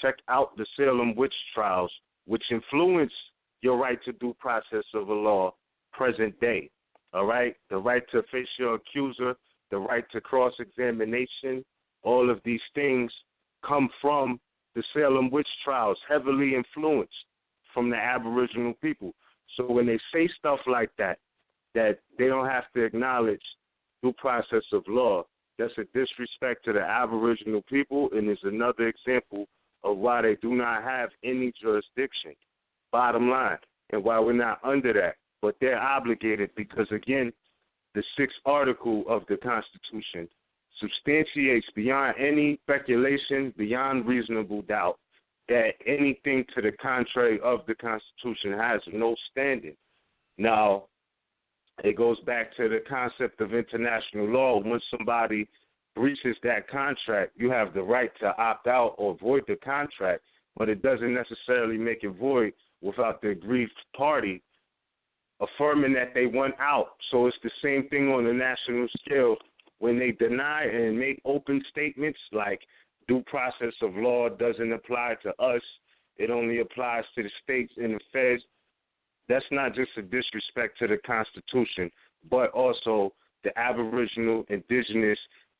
check out the Salem witch trials, which influence your right to due process of a law present day. All right? The right to face your accuser, the right to cross-examination, all of these things come from the Salem witch trials, heavily influenced from the Aboriginal people. So when they say stuff like that they don't have to acknowledge due process of law, that's a disrespect to the Aboriginal people, and is another example of why they do not have any jurisdiction, bottom line, and why we're not under that. But they're obligated because, again, the 6th article of the Constitution substantiates beyond any speculation, beyond reasonable doubt, that anything to the contrary of the Constitution has no standing. Now, it goes back to the concept of international law. When somebody breaches that contract, you have the right to opt out or void the contract, but it doesn't necessarily make it void without the aggrieved party affirming that they want out. So it's the same thing on the national scale. When they deny and make open statements like due process of law doesn't apply to us, it only applies to the states and the feds, that's not just a disrespect to the Constitution, but also the Aboriginal, indigenous,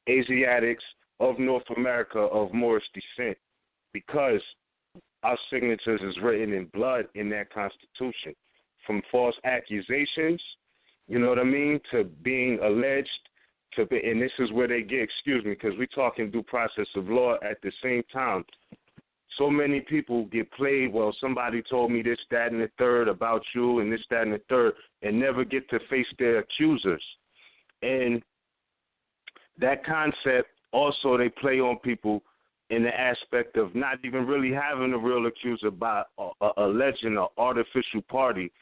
Asiatics of North America of Moorish descent, because our signatures is written in blood in that Constitution. From false accusations, you know what I mean, to being alleged, to be, and this is where they get, excuse me, because we're talking due process of law at the same time. So many people get played, well, somebody told me this, that, and the third about you, and this, that, and the third, and never get to face their accusers. And that concept also they play on people in the aspect of not even really having a real accuser by alleging an artificial party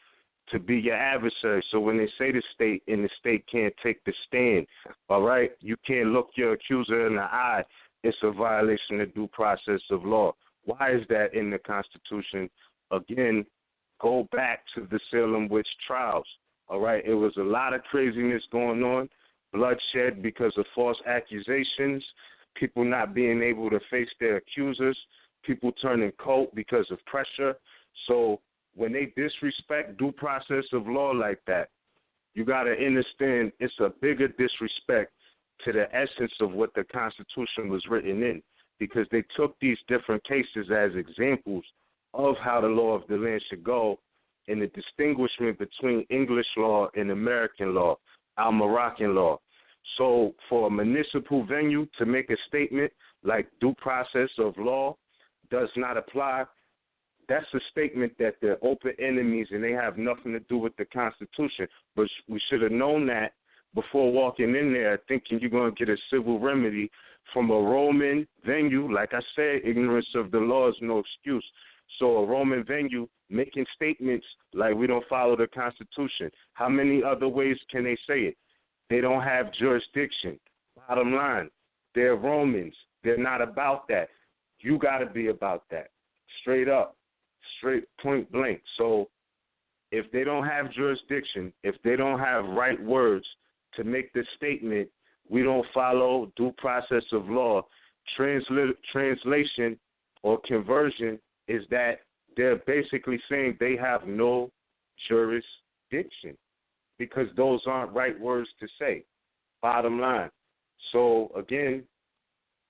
to be your adversary. So when they say the state, and the state can't take the stand, all right, you can't look your accuser in the eye it's a violation of due process of law. Why is that in the Constitution? Again, go back to the Salem witch trials. All right, it was a lot of craziness going on, bloodshed because of false accusations, people not being able to face their accusers, people turning cold because of pressure. So when they disrespect due process of law like that, you got to understand it's a bigger disrespect to the essence of what the Constitution was written in, because they took these different cases as examples of how the law of the land should go and the distinguishment between English law and American law, our Moroccan law. So for a municipal venue to make a statement like due process of law does not apply, that's a statement that they're open enemies and they have nothing to do with the Constitution. But we should have known that before walking in there thinking you're going to get a civil remedy from a Roman venue. Like I said, ignorance of the law is no excuse. So a Roman venue making statements like we don't follow the Constitution. How many other ways can they say it? They don't have jurisdiction. Bottom line, they're Romans. They're not about that. You got to be about that. Straight up, straight point blank. So if they don't have jurisdiction, if they don't have right words to make the statement, we don't follow due process of law, translation or conversion is that they're basically saying they have no jurisdiction because those aren't right words to say, bottom line. So, again,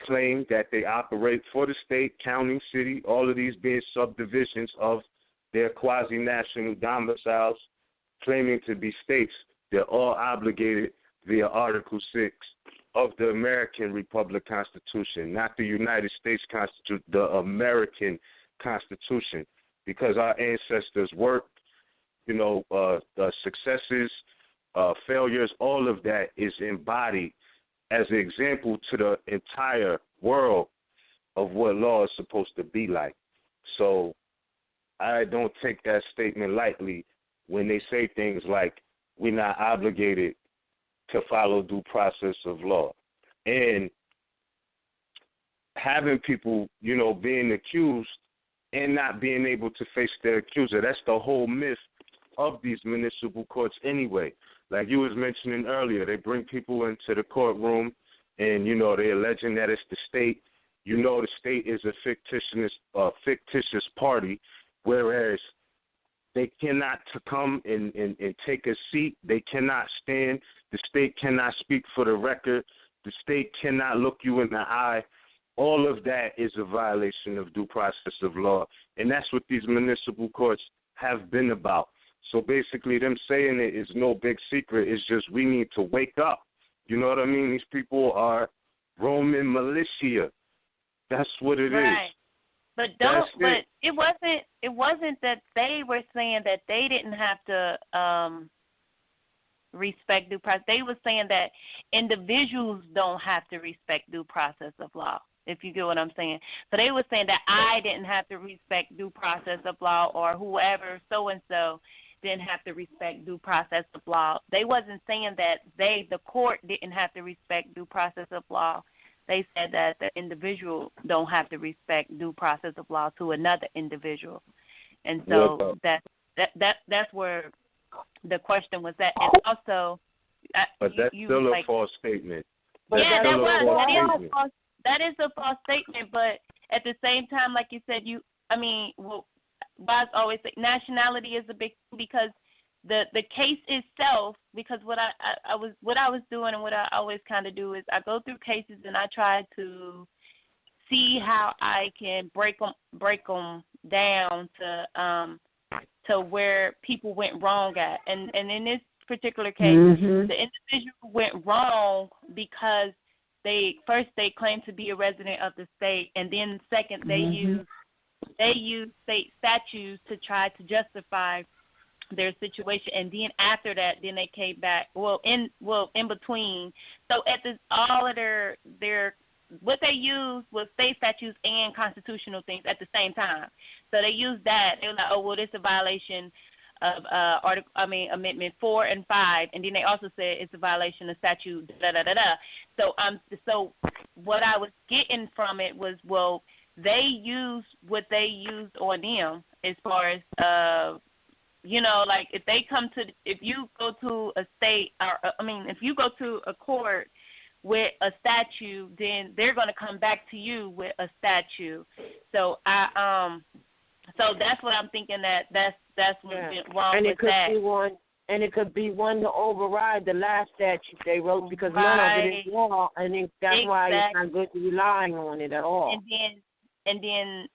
claim that they operate for the state, county, city, all of these being subdivisions of their quasi-national domiciles, claiming to be states. They're all obligated via Article 6 of the American Republic Constitution, not the United States Constitution, the American Constitution, because our ancestors worked, successes, failures, all of that is embodied as an example to the entire world of what law is supposed to be like. So I don't take that statement lightly when they say things like we're not obligated to follow due process of law. And having people, being accused and not being able to face their accuser, that's the whole myth of these municipal courts anyway. Like you was mentioning earlier, they bring people into the courtroom and, they're alleging that it's the state. The state is a fictitious party, whereas they cannot come and take a seat. They cannot stand. The state cannot speak for the record. The state cannot look you in the eye. All of that is a violation of due process of law, and that's what these municipal courts have been about. So basically them saying it is no big secret. It's just we need to wake up. You know what I mean? These people are Roman militia. That's what it right. is. But it wasn't that they were saying that they didn't have to respect due process. They were saying that individuals don't have to respect due process of law, if you get what I'm saying. So they were saying that I didn't have to respect due process of law, or whoever, so-and-so, didn't have to respect due process of law. They wasn't saying that the court didn't have to respect due process of law. They said that the individual don't have to respect due process of law to another individual. And so that's where the question was at. And also, but that's still a false statement. That is a false statement. But at the same time, like you said, Boz always say nationality is a big thing, because the case itself, because what I was doing and what I always kind of do is I go through cases and I try to see how I can break them down to where people went wrong at. And in this particular case, the individual went wrong because they claimed to be a resident of the state, and then second they used state statutes to try to justify their situation, and then after that, then they came back. In between. So at all of their what they used was state statutes and constitutional things at the same time. So they used that. They were like, oh well, this is a violation of Amendment 4 and 5, and then they also said it's a violation of statute. So what I was getting from it was, well, they used what they used on them as far as like if you go to a state, if you go to a court with a statute, then they're going to come back to you with a statute. So so that's what I'm thinking, that's what went wrong with that. And it could be one to override the last statute they wrote, because none of it is law, and that's why it's not good to rely on it at all. And then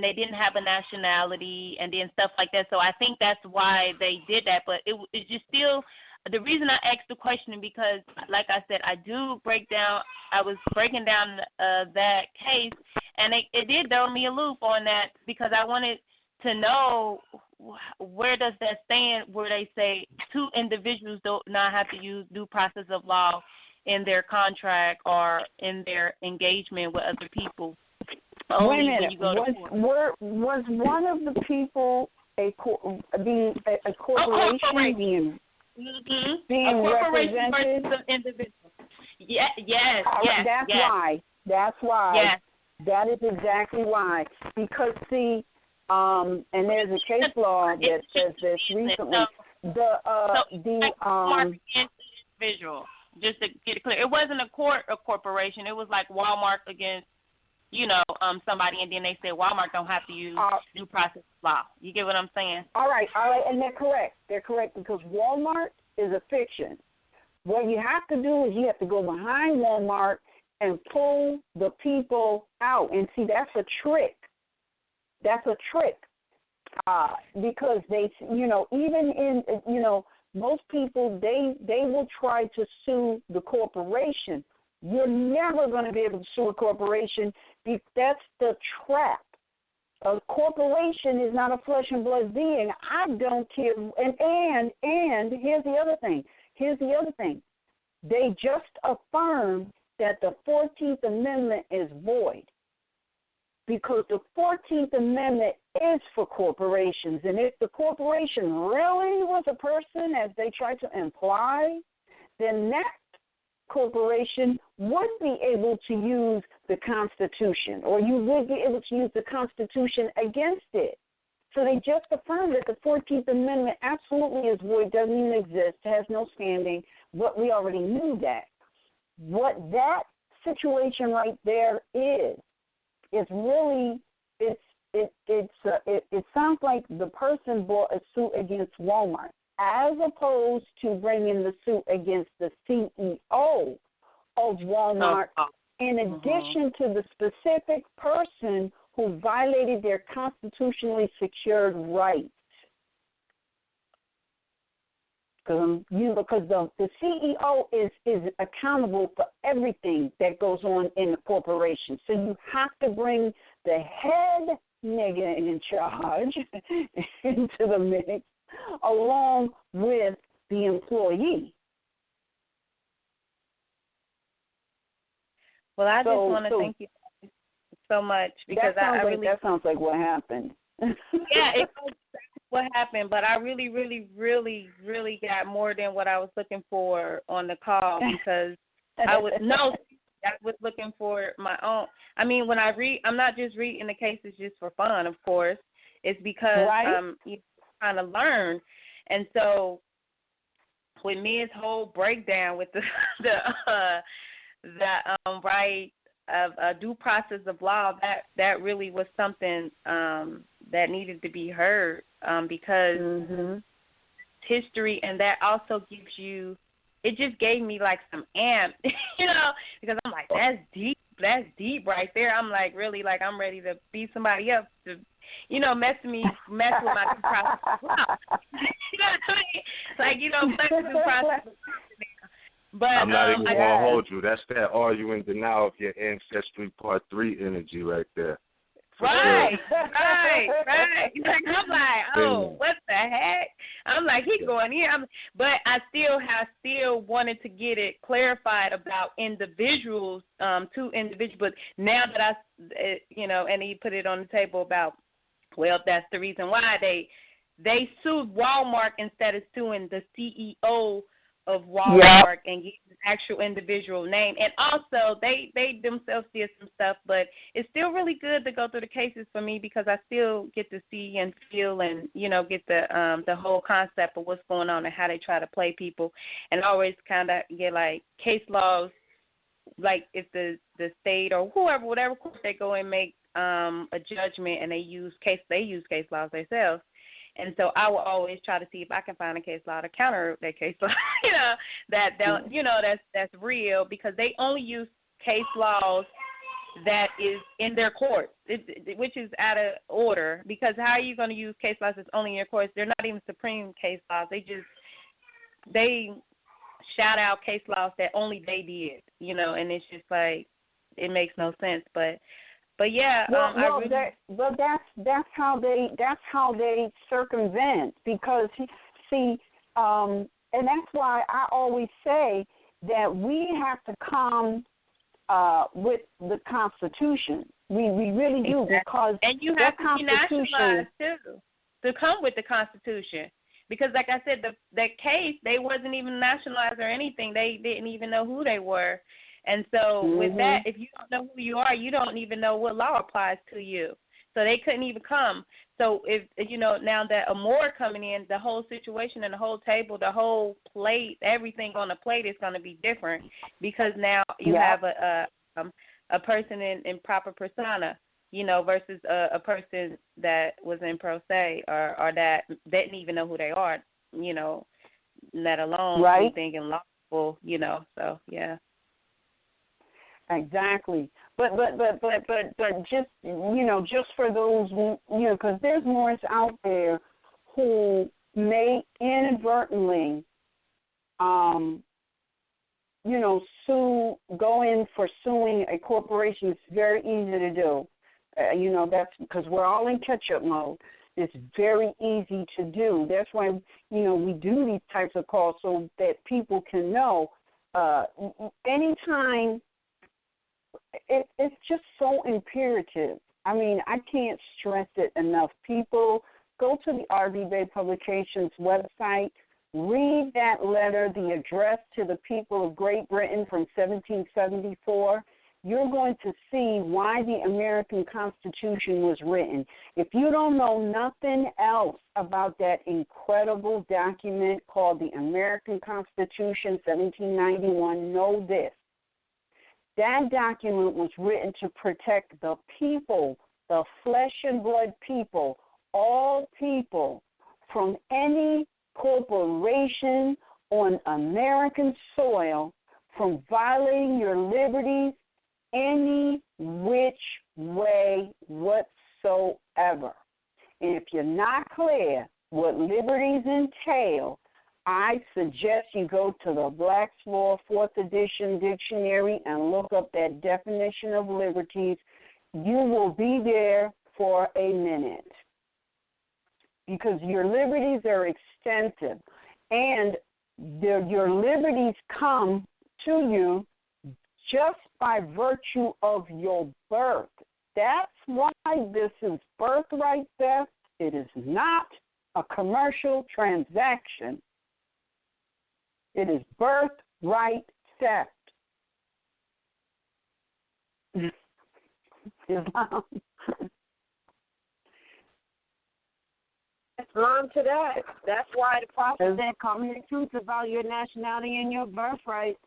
they didn't have a nationality, and then stuff like that. So I think that's why they did that. But it's just still, the reason I asked the question, because like I said, I was breaking down that case, and it did throw me a loop on that, because I wanted to know where does that stand, where they say two individuals do not have to use due process of law in their contract or in their engagement with other people. Wait a minute. Was one of the people a corporation being represented? Yes. That's why. Yes. That is exactly why. Because see, and there's a case law that says this recently. Individual. Just to get it clear, it wasn't a corporation. It was like Walmart against, somebody, and then they said Walmart don't have to use due process law. You get what I'm saying? All right, and they're correct. They're correct, because Walmart is a fiction. What you have to do is you have to go behind Walmart and pull the people out. And see, that's a trick. Because they, even in, most people, they will try to sue the corporation. You're never going to be able to sue a corporation. That's the trap. A corporation is not a flesh and blood being. I don't care. And here's the other thing. They just affirmed that the 14th Amendment is void, because the 14th Amendment is for corporations. And if the corporation really was a person, as they tried to imply, then that corporation would be able to use the Constitution, or you would be able to use the Constitution against it. So they just affirmed that the 14th Amendment absolutely is void, doesn't even exist, has no standing, but we already knew that. What that situation right there is really, it sounds like the person brought a suit against Walmart, as opposed to bringing the suit against the CEO of Walmart, in addition to the specific person who violated their constitutionally secured rights. Because the CEO is accountable for everything that goes on in the corporation. So you have to bring the head nigga in charge into the mix, along with the employee. Well, I just want to thank you so much, because that sounds like what happened. Yeah, it was what happened, but I really, really, really, really got more than what I was looking for on the call, because I was looking for my own. I mean, when I read, I'm not just reading the cases just for fun, of course. It's because you're trying to learn. And so with Mia's whole breakdown with the right of due process of law, that really was something that needed to be heard, because history, and that also gives you, it just gave me like some amp, because I'm like, that's deep right there. I'm like, really, like, I'm ready to beat somebody up to, mess with my due process of law. You know what I mean? Like, flex the due process. But I'm not even going to hold you. That's that "Are you in denial of your ancestry" part 3 energy right there. Right. Like, I'm like, oh, what the heck? I'm like, he's going in. But I still wanted to get it clarified about individuals, two individuals. But now that and he put it on the table about, well, that's the reason why they sued Walmart instead of suing the CEO of Walmart and getting the actual individual name. And also, they themselves did some stuff, but it's still really good to go through the cases for me because I still get to see and feel and, you know, get the whole concept of what's going on and how they try to play people. And always kind of get, like, case laws, like if the state or whoever, whatever court they go and make a judgment and they use case laws themselves. And so I will always try to see if I can find a case law to counter that case law, you know, that's real, because they only use case laws that is in their courts, which is out of order, because how are you going to use case laws that's only in your courts? They're not even Supreme case laws. They shout out case laws that only they did, you know, and it's just like, it makes no sense. But yeah, that's how they circumvent, because see, and that's why I always say that we have to come with the Constitution. We really do, because and you have to be nationalized too to come with the Constitution. Because, like I said, that case, they wasn't even nationalized or anything. They didn't even know who they were. And so with that, if you don't know who you are, you don't even know what law applies to you. So they couldn't even come. So if, you know, now that Amore coming in, the whole situation and the whole table, the whole plate, everything on the plate is going to be different, because now you have a person in proper persona, you know, versus a person that was in pro se or that didn't even know who they are, you know, let alone anything in lawful, you know. So yeah. Exactly, but just, you know, just for those, you know, because there's more out there who may inadvertently, you know, go in for suing a corporation. It's very easy to do. You know, that's because we're all in catch-up mode. It's very easy to do. That's why, you know, we do these types of calls so that people can know. Anytime. It's just so imperative. I mean, I can't stress it enough. People, go to the RV Bay Publications website, read that letter, the address to the people of Great Britain from 1774. You're going to see why the American Constitution was written. If you don't know nothing else about that incredible document called the American Constitution, 1791, know this. That document was written to protect the people, the flesh and blood people, all people, from any corporation on American soil from violating your liberties any which way whatsoever. And if you're not clear what liberties entail, I suggest you go to the Black's Law 4th edition dictionary and look up that definition of liberties. You will be there for a minute, because your liberties are extensive, and your liberties come to you just by virtue of your birth. That's why this is birthright theft. It is not a commercial transaction. It is birthright theft. Islam. Islam to that. That's why the prophet said, come to the truth about your nationality and your birthright.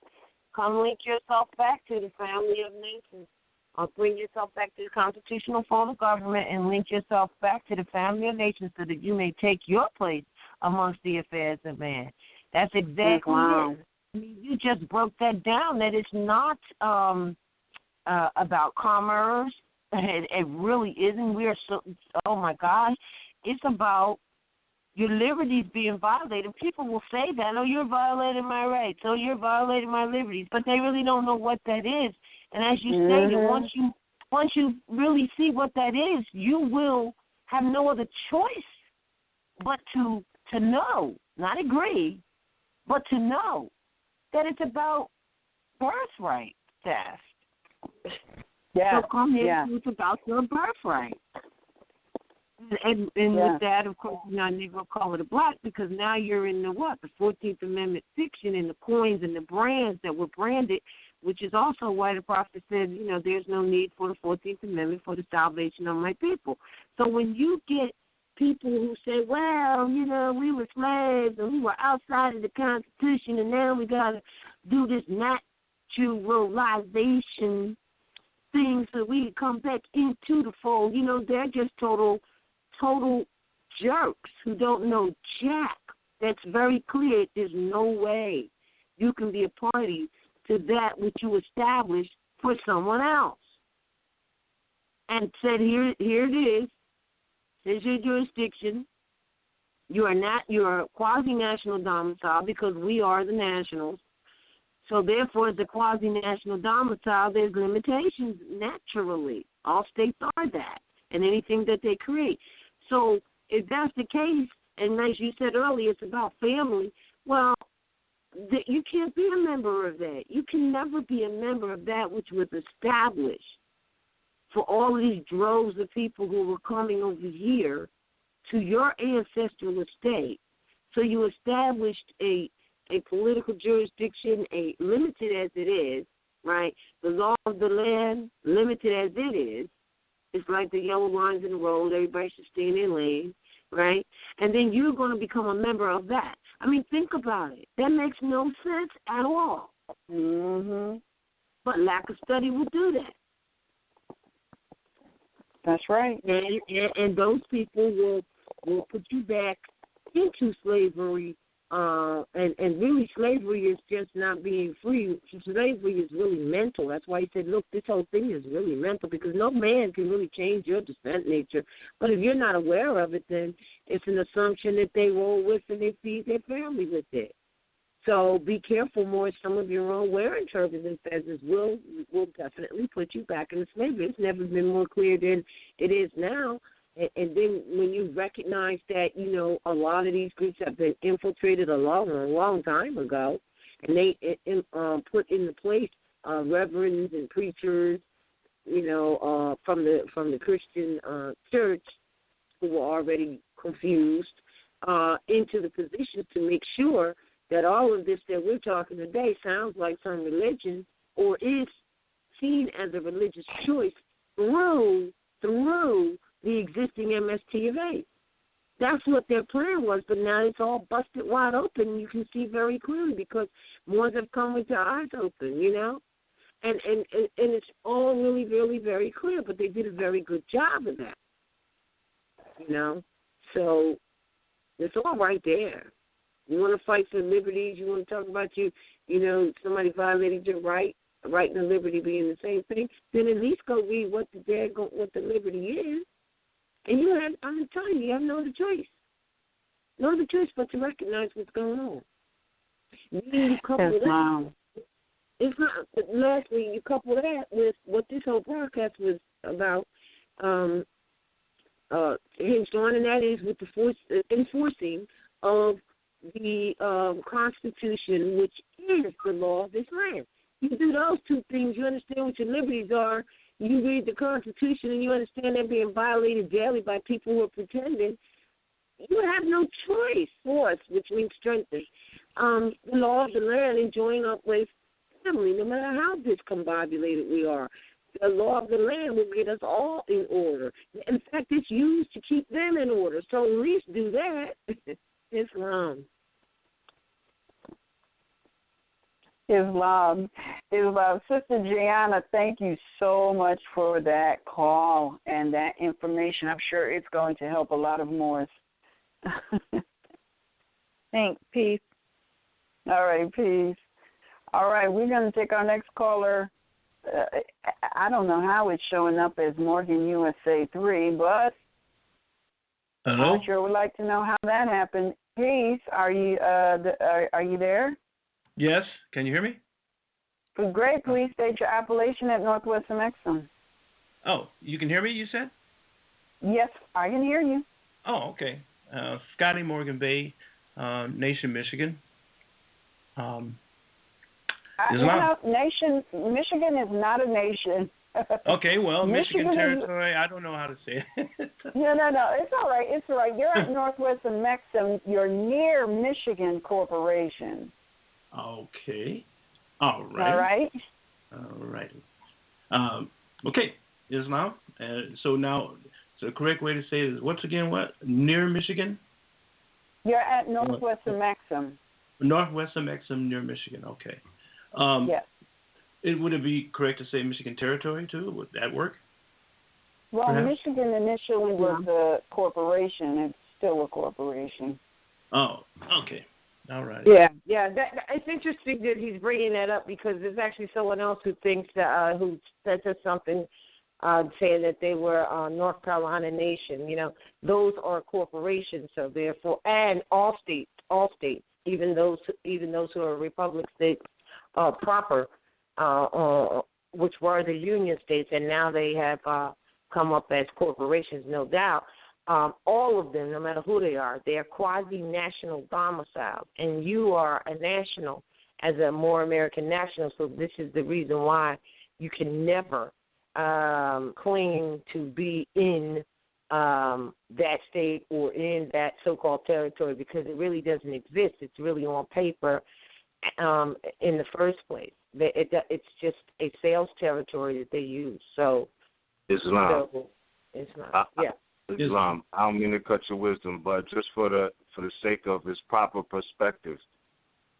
Come link yourself back to the family of nations. Or bring yourself back to the constitutional form of government and link yourself back to the family of nations so that you may take your place amongst the affairs of man. That's exactly it. I mean, you just broke that down, that it's not about commerce. It really isn't. We are so, oh, my gosh. It's about your liberties being violated. People will say that, oh, you're violating my rights, oh, you're violating my liberties, but they really don't know what that is. And as you stated, once you really see what that is, you will have no other choice but to know, not agree, but to know that it's about birthright theft. Yeah. So come here, it's about your birthright. And with that, of course, you're not going to call it a black because now you're in the 14th Amendment fiction and the coins and the brands that were branded, which is also why the prophet said, there's no need for the 14th Amendment for the salvation of my people. So when you get people who say, well, we were slaves and we were outside of the Constitution and now we got to do this naturalization thing so we can come back into the fold, they're just total jerks who don't know jack. That's very clear. There's no way you can be a party to that which you established for someone else. And said, here it is. Here's your jurisdiction. You're a quasi-national domicile because we are the nationals. So therefore, as a quasi-national domicile, there's limitations naturally. All states are that, and anything that they create. So if that's the case, and as you said earlier, it's about family, well, you can't be a member of that. You can never be a member of that which was established for all of these droves of people who were coming over here to your ancestral estate. So you established a political jurisdiction, limited as it is, right? The law of the land, limited as it is. It's like the yellow lines in the road. Everybody should stay in their lane, right? And then you're going to become a member of that. I mean, think about it. That makes no sense at all. Mm-hmm. But lack of study will do that. That's right. And those people will put you back into slavery. And really slavery is just not being free. Slavery is really mental. That's why he said, look, this whole thing is really mental because no man can really change your descent nature. But if you're not aware of it, then it's an assumption that they roll with and they feed their family with it. So be careful more. Some of your own wearing turbans and feathers will definitely put you back into slavery. It's never been more clear than it is now. And then when you recognize that, a lot of these groups have been infiltrated a long time ago, and they put into place reverends and preachers, from the Christian church who were already confused into the positions to make sure that all of this that we're talking today sounds like some religion or is seen as a religious choice through the existing MST of 8. That's what their plan was, but now it's all busted wide open. You can see very clearly because more have come with their eyes open, and it's all really, really very clear. But they did a very good job of that, So it's all right there. You want to fight for liberties. You want to talk about somebody violated your right and liberty being the same thing. Then at least go read what the liberty is. And I'm telling you have no other choice. No other choice but to recognize what's going on. You couple that. It's not. Lastly, you couple that with what this whole broadcast was about, hinged on, and that is with the enforcing of the Constitution, which is the law of this land. You do those two things, you understand what your liberties are. You read the Constitution and you understand they're being violated daily by people who are pretending. You have no choice, force, which means strengthen. The law of the land and join up with family, no matter how discombobulated we are. The law of the land will get us all in order. In fact, it's used to keep them in order. So at least do that. Islam. Sister Gianna, thank you so much for that call and that information. I'm sure it's going to help a lot of Moors. Thanks. Peace. All right, peace. All right, we're going to take our next caller. I don't know how it's showing up as Morgan USA 3, but hello? I sure would like to know how that happened. Peace. Are you there? Yes. Can you hear me? Great. Please state your appellation at Northwestern Exxon. Oh, you can hear me, you said? Yes, I can hear you. Oh, okay. Scotty Morgan Bay, Nation, Michigan. Michigan is not a nation. Okay, well, Michigan Michigan is- territory, I don't know how to say it. No, it's all right. It's all right. You're at Northwest of Maxim. You're near Michigan Corporation. Okay. All right. All right. All right. Okay, Islam. So now, the correct way to say it is, once again, what? Near Michigan? You're at Northwest of Maxim. Northwest of Maxim, near Michigan. Okay. Yes. Would it be correct to say Michigan territory, too? Would that work? Well, Perhaps? Michigan initially was a corporation. It's still a corporation. Oh, okay. All right. Yeah. It's interesting that he's bringing that up because there's actually someone else who thinks that who sent us something saying that they were North Carolina Nation. You know, those are corporations, so therefore, and all states, even those who are republic states proper, which were the Union states, and now they have come up as corporations, no doubt. All of them, no matter who they are quasi-national domiciles, and you are a national as a more American national, so this is the reason why you can never claim to be in that state or in that so-called territory because it really doesn't exist. It's really on paper in the first place. It's just a sales territory that they use. So Islam. Yeah. Islam. I don't mean to cut your wisdom, but just for the sake of its proper perspective,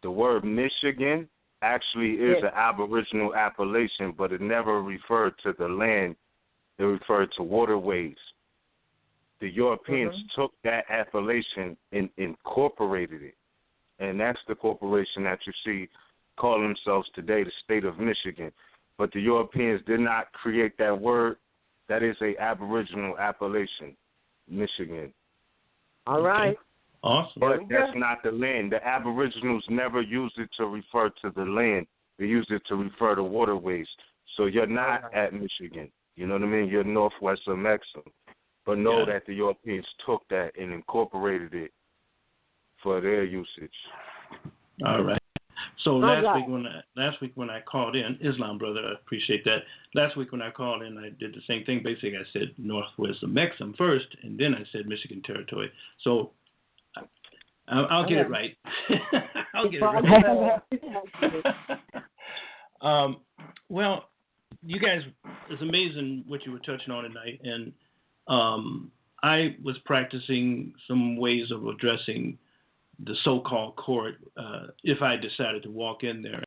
the word Michigan actually is an Aboriginal appellation, but it never referred to the land. It referred to waterways. The Europeans took that appellation and incorporated it, and that's the corporation that you see call themselves today the state of Michigan. But the Europeans did not create that word. That is a Aboriginal appellation, Michigan. All right. Awesome. But that's not the land. The Aboriginals never used it to refer to the land. They used it to refer to waterways. So you're not at Michigan. You know what I mean? You're northwest of Maxim. But know that the Europeans took that and incorporated it for their usage. All right. So last week when I called in, Islam brother, I appreciate that. Last week when I called in, I did the same thing. Basically, I said northwest of Maxim first, and then I said Michigan territory. So I'll get it right. I'll get it right. Well, you guys, it's amazing what you were touching on tonight, and I was practicing some ways of addressing the so-called court if I decided to walk in there.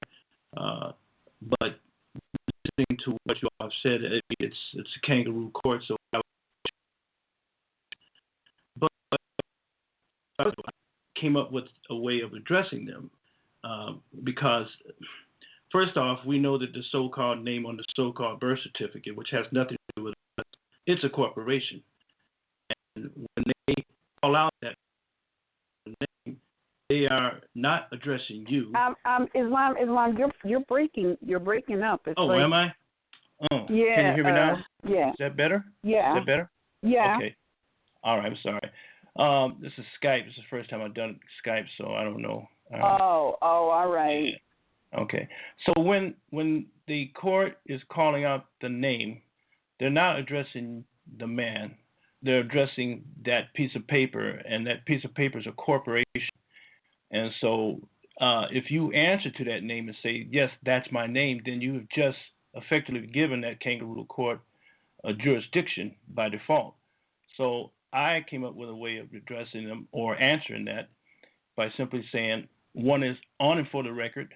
But listening to what you all have said, it's a kangaroo court. So, but I came up with a way of addressing them because, first off, we know that the so-called name on the so-called birth certificate, which has nothing to do with us, it's a corporation. And when they call out that name, they are not addressing you. Islam, you're breaking up. It's am I? Oh, yeah. Can you hear me now? Yeah. Is that better? Yeah. Is that better? Yeah. Okay. All right. I'm sorry. This is Skype. This is the first time I've done Skype, so I don't know. All right. Okay. So when the court is calling out the name, they're not addressing the man. They're addressing that piece of paper, and that piece of paper is a corporation. And so if you answer to that name and say, yes, that's my name, then you have just effectively given that kangaroo court a jurisdiction by default. So I came up with a way of addressing them or answering that by simply saying, one is on and for the record,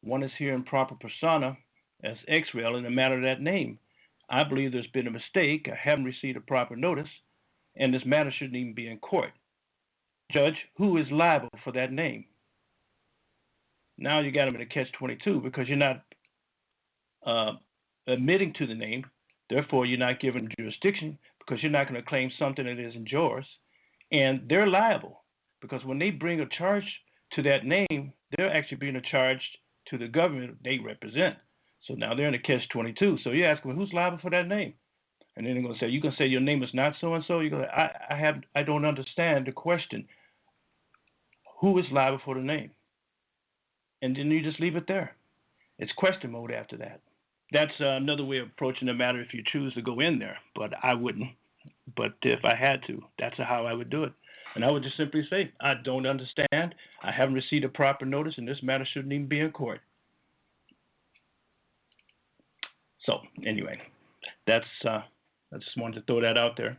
one is here in proper persona as X-Rail in the matter of that name. I believe there's been a mistake. I haven't received a proper notice, and this matter shouldn't even be in court. Judge, who is liable for that name? Now you got them in a catch-22 because you're not admitting to the name. Therefore, you're not given jurisdiction because you're not going to claim something that isn't yours. And they're liable because when they bring a charge to that name, they're actually bringing a charge to the government they represent. So now they're in a catch-22. So you ask them, who's liable for that name? And then they're going to say, you can say your name is not so-and-so. You go, I don't understand the question. Who is liable for the name? And then you just leave it there. It's question mode after that. That's another way of approaching the matter if you choose to go in there, but I wouldn't. But if I had to, that's how I would do it. And I would just simply say, I don't understand. I haven't received a proper notice, and this matter shouldn't even be in court. So anyway, that's I just wanted to throw that out there.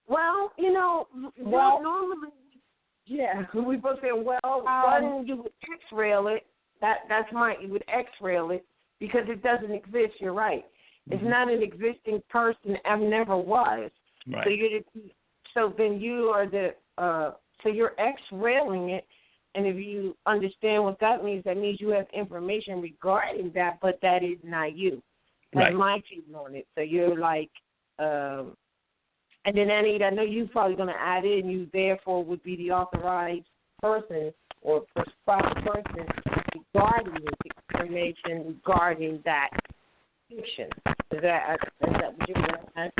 Well, normally, yeah, we both say, well, why don't you X-rail it? That's right. You would X-rail it because it doesn't exist. You're right. It's not an existing person and never was. Right. So then you are so you're X-railing it, and if you understand what that means you have information regarding that, but that is not you. That's my take on it. So you're like, and then Anita, I know you're probably going to add in, you therefore would be the authorized person or prescribed person regarding the information regarding that fiction. Is that what you're going to add?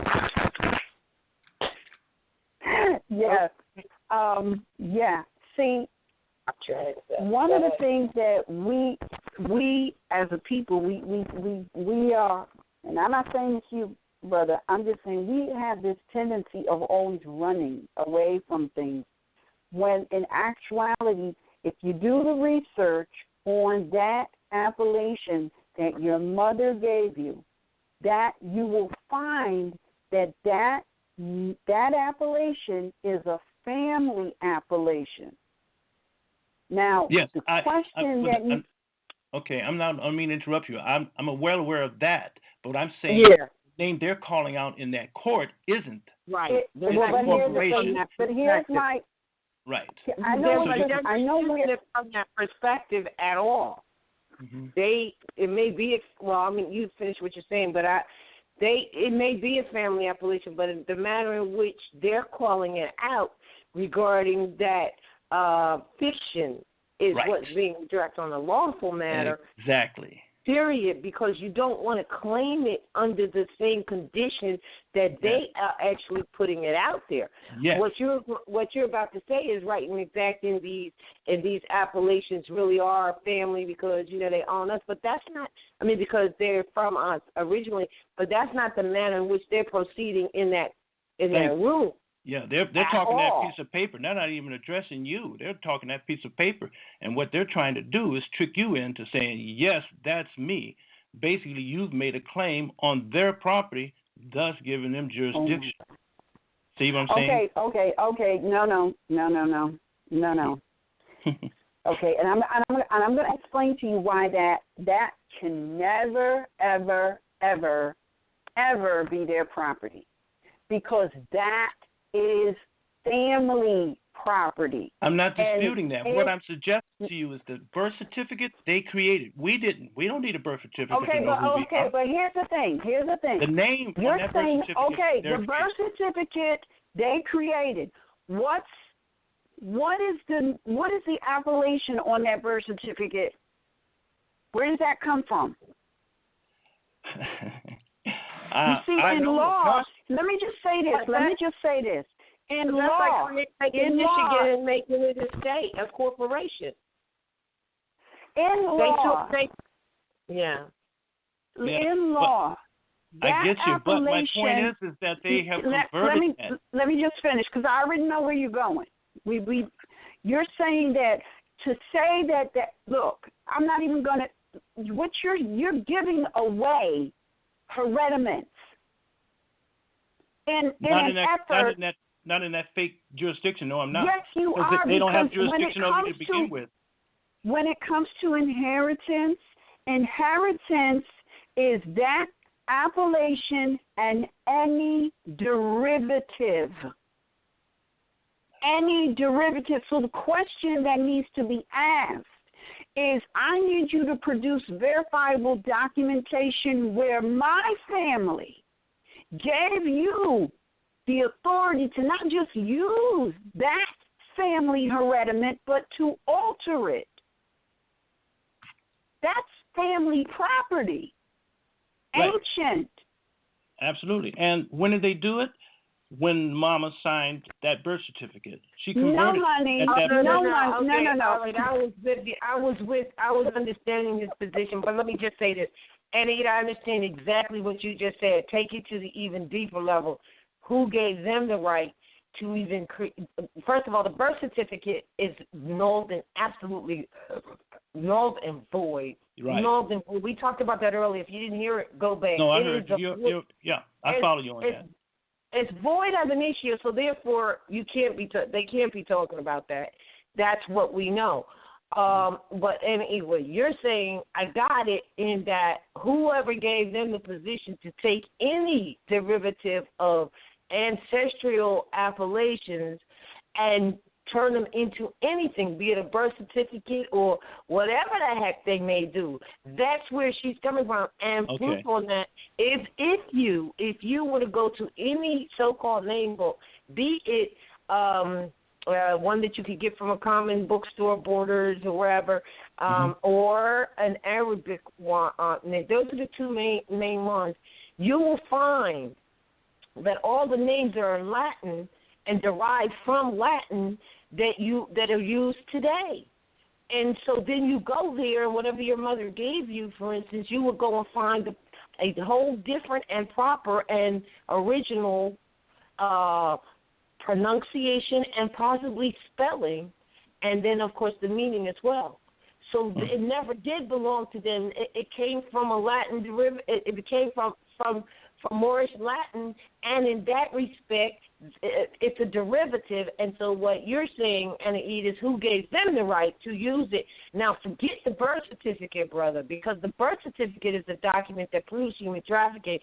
Yes. Yeah. See, one of the things that we as a people, we are, and I'm not saying it's you, brother, I'm just saying we have this tendency of always running away from things, when in actuality, if you do the research on that appellation that your mother gave you, that you will find that appellation is a family appellation. Now, yes, the question okay, I don't mean to interrupt you. I'm well aware of that, but I'm saying the name they're calling out in that court isn't. Right. But here's my right. I know from that perspective at all. Mm-hmm. It may be you finish what you're saying, but it may be a family appellation, but the manner in which they're calling it out regarding that fiction is what's being addressed on a lawful matter. Exactly. Period, because you don't want to claim it under the same condition that they are actually putting it out there. Yes. What you're about to say is right and exact. In these appellations really are family because they own us, but that's not. I mean, because they're from us originally, but that's not the manner in which they're proceeding in that room. Yeah, they're talking that piece of paper. They're not even addressing you. They're talking that piece of paper. And what they're trying to do is trick you into saying, yes, that's me. Basically, you've made a claim on their property, thus giving them jurisdiction. See what I'm saying? Okay. No. Okay, and I'm going to explain to you why that can never, ever, ever, ever be their property. Because that is family property. I'm not disputing that. What I'm suggesting to you is the birth certificate they created. We didn't. We don't need a birth certificate to know who we are. But here's the thing. The name you're on that saying, birth certificate. The birth certificate they created. What is the appellation on that birth certificate? Where does that come from? You see, in law, let me just say this. In law, in Michigan, and making it a state, a corporation. In law, in law. I get you, but my point is that they have converted that. Let me just finish because I already know where you're going. You're saying that to say that look, I'm not even going to. What you're giving away hereditaments. Not in that fake jurisdiction. No, I'm not. Yes, you are. They don't have jurisdiction over you to begin with. When it comes to inheritance is that appellation and any derivative. So the question that needs to be asked is, I need you to produce verifiable documentation where my family gave you the authority to not just use that family hereditament, but to alter it. That's family property. Right. Ancient. Absolutely. And when did they do it? when Mama signed that birth certificate. She converted No, honey. at that No, point. no. All right, I was understanding his position, but let me just say this. Anita, I understand exactly what you just said. Take it to the even deeper level. Who gave them the right to even first of all, the birth certificate is null and absolutely null and void. Right. Null and void. We talked about that earlier. If you didn't hear it, go back. No, I heard you. I follow you on that. It's void ab initio, so therefore they can't be talking about that. That's what we know. But anyway, you're saying I got it in that whoever gave them the position to take any derivative of ancestral appellations and turn them into anything, be it a birth certificate or whatever the heck they may do. That's where she's coming from. And proof on that, if you were to go to any so-called name book, be it one that you could get from a common bookstore, Borders, or wherever, or an Arabic one, those are the two main ones, you will find that all the names are in Latin and derived from Latin that are used today. And so then you go there, and whatever your mother gave you, for instance, you will go and find a whole different and proper and original pronunciation and possibly spelling, and then, of course, the meaning as well. So it never did belong to them. It came from a Latin derivative. It came from Moorish Latin, and in that respect, it's a derivative. And so what you're saying, Anna Ede, is who gave them the right to use it. Now, forget the birth certificate, brother, because the birth certificate is a document that proves human trafficking,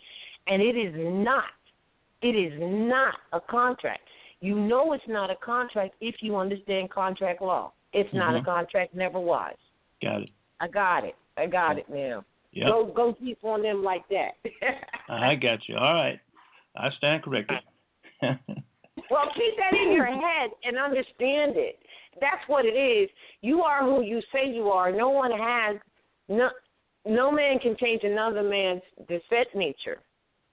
and it is not a contract. You know it's not a contract if you understand contract law. It's not a contract, never was. Got it. I got it now. Yep. Go deep on them like that. I got you. All right. I stand corrected. Well, keep that in your head and understand it. That's what it is. You are who you say you are. No man can change another man's descent nature.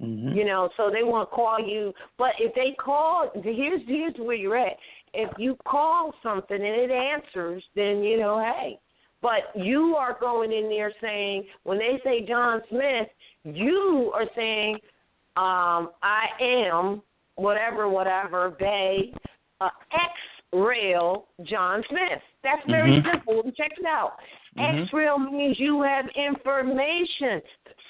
Mm-hmm. You know, so they won't call you. But if they call, here's where you're at. If you call something and it answers, then, you know, hey. But you are going in there saying, when they say John Smith, you are saying, I am whatever, Bay, X-Rail John Smith. That's very simple. Check it out. X-Rail means you have information.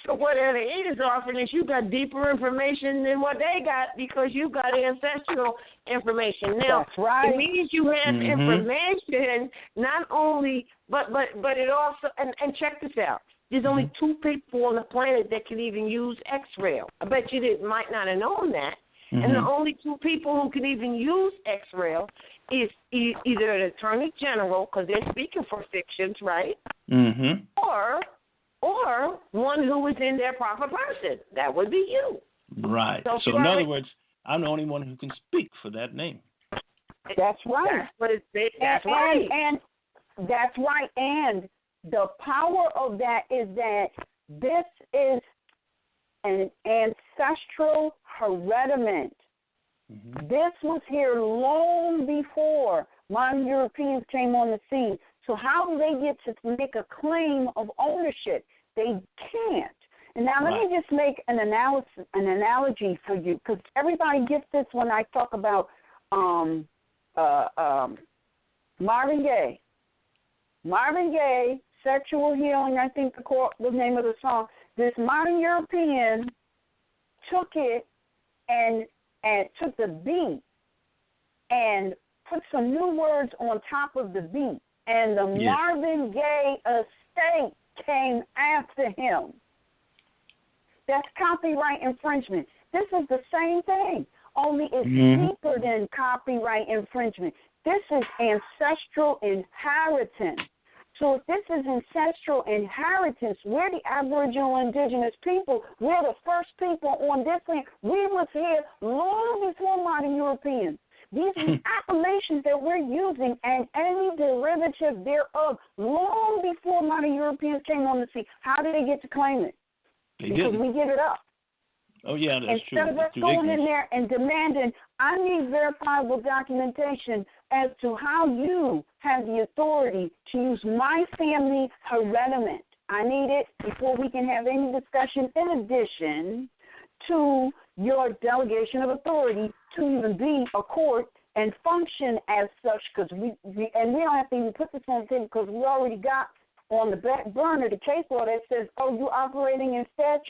So what Anna Ede is offering is you got deeper information than what they got because you got ancestral information. Now, that's right. It means you have information not only, but it also, and check this out. There's only two people on the planet that can even use X-Rail. I bet you might not have known that. And the only two people who can even use X-Rail is either an attorney general, because they're speaking for fictions, right? Or one who is in their proper person. That would be you. Right. So in other words, I'm the only one who can speak for that name. That's right. That's what it's. That's right. right. And that's right. And the power of that is that this is an ancestral hereditament. This was here long before modern Europeans came on the scene. So how do they get to make a claim of ownership? They can't. And now let me just make an analogy for you, because everybody gets this when I talk about Marvin Gaye. Marvin Gaye, Sexual Healing, I think the name of the song. This modern European took it and took the beat and put some new words on top of the beat. And the Marvin Gaye estate came after him. That's copyright infringement. This is the same thing, only it's deeper than copyright infringement. This is ancestral inheritance. So if this is ancestral inheritance, we're the Aboriginal indigenous people. We're the first people on this land. We was here long before modern Europeans. These are appellations that we're using and any derivative thereof long before modern Europeans came on the scene. How did they get to claim it? Because we give it up. Oh, yeah, that's true. Instead of us going in there and demanding, I need verifiable documentation as to how you have the authority to use my family hereditament. I need it before we can have any discussion in addition to your delegation of authority to even be a court and function as such, because we don't have to even put this on the table because we already got on the back burner the case law that says, oh, you're operating in statute.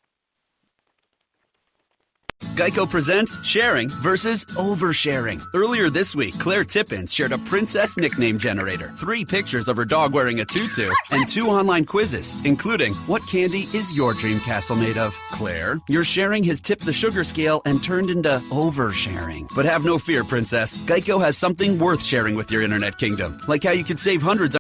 Geico presents sharing versus oversharing. Earlier this week, Claire Tippins shared a princess nickname generator, 3 pictures of her dog wearing a tutu, and 2 online quizzes, including what candy is your dream castle made of? Claire, your sharing has tipped the sugar scale and turned into oversharing. But have no fear, princess. Geico has something worth sharing with your internet kingdom, like how you could save hundreds